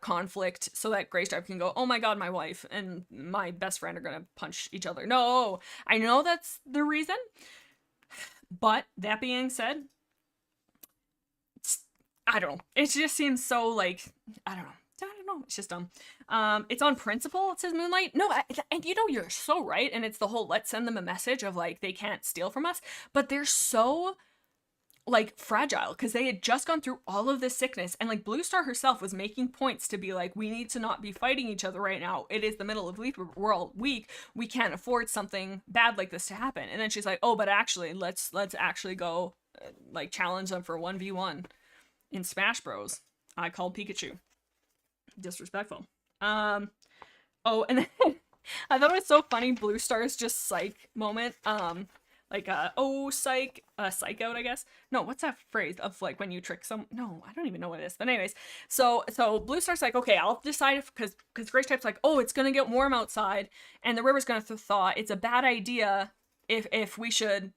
conflict so that Graystripe can go, oh my god, my wife and my best friend are gonna punch each other. No, I know that's the reason. But that being said, I don't know. It just seems so, like, I don't know. It's just dumb. It's on principle, it says Moonlight. No, and you know, you're so right. And it's the whole, let's send them a message of, like, they can't steal from us. But they're so, like, fragile because they had just gone through all of this sickness. And, like, Blue Star herself was making points to be like, we need to not be fighting each other right now. It is the middle of week. We're all weak. We can't afford something bad like this to happen. And then she's like, oh, but actually, let's actually go, like, challenge them for 1v1 in Smash Bros. I called Pikachu. Disrespectful. Oh, and then I thought it was so funny, Blue Star's just psych moment. Like, oh, psych out, I guess. No, what's that phrase of, like, when you trick some, no, I don't even know what it is. But anyways, so Blue Star's like, okay, I'll decide if, because Graystripe's like, oh, it's gonna get warm outside, and the river's gonna thaw. It's a bad idea if we should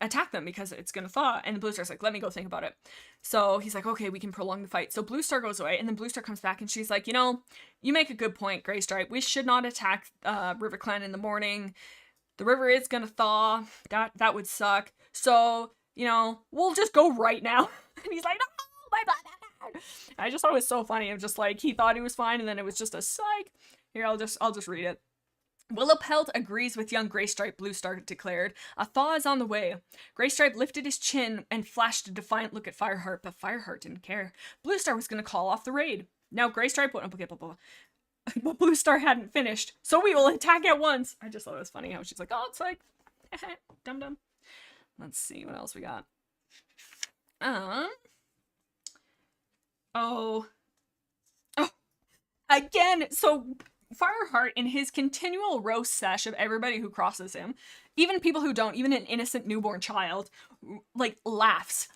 attack them because it's gonna thaw. And Blue Star's like, let me go think about it. So he's like, okay, we can prolong the fight. So Blue Star goes away, and then Blue Star comes back, and she's like, you know, you make a good point, Graystripe. We should not attack RiverClan in the morning. The river is gonna thaw. That would suck. So, you know, we'll just go right now. And he's like, no, my bad. I just thought it was so funny. I'm just like, he thought he was fine, and then it was just a psych. Here, I'll just read it. Willowpelt agrees with young Graystripe, Blue Star declared. A thaw is on the way. Graystripe lifted his chin and flashed a defiant look at Fireheart, but Fireheart didn't care. Blue Star was gonna call off the raid. Now Graystripe went, okay, blah, blah, blah. But Blue Star hadn't finished, so we will attack at once. I just thought it was funny how she's like, oh, it's like, dum-dum. Let's see what else we got. Oh, again, so Fireheart, in his continual roast sesh of everybody who crosses him, even people who don't, even an innocent newborn child, like, laughs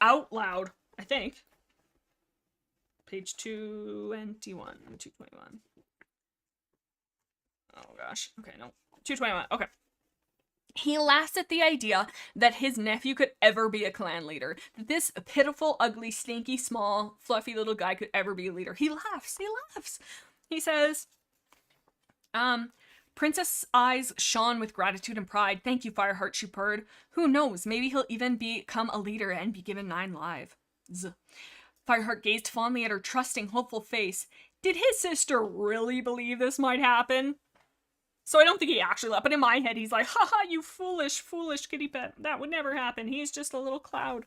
out loud, I think. Page 221. Oh gosh. Okay, no. 221. Okay. He laughs at the idea that his nephew could ever be a clan leader. That this pitiful, ugly, stinky, small, fluffy little guy could ever be a leader. He laughs. He says, Princess' eyes shone with gratitude and pride. Thank you, Fireheart, she purred. Who knows, maybe he'll even become a leader and be given 9 lives. Fireheart gazed fondly at her trusting, hopeful face. Did his sister really believe this might happen? So I don't think he actually left, but in my head, he's like, haha, you foolish, foolish kitty pet. That would never happen. He's just a little cloud.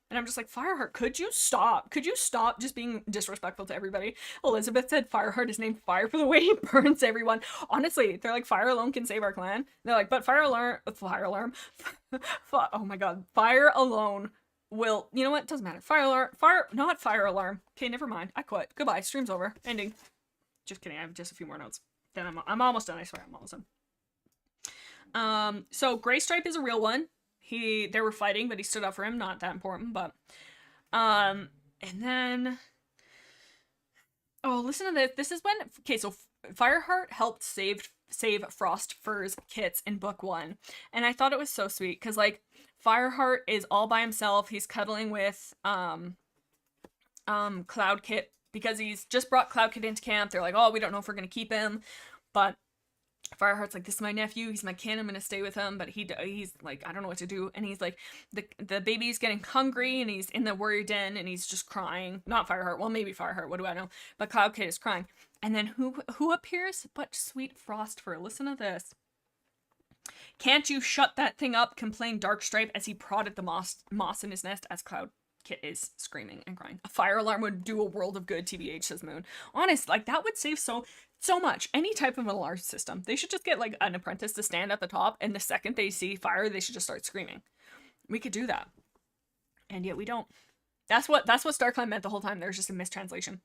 And I'm just like, Fireheart, could you stop? Could you stop just being disrespectful to everybody? Elizabeth said Fireheart is named Fire for the way he burns everyone. Honestly, they're like, fire alone can save our clan. They're like, but fire alarm, oh my god, fire alone will, you know what, doesn't matter. Not fire alarm. Okay, never mind. I quit. Goodbye, stream's over. Ending. Just kidding, I have just a few more notes. Then I'm almost done, I swear, I'm almost done. So Graystripe is a real one. They were fighting, but he stood up for him. Not that important, but, and then, oh, listen to this. This is when, okay, so Fireheart helped save Frostfur's kits in book 1. And I thought it was so sweet, because, like, Fireheart is all by himself. He's cuddling with, Cloudkit, because he's just brought Cloudkit into camp. They're like, oh, we don't know if we're going to keep him, but Fireheart's like, this is my nephew, he's my kin, I'm gonna stay with him, but he's like, I don't know what to do, and he's like, the baby's getting hungry, and he's in the warrior den, and he's just crying. Not Fireheart, well, maybe Fireheart, what do I know, but Cloudkit is crying, and then who appears but sweet Frostfur. Listen to this. Can't you shut that thing up, complained Darkstripe as he prodded the moss in his nest as Cloudkit is screaming and crying. A fire alarm would do a world of good, TBH, says Moon. Honest, like, that would save so much. Any type of alarm system. They should just get, like, an apprentice to stand at the top, and the second they see fire, they should just start screaming. We could do that. And yet we don't. That's what StarClan meant the whole time. There's just a mistranslation.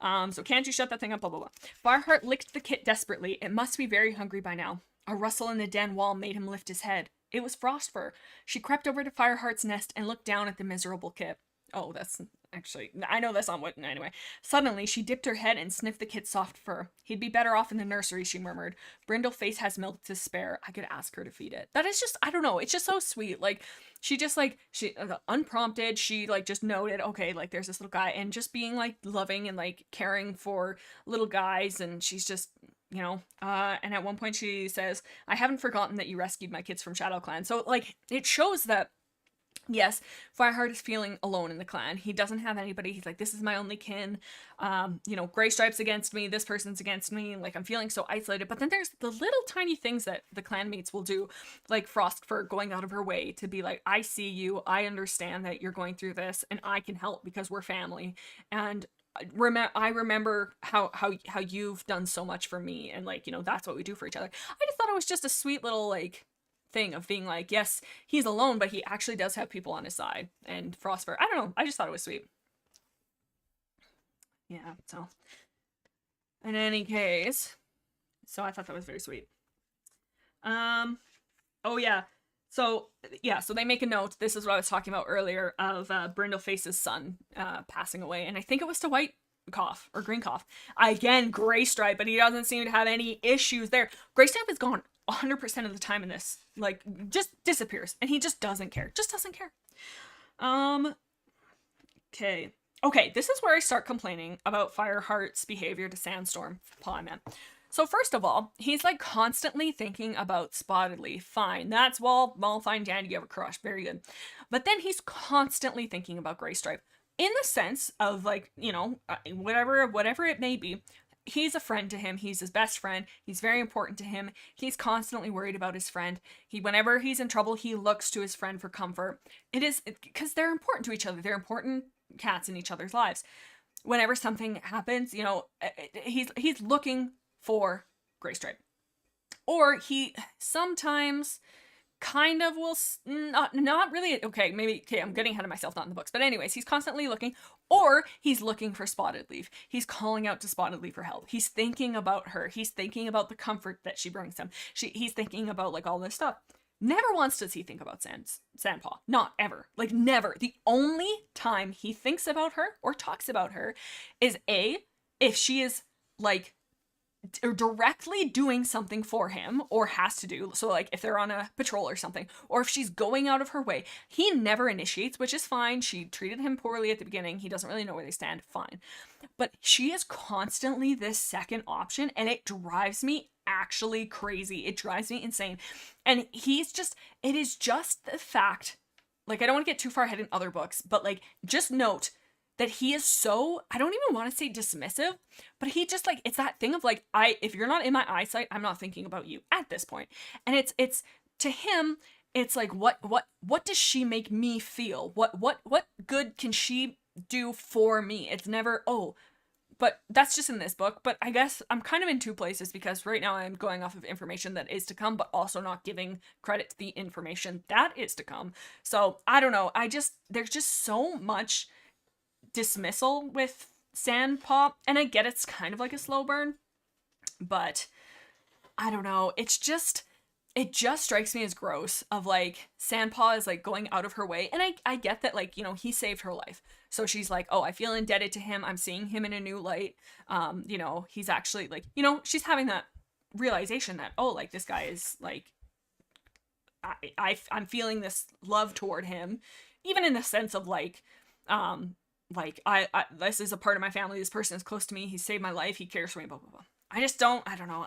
So can't you shut that thing up, blah, blah, blah. Fireheart licked the kit desperately. It must be very hungry by now. A rustle in the den wall made him lift his head. It was Frostfur. She crept over to Fireheart's nest and looked down at the miserable kit. Oh, that's actually, I know that's not what, anyway. Suddenly, she dipped her head and sniffed the kit's soft fur. He'd be better off in the nursery, she murmured. Brindleface has milk to spare. I could ask her to feed it. That is just, I don't know, it's just so sweet. Like, she just, like, unprompted, she, like, just noted, okay, like, there's this little guy, and just being, like, loving and, like, caring for little guys, and she's just, you know, and at one point she says, I haven't forgotten that you rescued my kids from ShadowClan. So, like, it shows that, yes, Fireheart is feeling alone in the clan. He doesn't have anybody. He's like, this is my only kin. You know, Graystripe's against me. This person's against me. Like, I'm feeling so isolated. But then there's the little tiny things that the clanmates will do, like Frostfur going out of her way to be like, I see you. I understand that you're going through this, and I can help because we're family. And I remember how you've done so much for me, and, like, you know, that's what we do for each other. I just thought it was just a sweet little, like, thing of being like, yes, he's alone, but he actually does have people on his side. And Frostfur, I don't know, I just thought it was sweet. Yeah, so in any case, so I thought that was very sweet. Oh yeah, so they make a note. This is what I was talking about earlier of Brindleface's son passing away, and I think it was to White Cough or Green Cough. Again, Graystripe, but he doesn't seem to have any issues there. Graystripe is gone 100% of the time in this, like, just disappears, and he just doesn't care. Okay, this is where I start complaining about Fireheart's behavior to Sandstorm. So first of all, he's, like, constantly thinking about Spotted Leaf. Fine, that's well, fine, Dandy, you have a crush, very good. But then he's constantly thinking about Graystripe, in the sense of, like, you know, whatever it may be. He's a friend to him. He's his best friend. He's very important to him. He's constantly worried about his friend. Whenever he's in trouble, he looks to his friend for comfort. It is because they're important to each other. They're important cats in each other's lives. Whenever something happens, you know, he's looking for Graystripe. Or he sometimes kind of will, not really, okay, I'm getting ahead of myself, not in the books, but anyways, he's constantly looking, or he's looking for Spotted Leaf. He's calling out to Spotted Leaf for help. He's thinking about her. He's thinking about the comfort that she brings him. He's thinking about, like, all this stuff. Never once does he think about Sandpaw. Not ever. Like, never. The only time he thinks about her or talks about her is if she is, like, directly doing something for him or has to do, so, like, if they're on a patrol or something, or if she's going out of her way. He never initiates, which is fine. She treated him poorly at the beginning. He doesn't really know where they stand. Fine. But she is constantly this second option, and it drives me actually crazy. It drives me insane. And it is just the fact, like, I don't want to get too far ahead in other books, but, like, just note that he is so, I don't even want to say dismissive, but he just like, it's that thing of like, if you're not in my eyesight, I'm not thinking about you at this point. And it's to him, it's like, what does she make me feel? What good can she do for me? It's never, oh, but that's just in this book. But I guess I'm kind of in two places, because right now I'm going off of information that is to come, but also not giving credit to the information that is to come. So I don't know. There's just so much dismissal with Sandpaw, and I get it's kind of like a slow burn, but I don't know. It just strikes me as gross of like Sandpaw is like going out of her way, and I get that, like, you know, he saved her life, so she's like, oh, I feel indebted to him, I'm seeing him in a new light. You know, he's actually like, you know, she's having that realization that, oh, like, this guy is like, I'm feeling this love toward him, even in the sense of like I this is a part of my family, this person is close to me, he saved my life, he cares for me, blah blah blah. I don't know,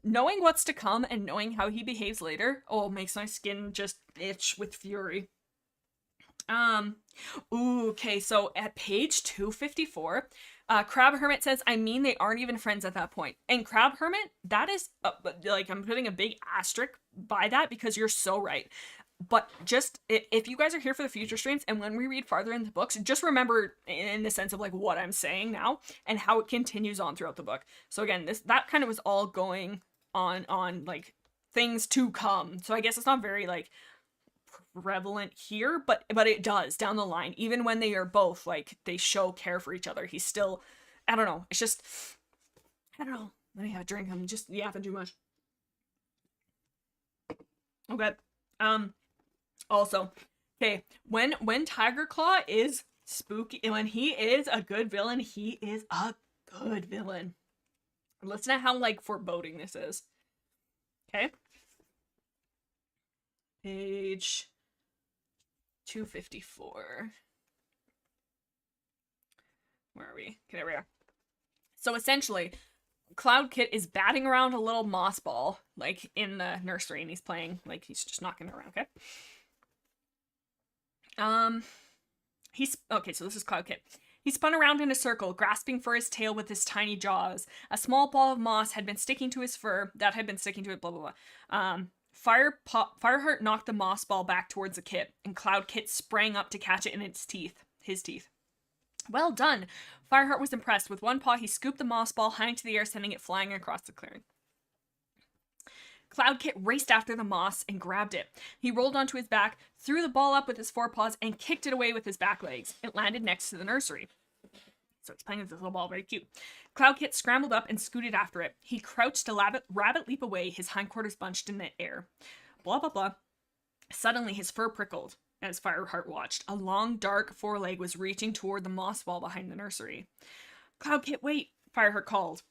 knowing what's to come and knowing how he behaves later, oh, makes my skin just itch with fury. Ooh, okay, so at page 254, Crab Hermit says, I mean, they aren't even friends at that point. And Crab Hermit, that is, like, I'm putting a big asterisk by that, because you're so right. But just, if you guys are here for the future streams, and when we read farther into the books, just remember in the sense of like what I'm saying now, and how it continues on throughout the book. So again, that kind of was all going on like things to come. So I guess it's not very like prevalent here, but it does down the line. Even when they are both like, they show care for each other, he's still, I don't know. It's just, I don't know. Let me have a drink. I'm just yapping too much. Okay. Also, okay, when Tigerclaw is spooky, when he is a good villain, he is a good villain. Listen to how like foreboding this is. Okay. Page 254. Where are we? Okay, there we are. So essentially, Cloud Kit is batting around a little moss ball, like in the nursery, and he's playing, like he's just knocking it around, okay? Okay, so this is Cloud Kit. He spun around in a circle, grasping for his tail with his tiny jaws. A small ball of moss had been sticking to his fur, that had been sticking to it, blah, blah, blah. Fireheart knocked the moss ball back towards the kit, and Cloud Kit sprang up to catch it in his teeth. Well done! Fireheart was impressed. With one paw, he scooped the moss ball high into the air, sending it flying across the clearing. Cloud Kit raced after the moss and grabbed it. He rolled onto his back, threw the ball up with his forepaws, and kicked it away with his back legs. It landed next to the nursery. So he's playing with this little ball, very cute. Cloud Kit scrambled up and scooted after it. He crouched to rabbit leap away, his hindquarters bunched in the air. Blah, blah, blah. Suddenly, his fur prickled as Fireheart watched. A long, dark foreleg was reaching toward the moss ball behind the nursery. Cloud Kit, wait! Fireheart called.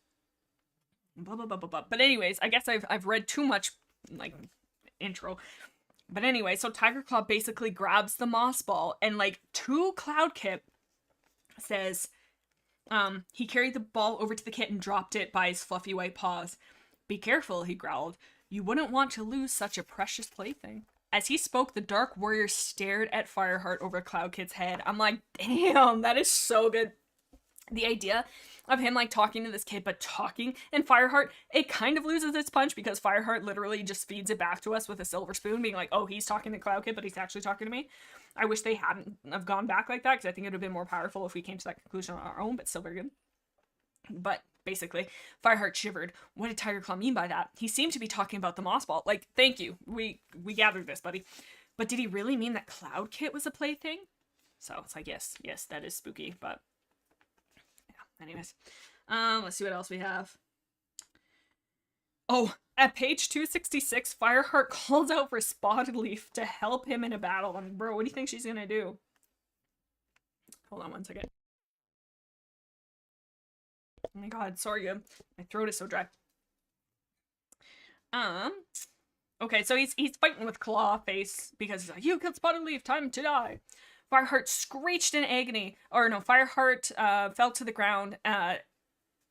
Blah, blah, blah, blah, blah. But anyways, I guess I've read too much, like, intro. But anyway, so Tigerclaw basically grabs the moss ball, and, like, to Cloud Kit says, he carried the ball over to the kit and dropped it by his fluffy white paws. Be careful, he growled. You wouldn't want to lose such a precious plaything. As he spoke, the Dark Warrior stared at Fireheart over Cloud Kit's head. I'm like, damn, that is so good. The idea of him, like, talking to this kid, but talking, and Fireheart, it kind of loses its punch, because Fireheart literally just feeds it back to us with a silver spoon, being like, oh, he's talking to Cloud Kid, but he's actually talking to me. I wish they hadn't have gone back like that, because I think it would have been more powerful if we came to that conclusion on our own, but still very good. But basically, Fireheart shivered. What did Tigerclaw mean by that? He seemed to be talking about the moss ball. Like, thank you. We gathered this, buddy. But did he really mean that Cloud Kit was a plaything? So it's like, yes, that is spooky, but yeah, anyways. Let's see what else we have. Oh, at page 266, Fireheart calls out for Spotted Leaf to help him in a battle. I mean, bro, what do you think she's gonna do? Hold on one second. Oh my god, sorry, my throat is so dry. Okay, so he's fighting with Clawface because he's like, you killed Spotted Leaf, time to die. Fireheart screeched in agony. Or no, Fireheart fell to the ground,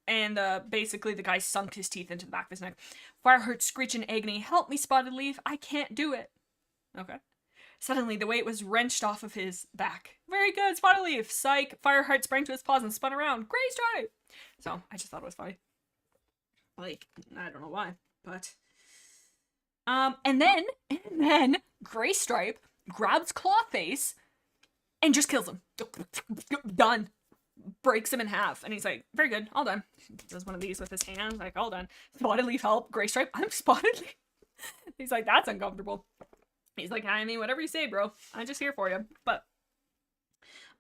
and basically the guy sunk his teeth into the back of his neck. Fireheart screeched in agony, help me, Spotted Leaf, I can't do it. Okay. Suddenly, the weight was wrenched off of his back. Very good, spot a leaf. Psych. Fireheart sprang to his paws and spun around. Graystripe! So, I just thought it was funny. Like, I don't know why, but... and then, Graystripe grabs Clawface and just kills him. Done. Breaks him in half. And he's like, very good, all done. Does one of these with his hands, like, all done. Spotted leaf help. Graystripe, I'm spotted leaf. He's like, that's uncomfortable. He's like, I mean, whatever you say, bro. I'm just here for you. But,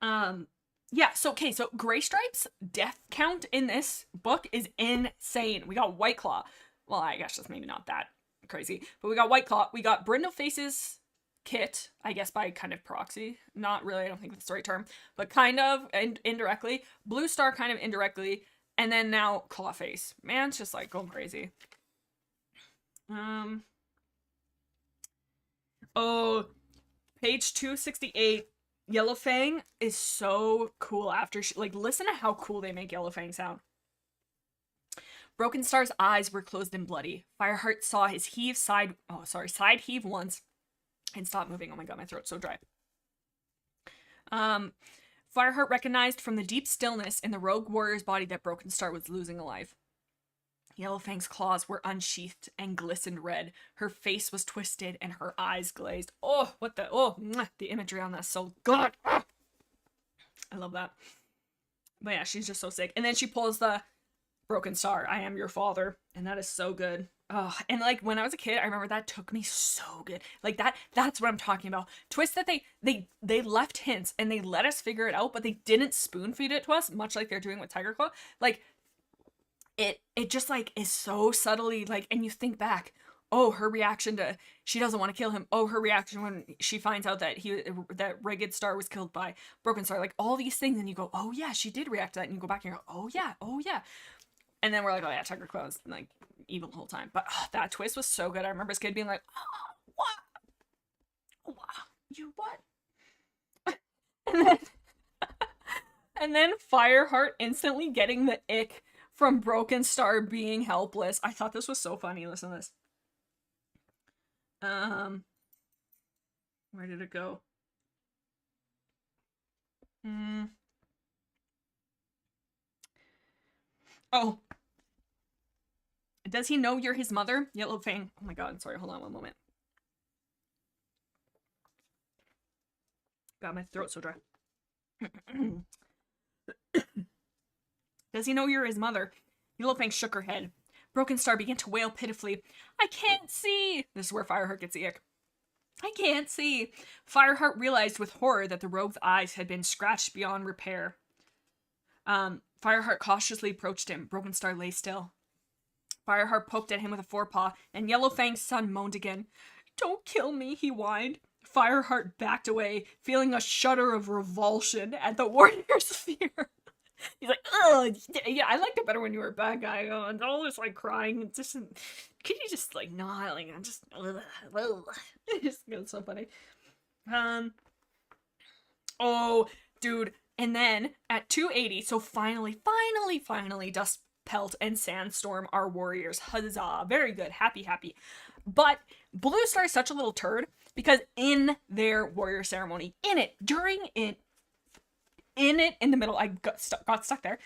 yeah, so Graystripe's death count in this book is insane. We got White Claw. Well, I guess that's maybe not that crazy. But we got White Claw. We got Brindleface's kit, I guess by kind of proxy. Not really, I don't think that's the right term. But kind of, and indirectly. Bluestar kind of indirectly. And then now Clawface. Man, it's just like going crazy. Oh, page 268. Yellowfang is so cool after she, like, listen to how cool they make Yellowfang sound. Brokenstar's eyes were closed and bloody. Fireheart saw his side heave once and stopped moving. Oh my god, my throat's so dry. Fireheart recognized from the deep stillness in the rogue warrior's body that Brokenstar was losing a life. Yellowfang's claws were unsheathed and glistened red. Her face was twisted and her eyes glazed. Oh, what the... Oh, the imagery on that is so good. Oh, I love that. But yeah, she's just so sick. And then she pulls the Brokenstar, I am your father. And that is so good. Oh, and like when I was a kid, I remember that took me so good. Like that's what I'm talking about. Twist that they left hints and they let us figure it out, but they didn't spoon feed it to us, much like they're doing with Tigerclaw. Like, it just like is so subtly like, and you think back, oh, her reaction to she doesn't want to kill him. Oh, her reaction when she finds out that that Ragged Star was killed by Brokenstar. Like all these things, and you go, oh yeah, she did react to that, and you go back and you go, oh yeah. And then we're like, oh yeah, Tigerclaw was like evil the whole time. But that twist was so good. I remember as a kid being like, oh, what? You what? and then Fireheart instantly getting the ick from Brokenstar being helpless. I thought this was so funny. Listen to this. Where did it go? Oh. Does he know you're his mother? Yellowfang. Oh my god, sorry, hold on one moment. God, my throat's so dry. Does he know you're his mother? Yellowfang shook her head. Brokenstar began to wail pitifully. I can't see! This is where Fireheart gets the ick. I can't see. Fireheart realized with horror that the rogue's eyes had been scratched beyond repair. Fireheart cautiously approached him. Brokenstar lay still. Fireheart poked at him with a forepaw, and Yellowfang's son moaned again. Don't kill me, he whined. Fireheart backed away, feeling a shudder of revulsion at the warrior's fear. He's like, oh, yeah, I liked it better when you were a bad guy. Oh, and all this, like, crying. It's just, could you just, like, not, like, I'm just, it just feels so funny. Oh, dude. And then, at 280, so finally, Dust Pelt and Sandstorm are warriors. Huzzah. Very good. Happy. But Bluestar is such a little turd, because in their warrior ceremony, in the middle, I got stuck there.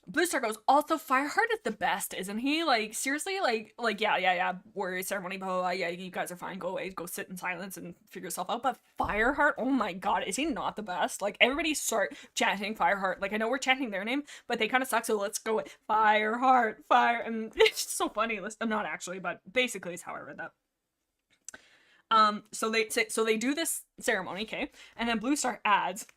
Bluestar goes, also Fireheart is the best, isn't he? Like, seriously? Like, yeah, warrior ceremony, blah, blah, blah, yeah, you guys are fine, go away, go sit in silence and figure yourself out. But Fireheart, oh my god, is he not the best? Like, everybody start chanting Fireheart. Like, I know we're chanting their name, but they kind of suck, so let's go with Fireheart, and it's just so funny. Not actually, but basically is how I read that. So they do this ceremony, okay? And then Bluestar adds,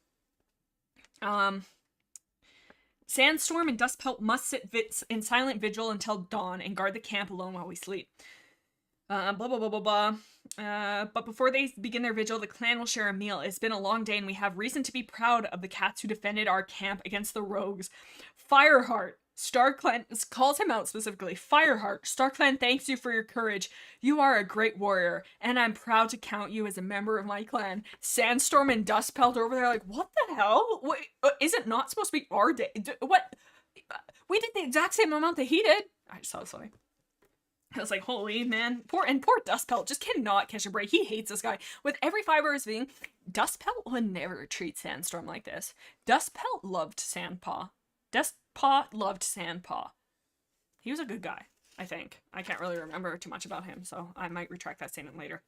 Sandstorm and Dustpelt must sit in silent vigil until dawn and guard the camp alone while we sleep. Blah, blah, blah, blah, blah. But before they begin their vigil, the clan will share a meal. It's been a long day and we have reason to be proud of the cats who defended our camp against the rogues. Fireheart, StarClan calls him out specifically. Fireheart, StarClan thanks you for your courage. You are a great warrior, and I'm proud to count you as a member of my clan. Sandstorm and Dustpelt over there like, what the hell? Wait, is it not supposed to be our day? What? We did the exact same amount that he did. I just thought it was funny. I was like, holy man. Poor Dustpelt just cannot catch a break. He hates this guy. With every fiber of his being, Dustpelt would never treat Sandstorm like this. Dustpelt loved Sandpaw. Dustpaw loved Sandpaw. He was a good guy, I think. I can't really remember too much about him, so I might retract that statement later.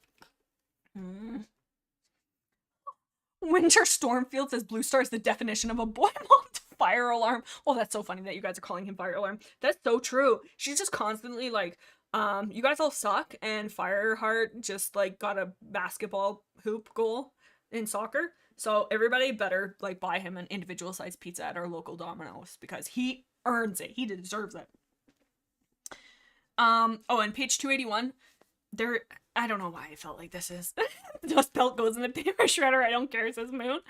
Winter Stormfield says Blue Star is the definition of a boy mom's fire alarm. Oh, that's so funny that you guys are calling him fire alarm. That's so true. She's just constantly like, you guys all suck, and Fireheart just like got a basketball hoop goal in soccer. So everybody better like buy him an individual sized pizza at our local Domino's because he earns it. He deserves it. Oh, and page 281, there, I don't know why I felt like this is. Dustpelt goes in the paper shredder. I don't care, says Moon.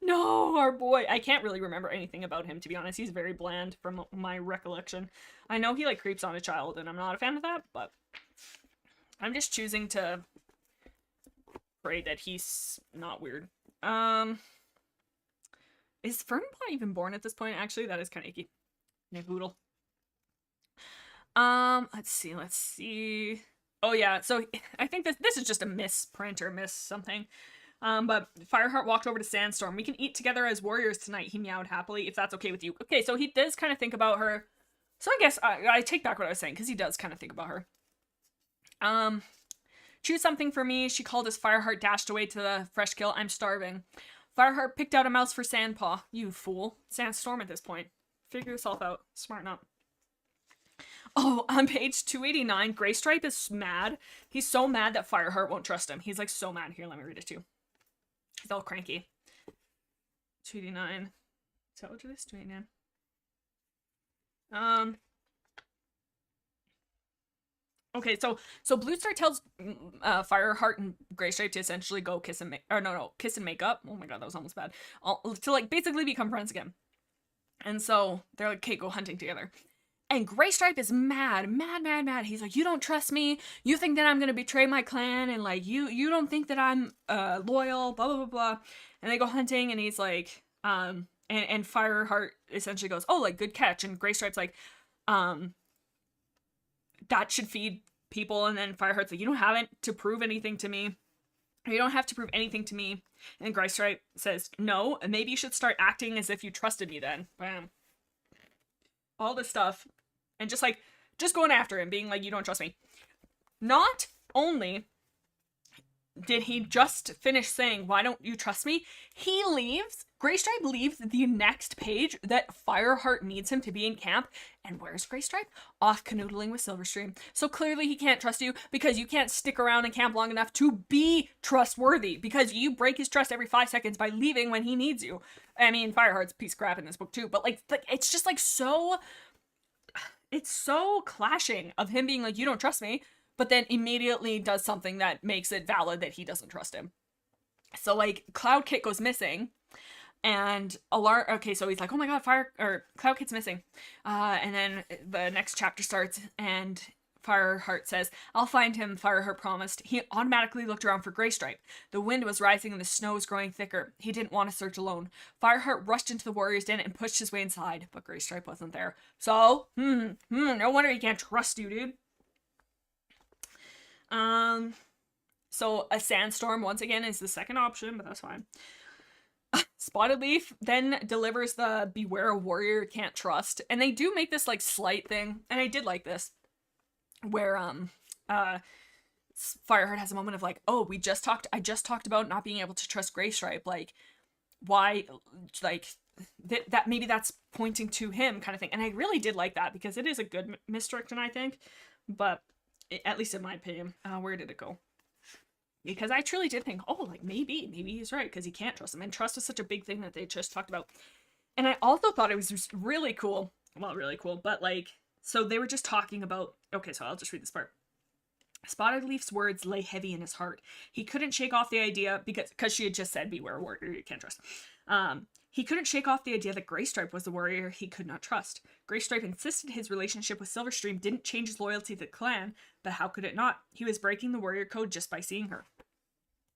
No, our boy. I can't really remember anything about him, to be honest. He's very bland from my recollection. I know he like creeps on a child, and I'm not a fan of that, but I'm just choosing to pray that he's not weird. Is Fernpaw even born at this point? Actually, that is kind of icky. Nahoodle. Let's see. Oh yeah, so I think this is just a misprint or miss something. But Fireheart walked over to Sandstorm. We can eat together as warriors tonight, he meowed happily, if that's okay with you. Okay, so he does kind of think about her. So I guess I take back what I was saying, because he does kind of think about her. Choose something for me. She called as Fireheart dashed away to the fresh kill. I'm starving. Fireheart picked out a mouse for Sandpaw. You fool. Sandstorm at this point. Figure yourself out. Smarten up. Oh, on page 289, Graystripe is mad. He's so mad that Fireheart won't trust him. He's like so mad. Here, let me read it to you. He's all cranky. 289. Is that what it is? 289. Okay, so Blue Star tells Fireheart and Graystripe to essentially go kiss and kiss and make up. Oh my god, that was almost bad. To like basically become friends again. And so they're like, okay, go hunting together. And Graystripe is mad. He's like, you don't trust me. You think that I'm gonna betray my clan, and like you don't think that I'm loyal. Blah blah blah blah. And they go hunting, and he's like, and Fireheart essentially goes, oh, like good catch. And Graystripe's like, that should feed people. And then Fireheart's like, you don't have to prove anything to me. You don't have to prove anything to me. And Graystripe says, no. And maybe you should start acting as if you trusted me then. Bam. All this stuff. And just going after him, being like, you don't trust me. Not only did he just finish saying, why don't you trust me? He leaves. Graystripe leaves the next page that Fireheart needs him to be in camp. And where's Graystripe? Off canoodling with Silverstream. So clearly he can't trust you because you can't stick around in camp long enough to be trustworthy, because you break his trust every 5 seconds by leaving when he needs you. I mean, Fireheart's a piece of crap in this book too, but like it's just like so... It's so clashing of him being like, you don't trust me, but then immediately does something that makes it valid that he doesn't trust him. So like Cloud Kit goes missing, and okay, so he's like, oh my god, Cloud Kit's missing. And then the next chapter starts, and Fireheart says, I'll find him, Fireheart promised. He automatically looked around for Graystripe. The wind was rising and the snow was growing thicker. He didn't want to search alone. Fireheart rushed into the warrior's den and pushed his way inside, but Graystripe wasn't there. So, no wonder he can't trust you, dude. So a Sandstorm, once again, is the second option, but that's fine. Spotted Leaf then delivers the beware a warrior can't trust. And they do make this, like, slight thing, and I did like this, where Fireheart has a moment of like, oh, I just talked about not being able to trust Graystripe, like why, like that maybe that's pointing to him kind of thing. And I really did like that because it is a good misdirection, I think, but at least in my opinion. Where did it go? Because I truly did think, oh, like maybe he's right, because he can't trust him, and trust is such a big thing that they just talked about. And I also thought it was just really cool, but like, so they were just talking about, okay, so I'll just read this part. Spotted Leaf's words lay heavy in his heart. He couldn't shake off the idea, because she had just said, beware a warrior you can't trust. He couldn't shake off the idea that Graystripe was the warrior he could not trust. Graystripe insisted his relationship with Silverstream didn't change his loyalty to the clan, but how could it not? He was breaking the warrior code just by seeing her.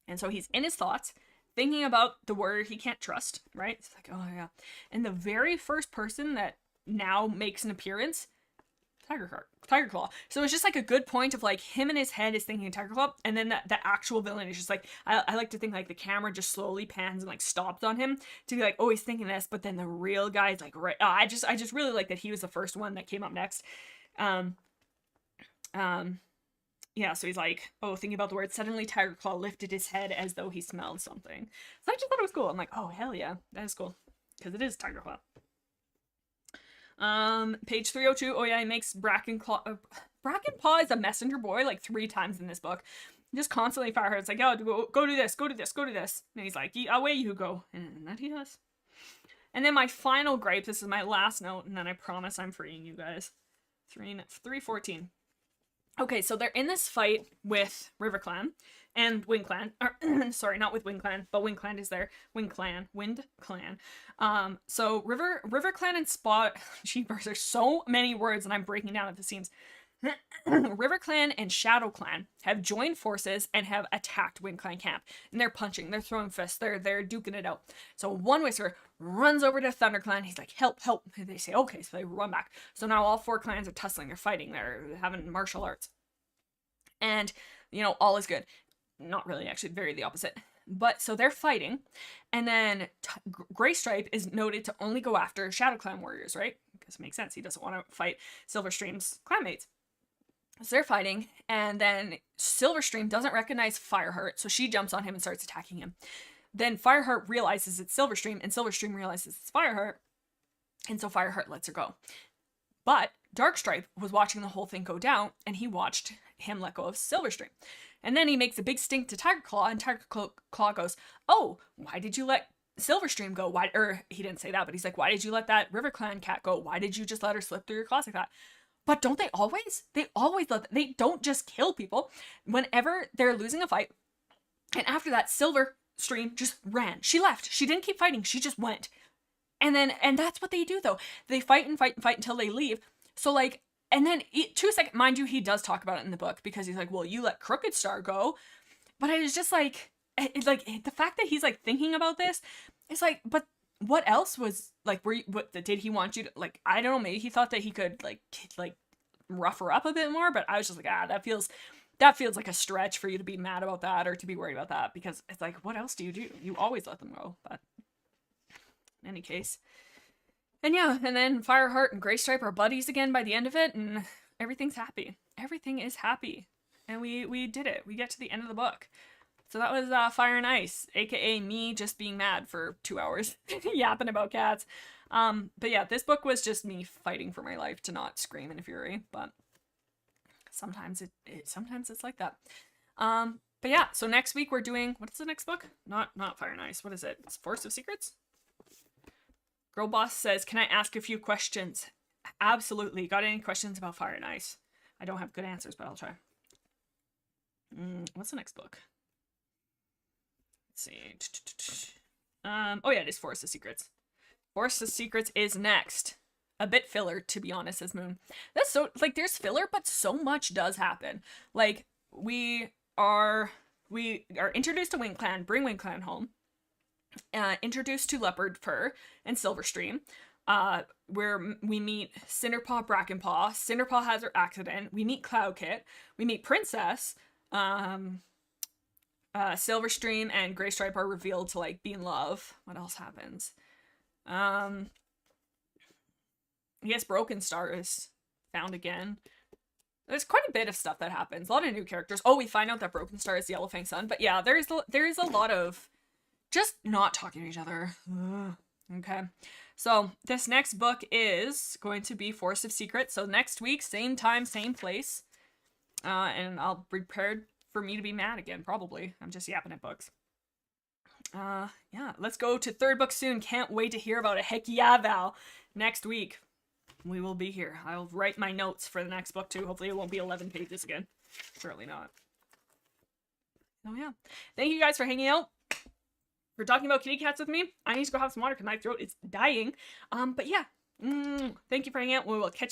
And so he's in his thoughts, thinking about the warrior he can't trust, right? It's like, oh yeah. And the very first person that now makes an appearance, Tigerclaw. So it's just like a good point of like him in his head is thinking Tigerclaw, and then the actual villain is just like, I like to think like the camera just slowly pans and like stops on him to be like, oh, he's thinking this, but then the real guy is like, right. I just really like that he was the first one that came up next. Yeah, so he's like, oh, thinking about the word. Suddenly Tigerclaw lifted his head as though he smelled something. So I just thought it was cool. I'm like, oh, hell yeah, that is cool. Because it is Tigerclaw. Page 302. Oh yeah, he makes Brackenclaw. Brackenpaw is a messenger boy like 3 times in this book. Just constantly Fireheart's like, oh, go do this, go do this, go do this. And he's like, away you go. And that he does. And then my final gripe, this is my last note, and then I promise I'm freeing you guys. 3:14. Okay, so they're in this fight with RiverClan and WindClan. Sorry, not with WindClan, but WindClan is there. WindClan. So RiverClan and Spot. Jeepers, there's so many words, and I'm breaking down at the seams. RiverClan and ShadowClan have joined forces and have attacked WindClan camp. And they're punching, they're throwing fists, they're duking it out. So one Whisper runs over to ThunderClan. He's like, help, help. And they say, okay, so they run back. So now all 4 clans are tussling, they're fighting, they're having martial arts. And, you know, all is good. Not really, actually, very the opposite. But, so they're fighting. And then Graystripe is noted to only go after ShadowClan warriors, right? Because it makes sense. He doesn't want to fight Silverstream's clanmates. So they're fighting, and then Silverstream doesn't recognize Fireheart, so she jumps on him and starts attacking him. Then Fireheart realizes it's Silverstream, and Silverstream realizes it's Fireheart, and so Fireheart lets her go. But Darkstripe was watching the whole thing go down, and he watched him let go of Silverstream. And then he makes a big stink to Tigerclaw, and Tigerclaw goes, oh, why did you let Silverstream go? Why? Or he didn't say that, but he's like, why did you let that RiverClan cat go? Why did you just let her slip through your claws like that? But don't they always? They always they don't just kill people. Whenever they're losing a fight, and after that, Silverstream just ran. She left. She didn't keep fighting. She just went. And that's what they do, though. They fight and fight and fight until they leave. So, like, and then 2 seconds, mind you, he does talk about it in the book, because he's like, well, you let Brokenstar go. But it was just like, the fact that he's like thinking about this, it's like, but what else was like, did he want you to, like, I don't know, maybe he thought that he could like rough her up a bit more, but I was just like, that feels like a stretch for you to be mad about that or to be worried about that, because it's like, what else do? You always let them go. But in any case, and yeah, and then Fireheart and Graystripe are buddies again by the end of it, and everything's happy. Everything is happy, and we did it. We get to the end of the book. So that was Fire and Ice, aka me just being mad for 2 hours, yapping about cats. But yeah, this book was just me fighting for my life to not scream in fury, but sometimes sometimes it's like that. But yeah, so next week we're doing, what is the next book? Not Fire and Ice. What is it? It's Force of Secrets? Girl Boss says, can I ask a few questions? Absolutely. Got any questions about Fire and Ice? I don't have good answers, but I'll try. What's the next book? Let's see. Oh yeah, it is Force of Secrets. Force of Secrets is next. A bit filler, to be honest, says Moon. That's so, like, there's filler, but so much does happen. Like, we are introduced to WindClan, bring WindClan home. Introduced to Leopard Fur and Silverstream, where we meet Cinderpaw, Brackenpaw. Cinderpaw has her accident. We meet Cloudkit. We meet Princess. Silverstream and Graystripe are revealed to like be in love. What else happens? I guess Brokenstar is found again. There's quite a bit of stuff that happens. A lot of new characters. Oh, we find out that Brokenstar is the Yellowfang son. But yeah, there is a lot of just not talking to each other. Ugh. Okay. So this next book is going to be Force of Secrets. So next week, same time, same place. And I'll be prepared for me to be mad again, probably. I'm just yapping at books. Yeah, let's go to 3rd book soon. Can't wait to hear about it. Heck yeah, Val. Next week, we will be here. I'll write my notes for the next book too. Hopefully it won't be 11 pages again. Surely not. Oh yeah. Thank you guys for hanging out. For talking about kitty cats with me. I need to go have some water because my throat is dying. But yeah. Thank you for hanging out. We will catch